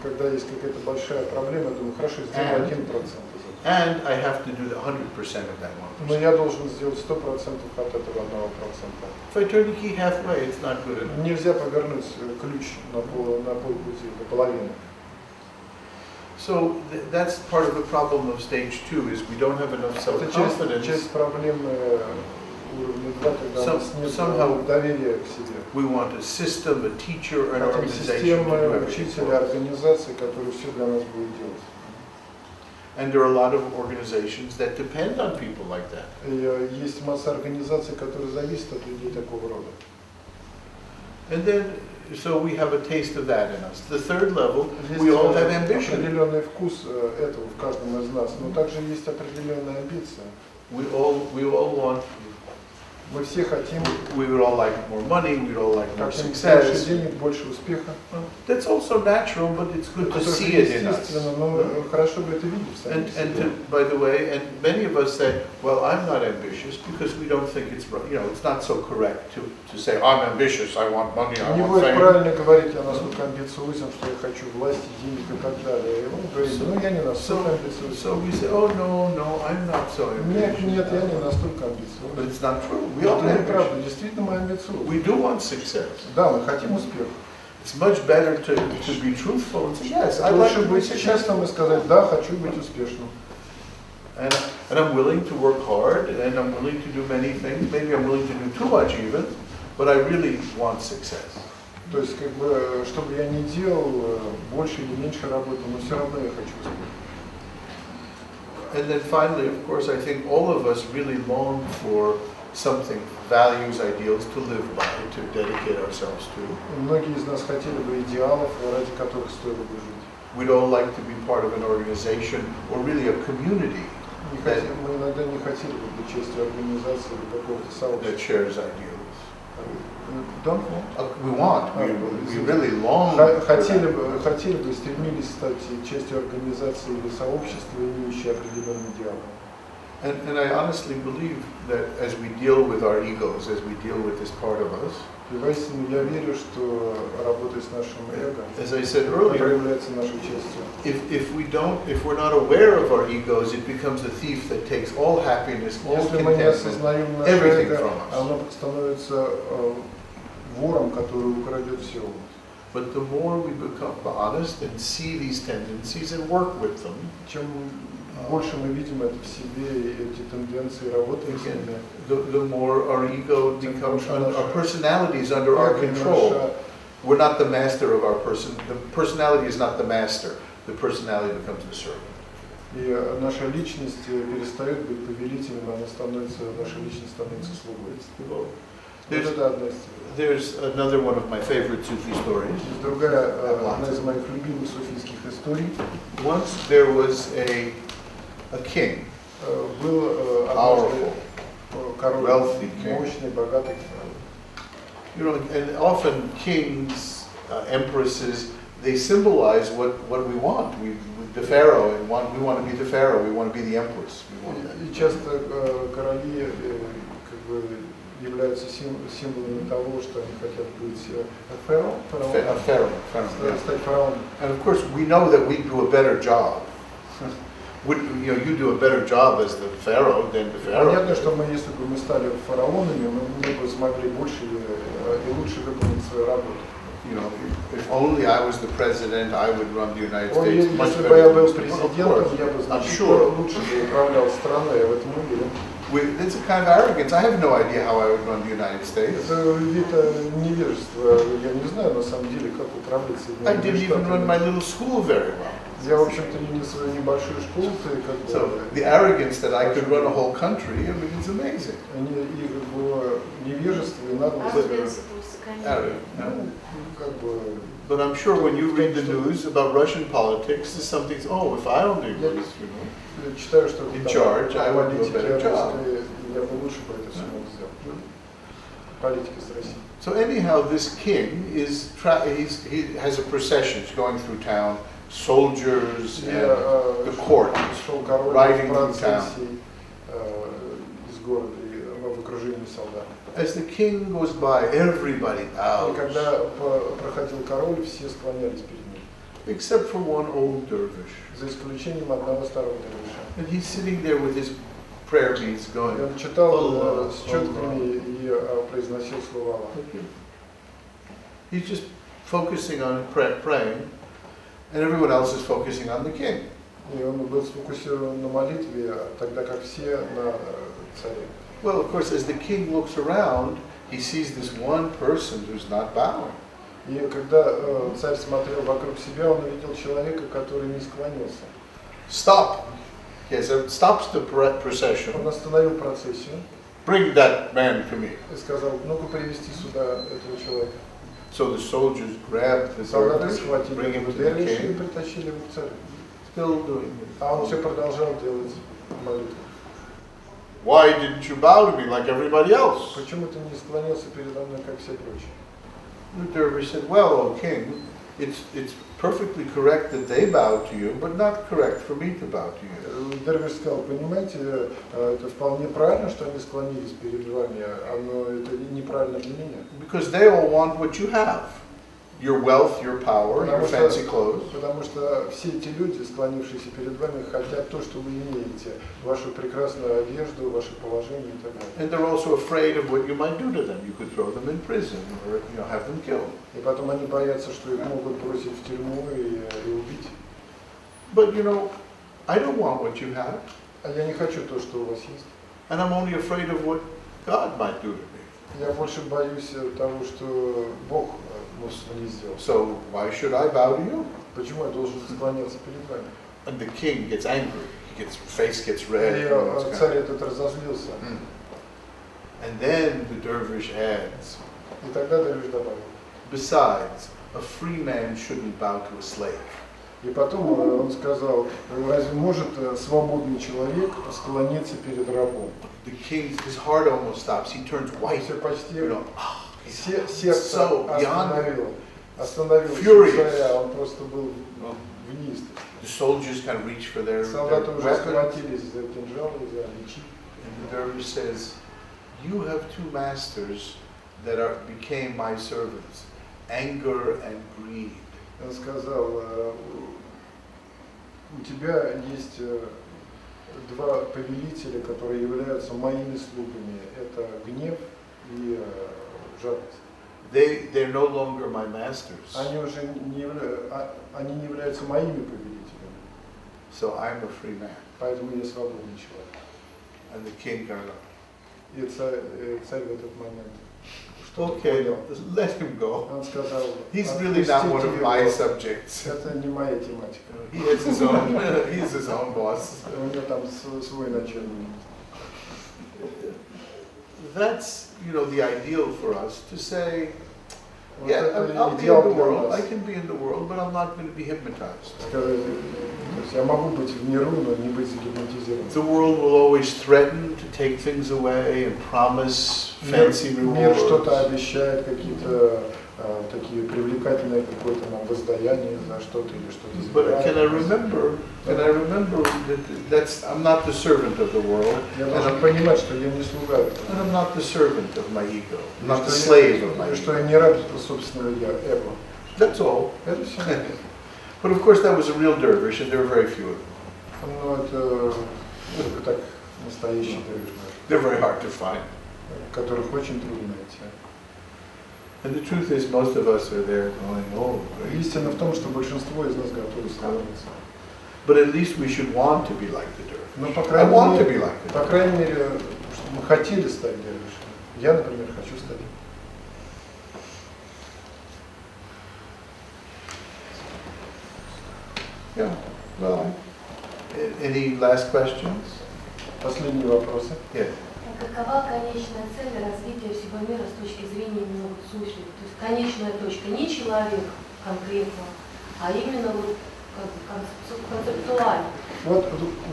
когда есть какая-то большая проблема, я думаю, хорошо, сделаю 1% из этого. And I have to do 100% of that 1%. Но я должен сделать 100% от этого 1%. If I turn the key halfway, it's not good enough. Нельзя повернуть ключ на полпути, наполовину. So that's part of the problem of stage 2 is we don't have enough Это self-confidence. часть проблемы уровня 2, когда у нас нет доверия к себе. We want a system, a teacher, an Хотим organization to do системы, everything for учителя, us. организации, которые все для нас будут делать. And there are a lot of organizations that depend on people like that. И есть масса организаций, которые зависят от людей такого рода. And then, so we have a taste of that in us. The third level, we all have Есть ambition. определенный вкус этого в каждом из нас, но также есть определенная амбиция. We all want, Мы все хотим we would all like more money, we'd all like more больше success. денег, больше успеха. That's also natural, but it's good to Это see it in us. естественно, но хорошо бы это видеть в самом себе. By the way, and many of us say, well, I'm not ambitious because we don't think it's, it's not so correct to say, I'm ambitious, I want money, I Не want будет fame. правильно говорить, я настолько амбициозен, что я хочу власти, денег и так далее. И он говорит, ну я не настолько амбициозен. So we say, oh no, I'm not so ambitious. Нет, я не настолько But амбициозен. it's not true. We all Это have неправда, ambition. действительно мы амбициозны. We do want success. Да, мы хотим успеха. It's much better to be truthful and say, yes, I'd like Лучше to be быть successful. честным и сказать, да, хочу быть успешным. And I'm willing to work hard, and I'm willing to do many things. Maybe I'm willing to do too much even, but I really want success. То есть, как бы, что бы я ни делал, больше или меньше работы, но все равно я хочу успеха. And then finally, of course, I think all of us really long for something, values, ideals to live by, to dedicate ourselves to. Многие из нас хотели бы идеалов, ради которых стоило бы жить. We'd all like to be part of an organization or really a community Мы иногда не хотели бы быть частью организации или какого-то that сообщества. shares ideals. We really long for Хотели that. бы, стремились стать частью организации или сообщества, имеющей определенный идеал. And I honestly believe that as we deal with our egos, as we deal with this part of us, И воистину я верю, что работая с нашим эго, as I said earlier, является нашей частью. if we're not aware of our egos, it becomes a thief that takes all happiness, all Если мы не contentment, осознаем наше everything эго, from us. оно становится вором, который украдет все. But the more we become honest and see these tendencies and work with them, Чем больше мы видим это в себе, эти тенденции, работаем с ними, the more our ego becomes, our personality is under our control. We're not the master of our person. The personality is not the master. The personality becomes the servant. и наша личность перестает быть повелителем, наша личность становится слугой. There's another one of my favorite Sufi stories. Другая, одна из моих любимых суфийских историй. Once there was a king, Был powerful, король, wealthy king. мощный, богатый. You know, and often kings, empresses, they symbolize what we want. The pharaoh, and we want to be the pharaoh. We want to be the empress. We want that. И часто короли как бы являются символами того, что они хотят быть фараоном. Стать фараоном. And of course, we know that we do a better job. You do a better job as the pharaoh than the pharaoh. Понятно, что если бы мы стали фараонами, мы бы смогли больше и лучше выполнить свою работу. You know, if only I was the president, I would run the United States much Если better. бы я был Of президентом, course, я бы I'm значительно sure. лучше управлял страной, я в этом уверен. It's a kind of arrogance. I have no idea how I would run the United States. Это вид невежества. Я не знаю на самом деле, как управлять I Соединенными didn't even run Штатами. my little school very well. Я, в общем-то, не свою небольшую школу-то, и как So бы... the arrogance that I could run a whole country, I mean, it's amazing. И как бы невежество и наглость. Arrogant, no? Как бы... But I'm sure when you read the news about Russian politics, there's something, oh, if I only was, you know. Я читаю, что In charge, I would do a better job. Я бы лучше бы это все мог сделать. Политика с Россией. So anyhow, this king is he has a procession going through town, soldiers and the court Шел король riding в through town. процессии из города в окружении солдат. as the king goes by, everybody И bows, когда проходил король, все склонялись перед ним, except for one old dervish. за исключением одного старого дервиша. And he's sitting there with his prayer beads И going. он читал Allah, с четками и произносил слова Аллаха. He's just focusing on praying, and everyone else is focusing on the king. И он был сфокусирован на молитве, тогда как все на царе. Well, of course, as the king looks around, he sees this one person who's not bowing. И когда царь смотрел вокруг себя, он увидел человека, который не склонился. Stop! Yes, stops the procession. Он остановил процессию Bring that man to me. и сказал: ну-ка привести сюда этого человека. So the soldiers grabbed the Солдаты dervish, схватили bring him этого to the дервиша и king, притащили его к царю. still doing it. А он все продолжал делать молитву. Why didn't you bow to me like everybody else? Почему ты не склонился передо мной, как все прочие? The dervish said, well, O king, it's perfectly correct that they bow to you, but not correct for me to bow to you. Дервиш сказал: понимаете, это вполне правильно, что они склонились перед вами, но это неправильно для меня. Because they all want what you have. Your wealth, your power, your fancy clothes. Потому что все эти люди, склонившиеся перед вами, хотят то, что вы имеете, вашу прекрасную одежду, ваше положение и так далее. And they're also afraid of what you might do to them. You could throw them in prison or have them killed. И потом они боятся, что их могут бросить в тюрьму и убить. But I don't want what you have. А я не хочу то, что у вас есть. And I'm only afraid of what God might do to me. Я больше боюсь того, что Бог может мне сделать. So why should I bow to you? Почему я должен склоняться перед вами? And the king gets angry. His face gets red. И царь этот разозлился. And then the dervish adds, И тогда Дервиш добавил: besides, a free man shouldn't bow to a slave. и потом он сказал: разве может свободный человек склониться перед рабом? The king, his heart almost stops. He turns white. Все почти He's сердце so beyond остановил furious. царя, он просто был в неистовстве. The soldiers kind of reach for their Солдаты уже weapons. схватились за кинжалы, за мечи. And the dervish says, you have two masters that became my servants, anger and greed. Он сказал: у тебя есть два повелителя, которые являются моими слугами. Это гнев и жадность. They're no longer my masters. Они уже не являются моими повелителями. So I'm a free man. Поэтому я свободный человек. And the king got up. И царь в этот момент Okay, понял. let him go. Он сказал: He's really not one of my его. subjects. Это не моя тематика. He has his own. He's his own boss. У него там свой начальник. That's the ideal for us to say, Вот yeah, это I'll be in идеал the для world. нас. I can be in the world, but I'm not going to be hypnotized. Сказать, то есть я могу быть в миру, но не быть загипнотизированным. The world will always threaten to take things away and promise fancy Мир rewards. что-то обещает, какие-то такие привлекательные какое-то нам воздаяние за что-то или что-то But забирает. can I remember that I'm not the servant of the world, Я and должен понимать, что я не слуга этого. I'm not the servant of my ego, I'm И not the что slave of my что ego. я не раб собственного эго. That's all. Это все. But of course that was a real dervish, and there were very few of them. Ну, это так настоящий дервиш, They're very hard to find. которых очень трудно найти. And the truth is, most of us are there going, oh, great. Истина в том, что большинство из нас готовы склониться. But at least we should want to be like the dervish. Но по I крайней want to мере, be like the по dervish. крайней мере, чтобы мы хотели стать дервишами. Я, например, хочу стать. Yeah. Well, any last questions? Последние вопросы. Yeah. Какова конечная цель развития всего мира с точки зрения именно сущности? То есть конечная точка не человек конкретно, а именно концептуально.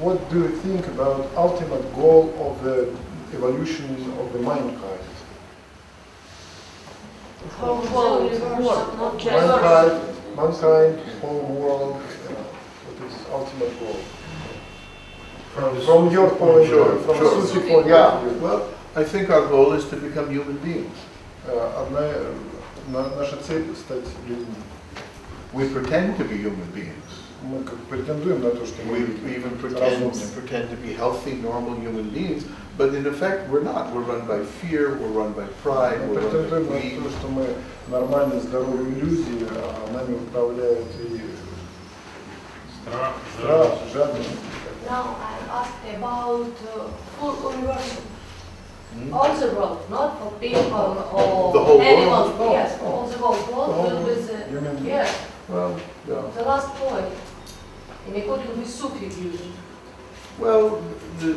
What do you think about ultimate goal of the evolution of the mankind? Whole world, not just Mankind, whole world. What is ultimate goal? From your point, from Sufi point Yeah. of view. Well, I think our goal is to become human beings. Наша цель стать людьми. We pretend to be human beings. Мы как претендуем на то, что мы We even разумные. pretend to be healthy, normal human beings, but in effect we're not. We're run by fear, we're run by pride, Мы we're run by претендуем на greed. то, что мы нормальные, здоровые иллюзии, а нами управляют и страх, жадность. Now I asked about full universal. All the world, not for people or The whole animals. world? Yes, all the whole world with You mean- yes. Well, yeah. The last point, in accordance with Sufi view. Well,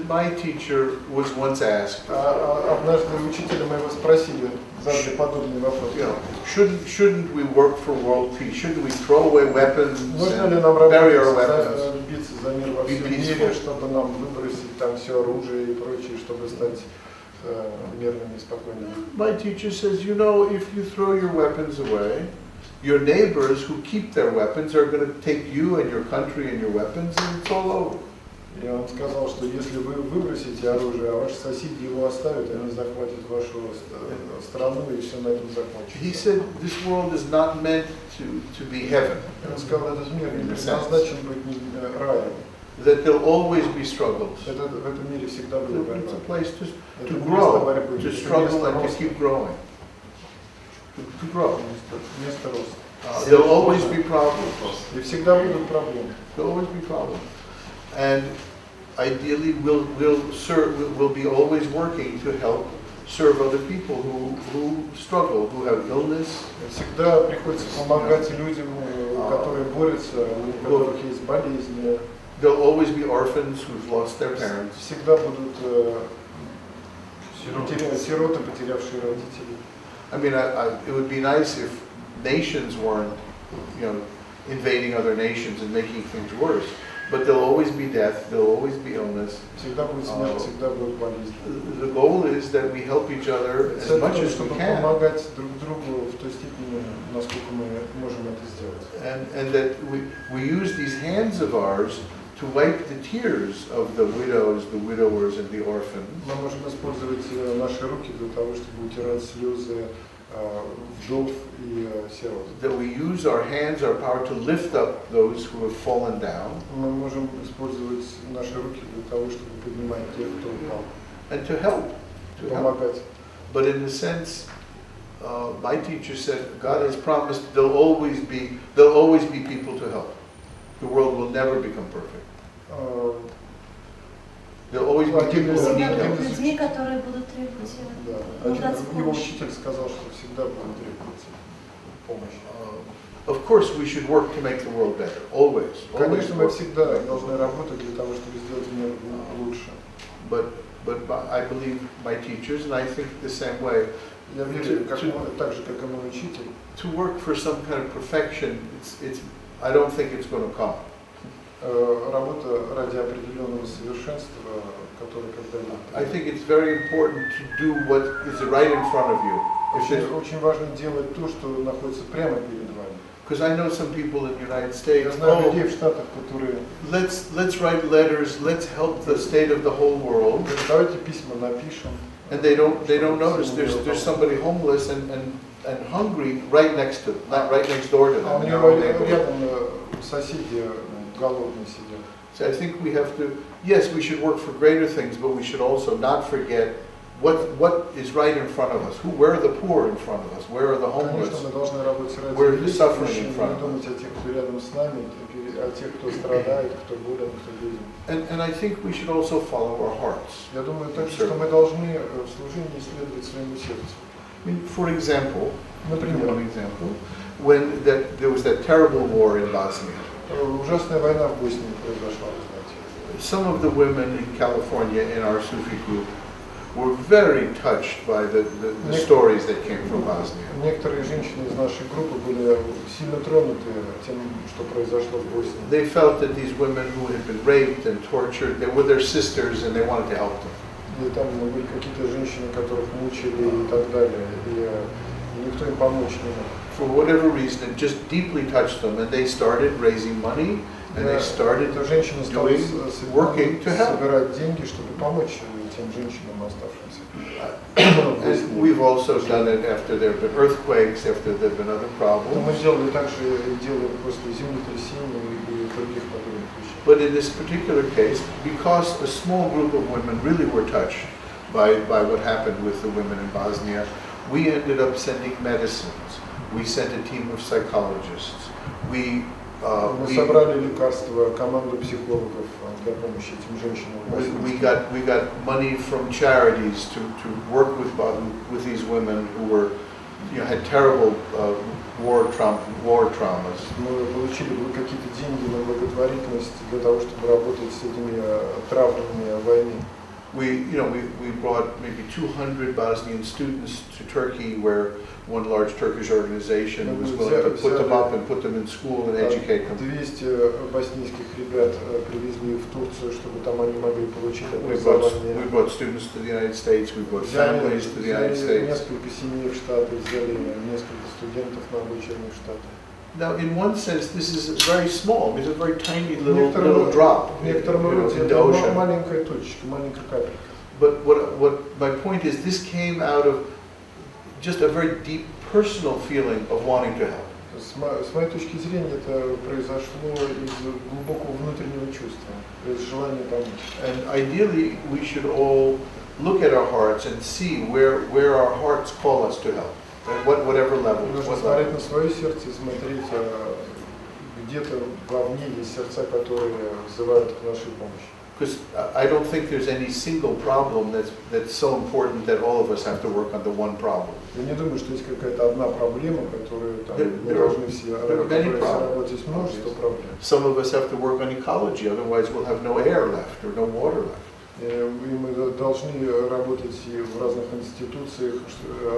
my teacher was once asked, Однажды учителя моего спросили, задали подобный вопрос. you know, shouldn't we work for world peace? Shouldn't we throw away weapons Нужно ли and нам bury our работать, weapons? биться за мир во Be всем peaceful. мире, чтобы нам выбросить там все оружие и прочее, чтобы стать мирными и спокойными? My teacher says, you know, if you throw your weapons away, your neighbors who keep their weapons are going to take you and your country and your weapons, and it's all over. И он сказал, что если вы выбросите оружие, а ваши соседи его оставят, они захватят вашу страну и все на этом He закончится. said, this world is not meant to be heaven, Он сказал, этот мир не предназначен быть раем. that there'll always be struggles. В этом мире всегда будет It's a борьба. place Это to место grow, борьбы, to это struggle место and to роста. keep growing. To grow. Место роста. There'll always be problems. И всегда будут проблемы. There'll always be problems. And ideally, we'll be always working to help serve other people who struggle, who have illness. Всегда приходится помогать людям, которые борются, у которых есть болезни. There'll always be orphans who've lost their parents. Всегда будут сироты, потерявшие родителей. I mean, it would be nice if nations weren't, invading other nations and making things worse. But there'll always be death, there'll always be illness. Всегда будет смерть, всегда будут болезни. The goal is that we help each other as Цель в much том, as we чтобы can, помогать друг другу в той степени, насколько мы можем это сделать. and that we use these hands of ours to wipe the tears of the widows, the widowers, and the orphans. Мы можем использовать наши руки для того, чтобы утирать слезы вдов и сирот. That we use our hands, our power to lift up those who have fallen down, Мы можем использовать наши руки для того, чтобы поднимать тех, кто упал, and to help. помогать. But in a sense, my teacher said, God has promised there'll always be people to help. The world will never become perfect. There'll always be people who need Всегда help. будут людьми, которые будут требовать нуждаться в Его помощи. учитель сказал, что всегда будет требоваться помощь. Of course, we should work to make the world better. Always. Конечно, мы work. всегда должны работать для того, чтобы сделать мир лучше. But I believe my teachers, and I think the same way, Я верю, так же, как и мой учитель, to work for some kind of perfection, I don't think it's going to come. работа ради определенного совершенства, которое I когда-либо. think it's very important to do what is right in front of you. Очень важно делать то, что находится прямо перед вами. Because I know some people in the United Я States, знаю людей в Штатах, которые let's write letters, let's help the state of the whole world, говорят, давайте письма напишем. and they don't notice there's somebody homeless and hungry right next to them, not right next door to А them. у in него their own neighborhood. рядом соседи голодные сидят. So I think we have to, yes, we should work for greater things, but we should also not forget what is right in front of us. Where are the poor in front of us? Where are the homeless? Конечно, мы должны работать Where ради is the людей, suffering in front не of думать о тех, кто рядом с нами, о тех, кто страдает, кто болен, кто беден. And I think we should also follow our hearts. Я думаю также, что мы должны в служении следовать своему сердцу. I mean, for example, Например, one example, when there was that terrible war in Bosnia, ужасная война в Боснии произошла, вы знаете. some of the women in California in our Sufi group were very touched by the stories that came from Bosnia. Некоторые женщины из нашей группы были сильно тронуты тем, что произошло в Боснии. They felt that these women who had been raped and tortured, they were their sisters and they wanted to help them. И там были какие-то женщины, которых мучили и так далее, и никто им помочь не мог. For whatever reason, it just deeply touched them, and they started raising money, and they started Эта женщина стала working to help. собирать деньги, чтобы помочь тем женщинам оставшимся. And we've also done it after there have been earthquakes, after there have been other Мы problems. делали также и делаем после землетрясений и других подобных вещей. But in this particular case, because a small group of women really were touched by what happened with the women in Bosnia, we ended up sending medicines. We sent a team of psychologists. Мы собрали лекарства, команду психологов для помощи этим женщинам. We got money from charities to work with these women who were, had terrible war traumas. Мы получили какие-то деньги на благотворительность для того, чтобы работать с этими травмами войны. We brought maybe 200 Bosnian students to Turkey, where one large Turkish organization was willing to put them up and put them in school and educate them. 200 боснийских ребят привезли в Турцию, чтобы там они могли получить We образование. brought students to the United States. We brought families to the United States. Несколько семей в Штаты, взяли несколько студентов на обучение в Штаты. Now, in one sense, this is very small. It's a very tiny little drop В некотором роде in the это ocean. маленькая точечка, маленькая капелька. But what my point is, this came out of just a very deep personal feeling of wanting to help. С моей точки зрения, это произошло из глубокого внутреннего чувства, из желания помочь. And ideally, we should all look at our hearts and see where our hearts call us to help, at whatever level. Нужно смотреть на свое сердце и смотреть, где-то вовне есть сердца, которые взывают к нашей помощи. Because I don't think there's any single problem that's so important that all of us have to work on the one problem. Я не думаю, что есть какая-то одна проблема, которую мы должны все работать. Есть множество проблем. Some of us have to work on ecology, otherwise we'll have no air left or no water left. И мы должны работать и в разных институциях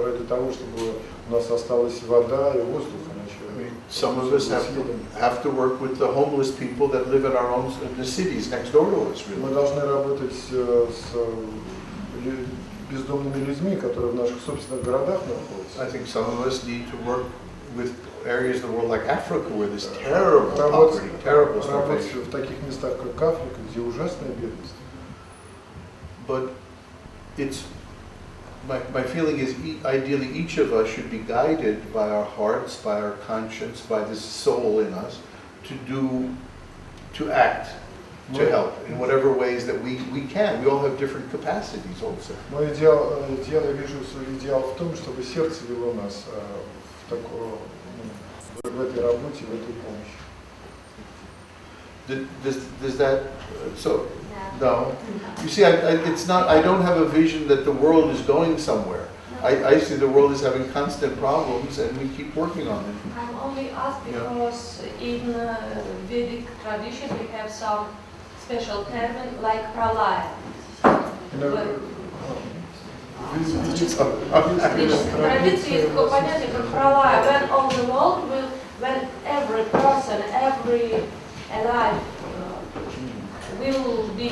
ради того, чтобы у нас осталась вода и воздух. Some of us have to work with the homeless people that live in the cities next door to us. Really. Мы должны работать с бездомными людьми, которые в наших собственных городах находятся. I think some of us need to work with areas of the world like Africa, where there's terrible poverty, terrible starvation. Работать в таких местах, как Африка, где ужасная бедность. But it's my feeling is ideally each of us should be guided by our hearts, by our conscience, by this soul in us to act, to help in whatever ways that we can. We all have different capacities also. Мой идеал, я вижу свой идеал в том, чтобы сердце вело нас в этой работе, в этой помощи. Does that so? No. You see, it's not. I don't have a vision that the world is going somewhere. I see the world is having constant problems, and we keep working on it. I'm only asked because in Vedic tradition we have some special term like pralaya. Традиции есть такое понятие как пралая. When all the world will, when every person, every alive will be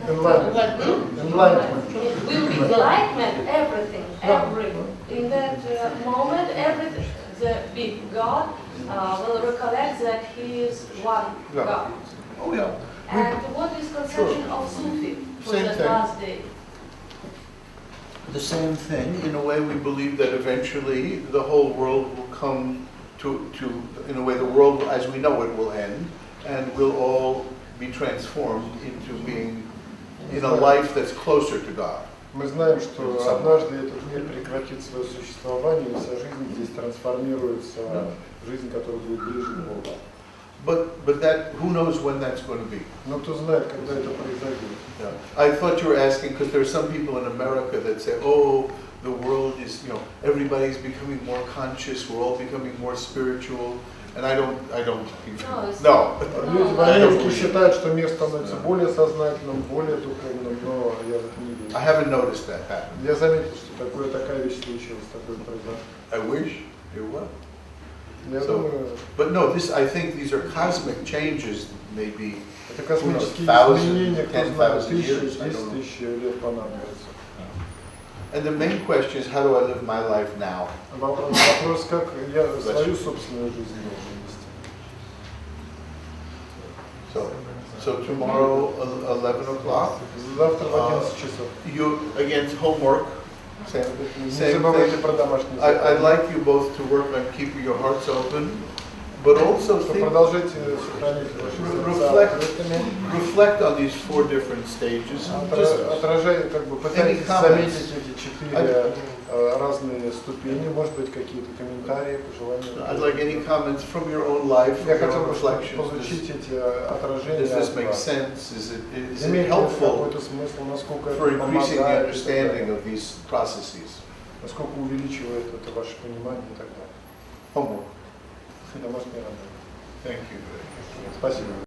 Enlightenment. Will be enlightenment, everything, in that moment, everything, the big God will recollect that He is one God. Oh yeah. And what is conception of Sufi for Same the thing. last day? The same thing. In a way, we believe that eventually the whole world will come to in a way, the world as we know it will end, and we'll all be transformed into being in a life that's closer to God. Мы знаем, что однажды этот мир прекратит свое существование, и вся жизнь здесь трансформируется в жизнь, которая будет ближе к Богу. But that, who knows when that's going to be? Но кто знает, когда это произойдет. Yeah. I thought you were asking because there are some people in America that say, "Oh, the world is, everybody's becoming more conscious. We're all becoming more spiritual." And I don't. No. Люди в Америке считают, что мир становится более сознательным, более духовным, но я в это не верю. I haven't noticed that happen. Я заметил, что такая вещь случилась, такое произошло. I wish it was. Я думаю, but no, I think these are cosmic changes, maybe. это космические изменения, кто знает, 1000, 10 тысяч лет понадобится. And the main question is, how do I live my life now? Вопрос, как я свою собственную жизнь должен вести. So tomorrow, 11 o'clock, Завтра в 11 часов. you, again, homework. Не Same забывайте thing. про домашние I'd задания. like you both to work on keeping your hearts open, but also think, Продолжайте сохранить ваши сердца открытыми. reflect on these 4 different stages. Отражайте, как бы пытайтесь comments? заметить эти 4 разные ступени, может быть, какие-то комментарии, пожелания. I'd like any comments from your own life, Я from your хотел own бы reflections. получить эти Does отражения this от make вас. sense? Is it Имеет ли это helpful какой-то смысл, насколько for это increasing the помогает, understanding of these processes? насколько увеличивает это ваше понимание и так далее. Homework. Домашние работы. Thank you. Спасибо.